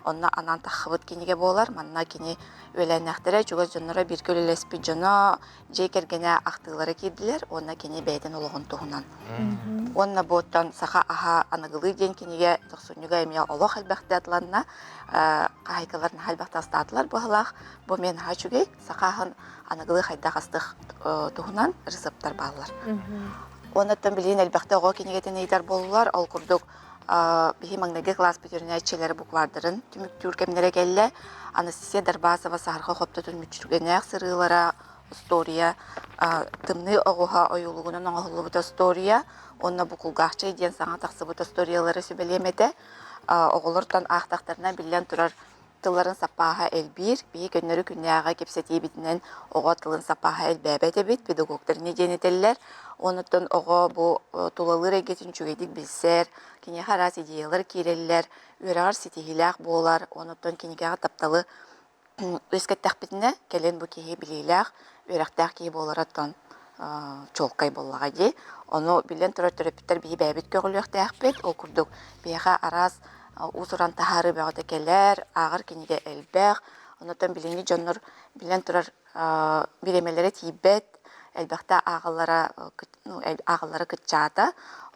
Онна анан таққыбыт кенеге болар. Манна кене өләнәқтірі жүгіз жонлары бір көлелеспі жоно жей кергене ақтығылары кейділер. Онна кене бәйден олығын туғынан. Онна бұттан сақа аға анығылы ден кенеге тұқсуныға емия олық әлбәқті атыланына қайқыларын әлбәқті астадылар бұғылақ. Бұ мен хачугей сақағын анығылы қайда қастық туғынан рысыптар балылар. Оннаттан білейін әлбәқті оға кенегеден ейдар болулар. Ол күрдік бихи маңнеге класс бөтеріне әтшелері бұқлардырын. Түміктүр кемнері кәлі Анастасия Дарбасова сарғы қопты түнмүтчүргенек сырылара история. Тымны оғуға ойылығынан оңғылы бұта история. Онна бұқылғақчы еден саңа тақсы бұта историялары сөбелемеді. Оғылыртан ақтақтарына білен тұрар тыларын сапаға әлбір, бей көннері күнняға кепсетей бітінен оға тылын сапаға әлбәбәді бит, педагогтарыны денетелер. Онытын оға бұл тулалыр әгетін чүгедік білсер, кене қарас идеялар керелер, өрағар сетегіләқ болар, онытын кенегеға тапталы өскеттәқ бітіне кәлен бұл кейі білейләқ, өрақтәқ кейі болар аттан чолқай болаға де. Оны білен тұрар түріпіттер бей бәбіт көгіліқтәқ бет, ол күрдік бейға арас усуран тахары бәғыда келер, ағыр кенеге әлбәқ, онытын білені жоныр білен тұрар биремелері тейбет, әлбәқті ағылары күтчата.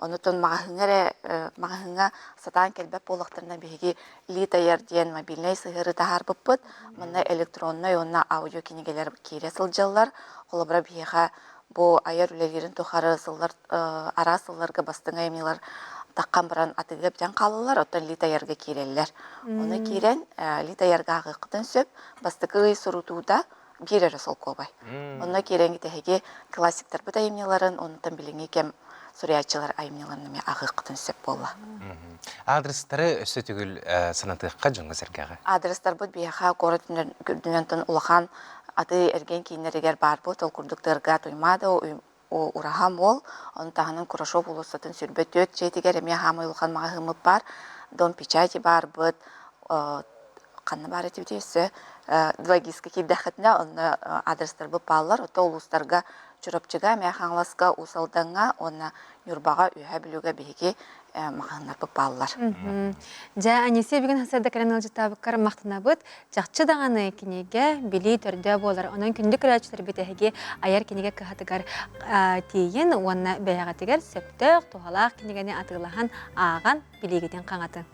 Онытын мағыңа сатан кәлбәп болықтарына бейге лита ерден мобильный сығыры тахар бұппыт, мұнна электронной, онна аудио кенегелер кейре сылжалар, қолыбыра бейға бұл айар үлелерін тұқары ара сылларға бастыңа емелер таққан біран атығып жан қалылар, оттан лита ерге кейрелер. Оны кейрен лита ерге ағықытын сөп, бастықы сұрутуда бір әрі сол көбай. Оны кейренгі тәхеге классиктар бұта емнеларын, онытан біліңе кем сүриятчылар айымнеларыны ағықытын сөп болла. Адрестары өсі түгіл санатыққа жоңғы сәргеға? Адрестар бұд бейіға қоры дүнентін ұлыған аты әрген кейінерігер бар бұд, ол күрдіктірға тұймады, урахам ол, оны тағының Курашов ұлысатын сүрбет өт жетігер әме хамы ұлған мағымып бар, дом печати бар бұд, қанны бар әті өтесі, двагиска кейдәқетіне оны адрестар бұд балылар, ота ұлыстарға жүріпчіға, мәе қаңласқа ұсалдаңа, оны нүрбаға үйә білуге бейге мағынар бұд балылар. Жа, әнесе бүгін хасарда кәрін алжытабыққар мақтына бұд, жақчы дағаны кенеге білі түрді болар. Оның күнді күрәчілер бетеге аяр кенеге кіғатығар тейін, оны бәйғатығар сөптіқ, туғалақ кенегені атығылаған аған білегеден қаңатын.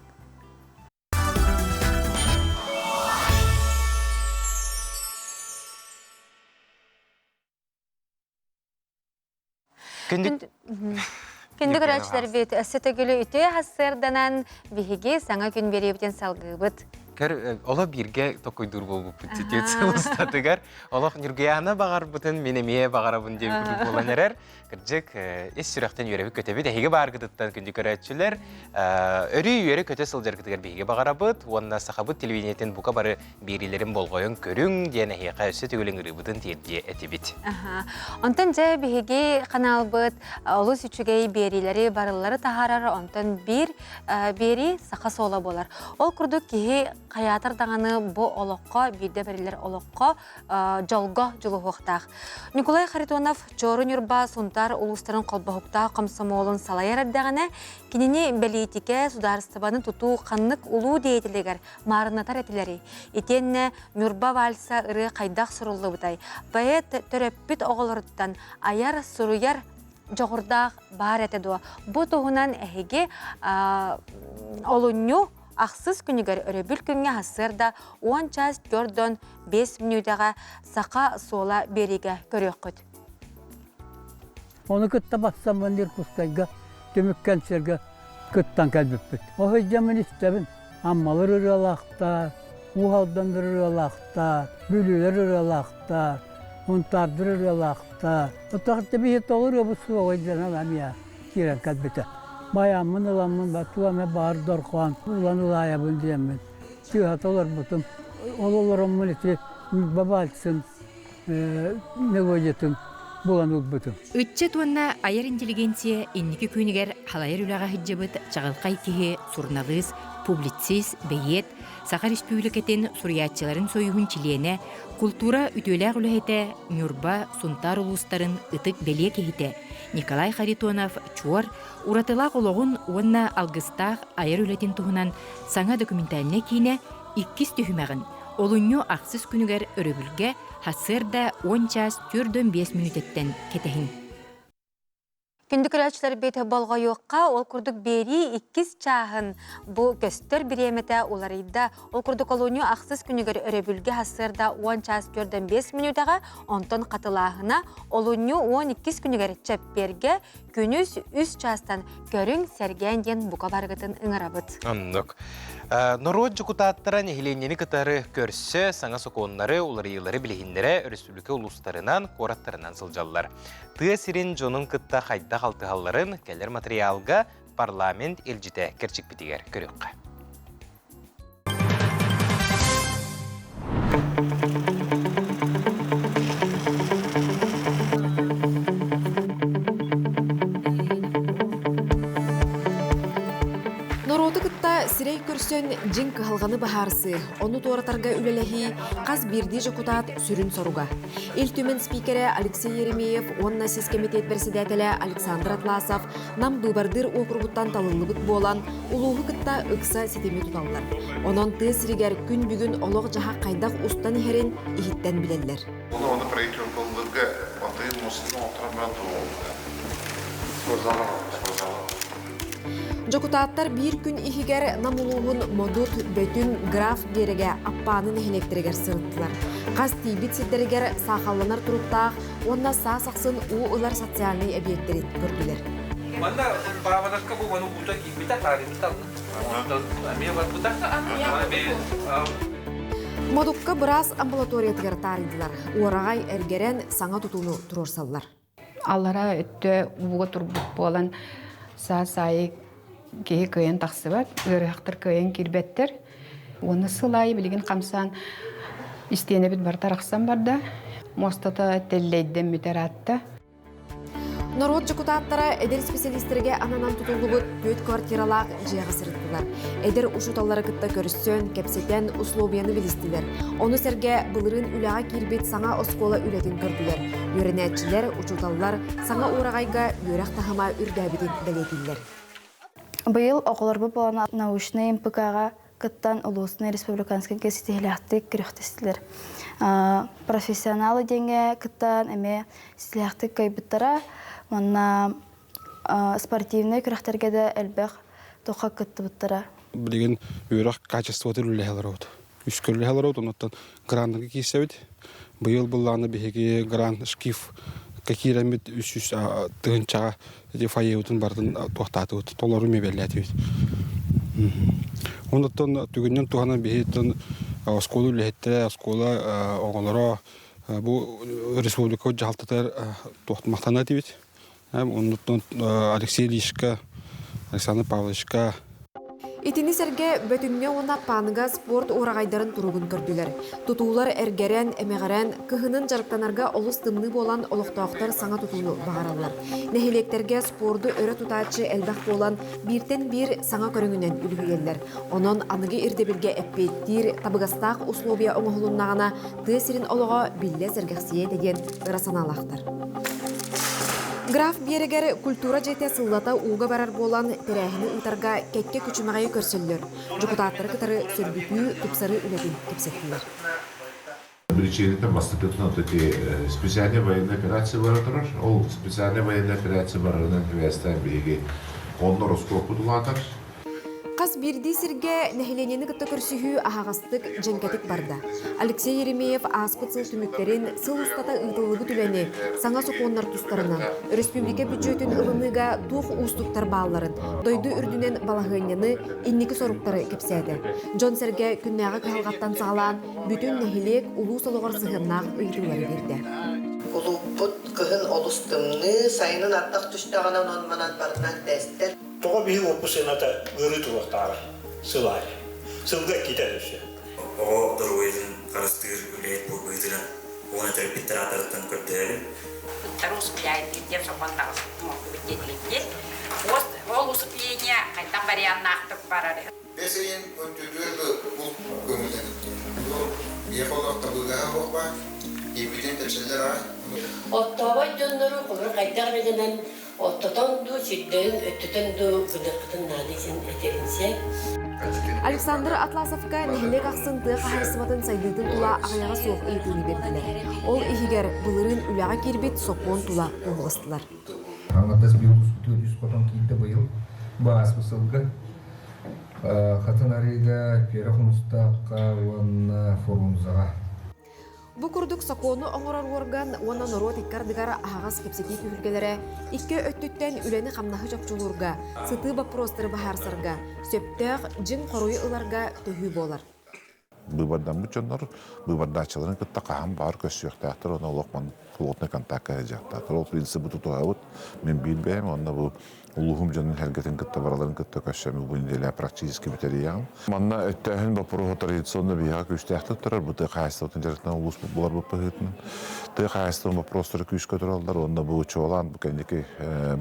Күнді күрәчілер бет әсі түгілі үте хасырданан бігеге саңа күн беребден салғы бұд. Ола бирге токойдур болуп ситуация устатыгар. Олох нюргияна багар бутын менемие багарабын деп күрүп боланерер. Кыржык эс сүрөктөн йөрөбү көтөбү дәһиге баргыдыттан күндү көрөчүлөр. Өрү йөрө көтө сылжар кытыгар биге багарабыт. Онна сахабыт телевидениятен бука бары берилерин болгоюн көрүң дияне хека өсө төгөлүң рыбытын тиерде этибит. Онтон же биге каналбыт олус үчүгей берилери барылары тахарар онтон бир бери саха сола болар. Ол курдук кихи каятар даганы бу олокко бирде берилер олокко жолго жолуктак. Николай Харитонов Жорун Юрба сунтар улустарын колбохукта комсомолун салайар даганы кинини белитике сударстыбаны туту каннык улуу дейтилегер марынатар этилери. Итенне Нюрба вальса ыры кайдак суруллубутай. Поэт төрөппүт оголоруттан аяр суруяр жогурдак бар этедо. Бу тугунан эхиге олунню Ақсыз күнігер өрөбіл күнге хасырда 10 час 4-5 минутаға сақа сола береге көрек көт. Оны күтті бассам өндер құстайға, төміккен серге күттан кәлбіппіт. Оғы жамын істебін, аммалыр ұралақта, уғалдандар ұралақта, бүлілер ұралақта, ұнтардыр ұралақта. Отақытты бейет олыр өбісі оғайдан аламия керен кәлбіті. Bayamın ulanmın batulama bağır dorkan ulan ulaya bundiyemmen. Tühat olur butum. Olur onun için babalsın ne koyacaktın bulan butum. Ütçe tuanna ayar intelligенция inniki küniger halayar ulaga hijjabıt çağılqay kihi surnalist, publitsist, beyet, Saqa Respublikaten suriyatçıların soyuhun çiliyene, kultura ütüler ulahete, Nurba, Suntar ulusların ıtık beliye kehite, Nikolay Haritonov, Çuar, uratılaq oloğun onna algыстaq ayar ületin tuhunan sana dokumentaline kine ikkis tühümağın. Olunyu aqsız küniger öröbülge hasırda 10 ças 4-5 minutetten ketehin. Күндік өрәчілер бейті болға yoqqa, ол күрдік бері 2 чағын бұл көстер біреметі оларыйда. Ол күрдік олуыны ақсыз күнігер өребілге хасырда 10 час 4-5 минутаға, онтон қатылағына олуыны 12 күнігер чәпперге күніз 3 частан көрің сәрген ден бұқа барғытын ыңырабыт. Аннық. Народ жукутаттаран хиленнени кытары көрсө, саңа соконнары, уларыйлары билихиндері республика улустарынан, кораттарынан сылжаллар. Тыя сирин жонун кытта хайда халтыхалларын келер материалга парламент элжите керчик битигер көрөкка. Сирей көрсөн жин кахалғаны бахарсы, оны туаратарға үлелехи қаз бірді жокутат сүрін соруга. Ил-түмен спикері Алексей Еремеев, онна сіз комитет председателі Александр Атласов, нам быбардыр округуттан талылыбыт болан, улуғы кытта ықса сетеме тұталылар. Онон тысыригер күн бүгін олық жаға қайдақ ұстан херен ихиттен білелер. Оны проектор болдырға батайын мұсының отырамын Жокутаттар бір күн ихигер намулуғын модут бөтін граф береге аппанын электригер сырыттылар. Қаз тейбит сеттерігер сақалланар тұруқтақ, онна сақсын уылар социальный объекттері көрділер. Манда параванаққа бұл оны бұта кейбіта қарымтал. Модукка біраз амбулаториятығар таридылар. Орағай әргерен саңа тұтуыны тұрорсалылар. Аллара өтті бұға тұрбық болан саа-сайы кейі көйен тақсы бат, өріқтір көйен кербеттер. Оны сылайы білген қамсан істейіне біт бартар ақсан барда. Мостата теллейден мүтер атты. Народ жокутаттара эдер специалисттерге ананан тутулубут бөт квартиралақ жияғы сырыттылар. Эдер ушуталары кытта көріссен, кепсетен условияны білістілер. Оны сәрге бұлырын үліға кербет саңа оскола үлетін көрділер. Өрінәтчілер, учуталылар саңа урағайға өрәқ тахыма үрдәбетін білетілер. Быйыл оқыларбы болана научный МПК-ға кыттан улусный республиканский кесетеляхты күріқтестілер. Профессионалы денге кыттан әме сіляхты кайбыттара, онна спортивный күріқтерге де әлбәқ тоқа кытты бұттара. Білген үйрақ качествоты үліләлер ауды. Үшкірләлер ауды, онаттан грандығы кейсәуді. Быйыл бұлланы бігеге гранд шкиф какие-то үш тығынчаға фае өтін бардың тоқтаты өті, толары мебелі әті өті. Оннан түгеннен тугана бихеттен осколу лехетте оскола оголоро бу республика жалтатар тохтмактана дибит. Оннан Алексей Лишка, Александр Павловичка. Итини серге бөтүнгө уна паныга спорт урагайдарын туругун көрдүлөр. Тутуулар эргерен, эмегерен, кыһынын жарыктанарга олус тымны болан олуктоохтар саңа тутууну багаралар. Нехилектерге спорду өрө тутаачы элбах болан биртен бир саңа көрүңүнөн үлгүлелер. Онон аныгы ирдебилге эппеттир, табыгастаак условия оңохулуннагана тысирин олого билле сергексие деген ырасаналахтар. Граф Берегер культура жете сыллата уга барар болан терәһини утарга кекке күчүмәгәй көрсөллөр. Депутаттар кытары сөрбүтүү тупсары үләдин кепсеттилер. Причините бастыкытын отыти специальная военная операция баратырар. Ол специальная военная операция барарынан квестен биги оннор оскопу дулатар. Кас бирди сирге нехиленени кытта көрсүхүү ахагастык женкетик барда. Алексей Еремеев аспыт сыл түмүктерин сыл устата ытылыгы түлени саңа соконнар тустарынан республика бюджетин ылыныга тух устуктар бааларын дойду үрдүнен балагыняны инники соруктары кепседи. Жон серге күннәгы калгаттан сагалаан бүтүн нехилек улуу сологор сыгыннак ыйтуулары берди. Улуппут кыһын олустымны сайынын аттак түштагана онманан барынан тестер. Тоға бейін опусыната өрі тұрақтары сылай. Сылға кетеді. Оға дұрғойдың қарыстығыр үлейт бұл бұйдырын. Оны түріп биттіратырыттың көрдері. Тарус бляйт, деп соқуандағы мөкі біттетілікке. Ол ұсып еңе қайтан бариян нақтып барады. Бесейін өттүдүрді бұл көмілден. Ехолақта бұлғаға оқпа, епіден тәпсілдер ай. Оттабай жонлары қолыр қайдар бегінен оттотонду сидден өттөтөндү гыдыкытын надысын этеринсе. Александр Атласовка нехилек аксын тыга хайсыбатын сайдытын тула агаяга соқ ыйтууну бердилер. Ол ихигер былырын үлага кирбит сокон тула оңгостулар. Аңатас биогус бүтүрүс котон кийде быйыл баас бысылгы хатынарига перехунустакка уанна форумзага. Бу курдук сокону оңорор орган уана норот иккардыгар агас кепсети күлгелере икке өттүттен үлени камнахы жапчулурга сыты вопростары бахарсарга сөптөк жин коруй ыларга төһүү болар. Быбардан бучоннор быбардачыларын кытта каам бар көсүөктактыр оны олокман плотный контактка жактатыр. Ол принципи тутуабыт мен билбейм онда бу улугум жанын хергетин кытта бараларын кытта көсөмү буйнделе практически битериям. Манна өттөһүн бапуру традиционно биха күстәхтә торар бу тәхәстәтен жаратна улус булар бу пыгытын. Тәхәстәтен вопростары күш көтөрәләр онда бу чолан бу кендеки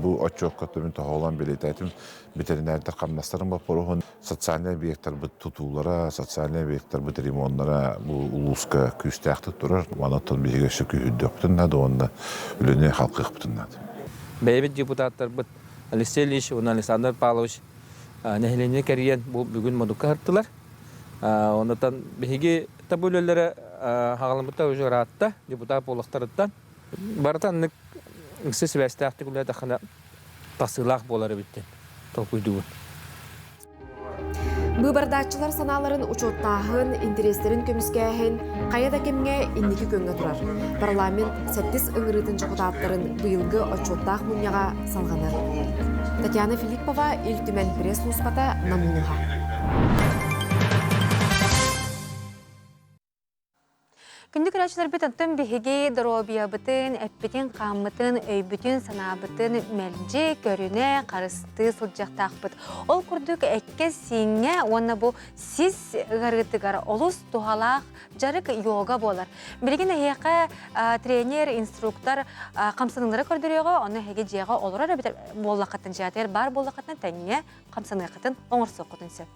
бу очок көтөмүн тохолан билетәтим ветеринарда камнастырын бапуру социальный объекттер бу тутулара социальный объекттер бу ремонтлара бу улуска күстәхтә торар. Манаттан биге шөкүддөктен да онда үлене халкы бутыннат. Бәйбит депутаттар бу Алексей Лиш, Александр Павлович нехилене кәрген бұл бүгін модука хырттылар. Ондан беге табулелері хағалымытта уже ратта, депутат болықтарыттан. Баратан нүксі свәстәқті күлі тақына тасылақ болары біттен. Толкуйдуын. Быбардачылар саналарын учоттағын, интерестерин көміскәхін, қаяда кемге инники көнгө турар. Парламент 7 ыңырытын жокутаттарын быйылгы отчоттақ мұньяға салғанар. Татьяна Филиппова, Илтүмен пресс-службата Намунуха. Күндік рәчілер бітінтін бігеге дұробия бұтын, әппетін қамытын, өйбітін санабытын, мәлже, көріне, қарысты сылжақтақ бұт. Ол күрдік әкке сеңе, оны бұл сіз ғарғытығар олыс туғалақ жарық йога болар. Білген әйеқі тренер, инструктор қамсыныңлары көрдіріға, оны әге жеға олар әрі болақатын жатыр, бар болақатын тәңе қамсыныңа қытын оңыр соқытын сөп.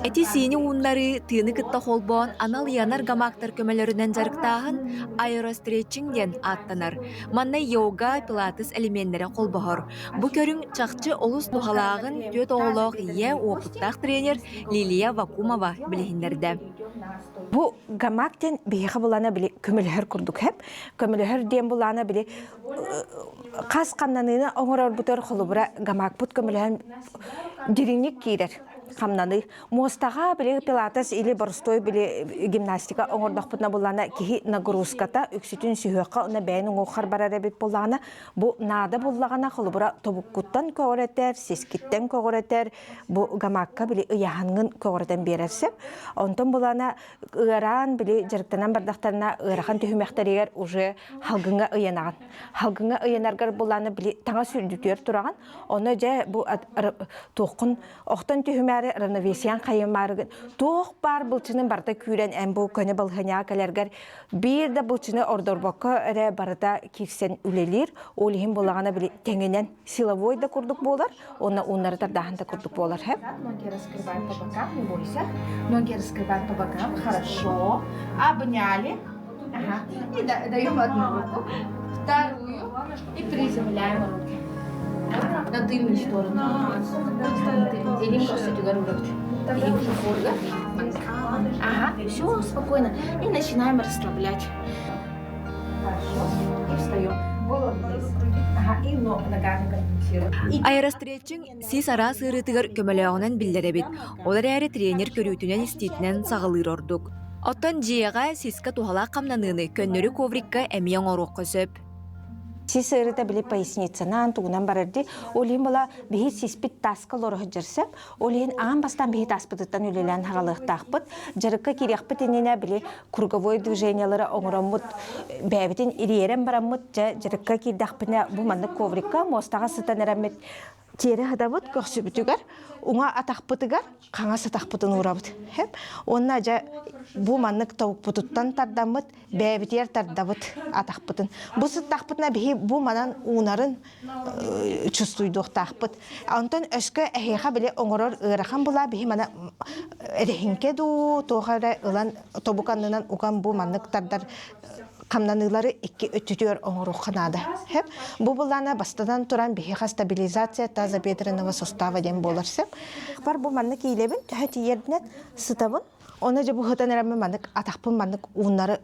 Эти сини ууннары тыыны кытта холбоон анал янар гамактар көмөлөрүнөн жарыктаагын аэростретчингден аттанар. Манна йога, пилатес элементтери колбохор. Бу көрүң чакчы олус тухалагын төт оголок ие опуттак тренер Лилия Вакумова билихиндерде. Бу гамактен бейхи булана били көмөлөр курдук хеп. Көмөлөр дем булана били кас каннаныны оңорор бутөр холубура гамак бут көмөлөр диринник кийдер. камнаны. Мостага биле пилатес или борстой биле гимнастика оңордохпутна булана кихи нагрузката үксүтүн сүйөкка уна бәйнүн охар барара бит булана бу нада буллагана холбура тобуккуттан когоретер, сискиттен когоретер, бу гамакка биле ыяхангын когоретен берерсеп. Онтон булана ыран биле жыртанан бардактарына ырахан төһүмәхтеригер уже халгынга ыянаган. Халгынга ыянаргар буланы биле таңа сүрдүтөр тураган. Оны же бу тоқын оқтан төһүмәре равновесиян кайымарыгын. Тоқ бар булчынын барда күрен әм бу көне балхыня калергер бир да булчыны ордорбокка эре барда кирсен үлелер. Олихин булагана биле теңенен силовой да курдук болар. Оны уннардар дахан да курдук болар. Ноги раскрываем по бокам, не бойся. Ноги раскрываем по бокам. Хорошо. Обняли. Ага. И даем одну руку, вторую и приземляем руки. На тыльную сторону. Делим просто руки. Делим форга. Ага, все, спокойно. И начинаем расслаблять. Хорошо. И встаем. Голову вниз. Ага, и ногами конфиксируем. Аэростретчинг сис ара сырытыгар көмөлөөнөн билдеребит. Олар әрі тренер көрүүтүнөн иститинен сағылыр ордук. Оттон жиэға сиска тухала камнаныны көннөрү коврикка эмиен орук көсөп. Сис ырыта биле поясницанан тугунан барырды. Олин бала бихи сиспит таска лороху жерсеп, олин аан бастан бихи таспытыттан үлелен хагалыктакпыт. Жарыкка кирекпит инене биле круговой движениялары оңоромут, бәбитин ириерен барамут, жарыкка кирдакпыне бу манны коврикка мостага сытан эремет. Тері хадабыт көксүбүтүгөр, уңа атакпытыгар, каңа сатакпытын урабыт. Онна жа бу маннык тавукпутуттан тардамыт, бәбитер тардабыт атакпытын. Бу сыттакпытына бихи бу манан уунарын чувствуйдук такпыт. Антон өскө эхеха биле оңорор ырахан була бихи мана эрехинке ду тоохара ылан тобуканынан уган бу маннык тардар камнанылары икки өттүтөр оңоруханада. Бу булана бастадан туран бихиха стабилизация тазобедренного сустава ден боларсып. Бар бу маннык илебин төһөт иердинен сытабын. Оны же бу хытан эрәме маннык атакпын маннык уунары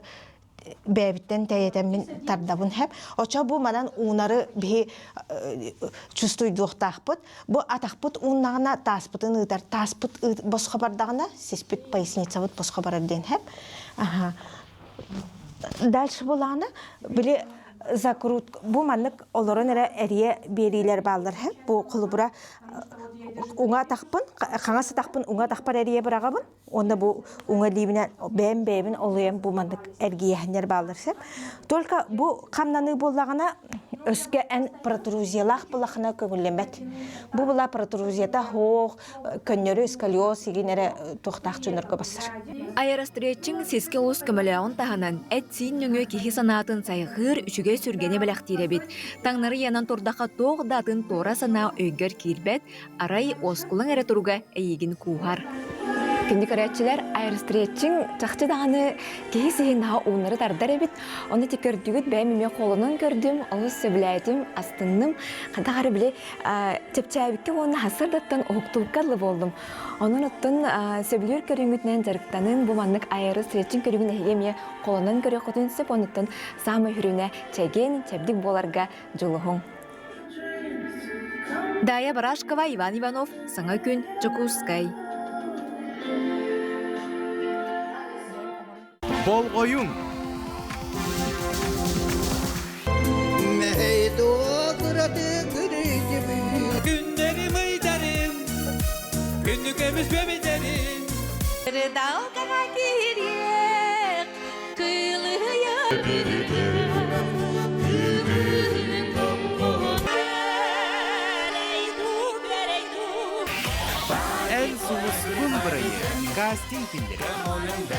бәбиттен тәйетен тардабын хеп. Оча бу манан уунары бихи чувствуйдук тахпыт. Бу атакпыт ууннагына таспытын ыдар. Таспыт босқа бардагына сиспит поясницабыт босқа барарден хеп. Дальше буланы биле закрутка. Бу маннык олорон эрие берилер балдар хеп. Бу кулубура уңа такпын, каңасы такпын, уңа такпар эрие барагабын. Онда бу уңа либинен бәм олуем бу маннык эргиехнер балдар хеп. Только бу камнаны буллагына өскө эн протрузиялах булахына көңүллемет. Бу була протрузията хоох көннөрү сколиоз игинере тохтак жөнөргө басар. Аэростретчинг сиске улус көмөлөөн таханан этсин нүңө кихи санаатын сайгыр үчүгө сүргене белактиребит. Таңнары янан турдака тоог датын тора сана өйгөр кирбет, арай оскулың эре туруга эйигин куухар. Күнді көрәтчілер аэростретчинг чақты дағаны кейі сейін даға уынары тардар әбет. Оны тек көрдігіт бәймеме қолынан көрдім, олыс сөбіләйтім, астынным. Қандағары біле тепчәбікке оны хасырдаттан оқтылыққарлы болдым. Оның ұттын сөбілер көріңгітінен жарықтанын бұл маннық аэростретчинг көрігін әйеме қолынан көрі құтын сөп, оныттын самы хүріне чәген, чәбдік боларға жолығың. Дая Барашкова, Иван Иванов, Саңа күн, Жокускай. Бол oyun. Günlerim aydarım, günlük ömüz bebederim. Dalgaga girek, kıyılıya En suluskun burayı, casting filmleri.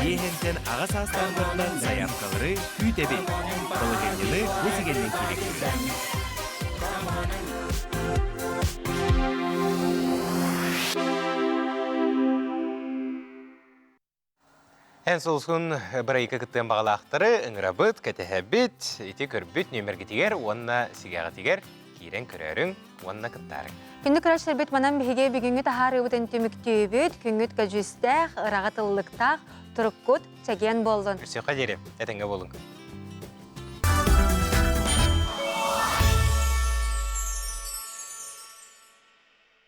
Yehenten ağız hastalarından zayafkaları kütebi. Balıgenyini bu sigenin kirekleri. En suluskun burayı kakıttığın bağlaqtары ыңырабыт, кәтәһәбит, ити көрбіт нөміргі тегер, онна сигаға тегер, кирен көрерің, онна кыттарың. Күнді көрәшілер бет манан бігеге бігінгі тахары өтін төміктүйбет, күнгіт көжістәқ, ырағатылықтақ, тұрыққыт, чәген болдың. Үсеқа дерем, әтінге болың.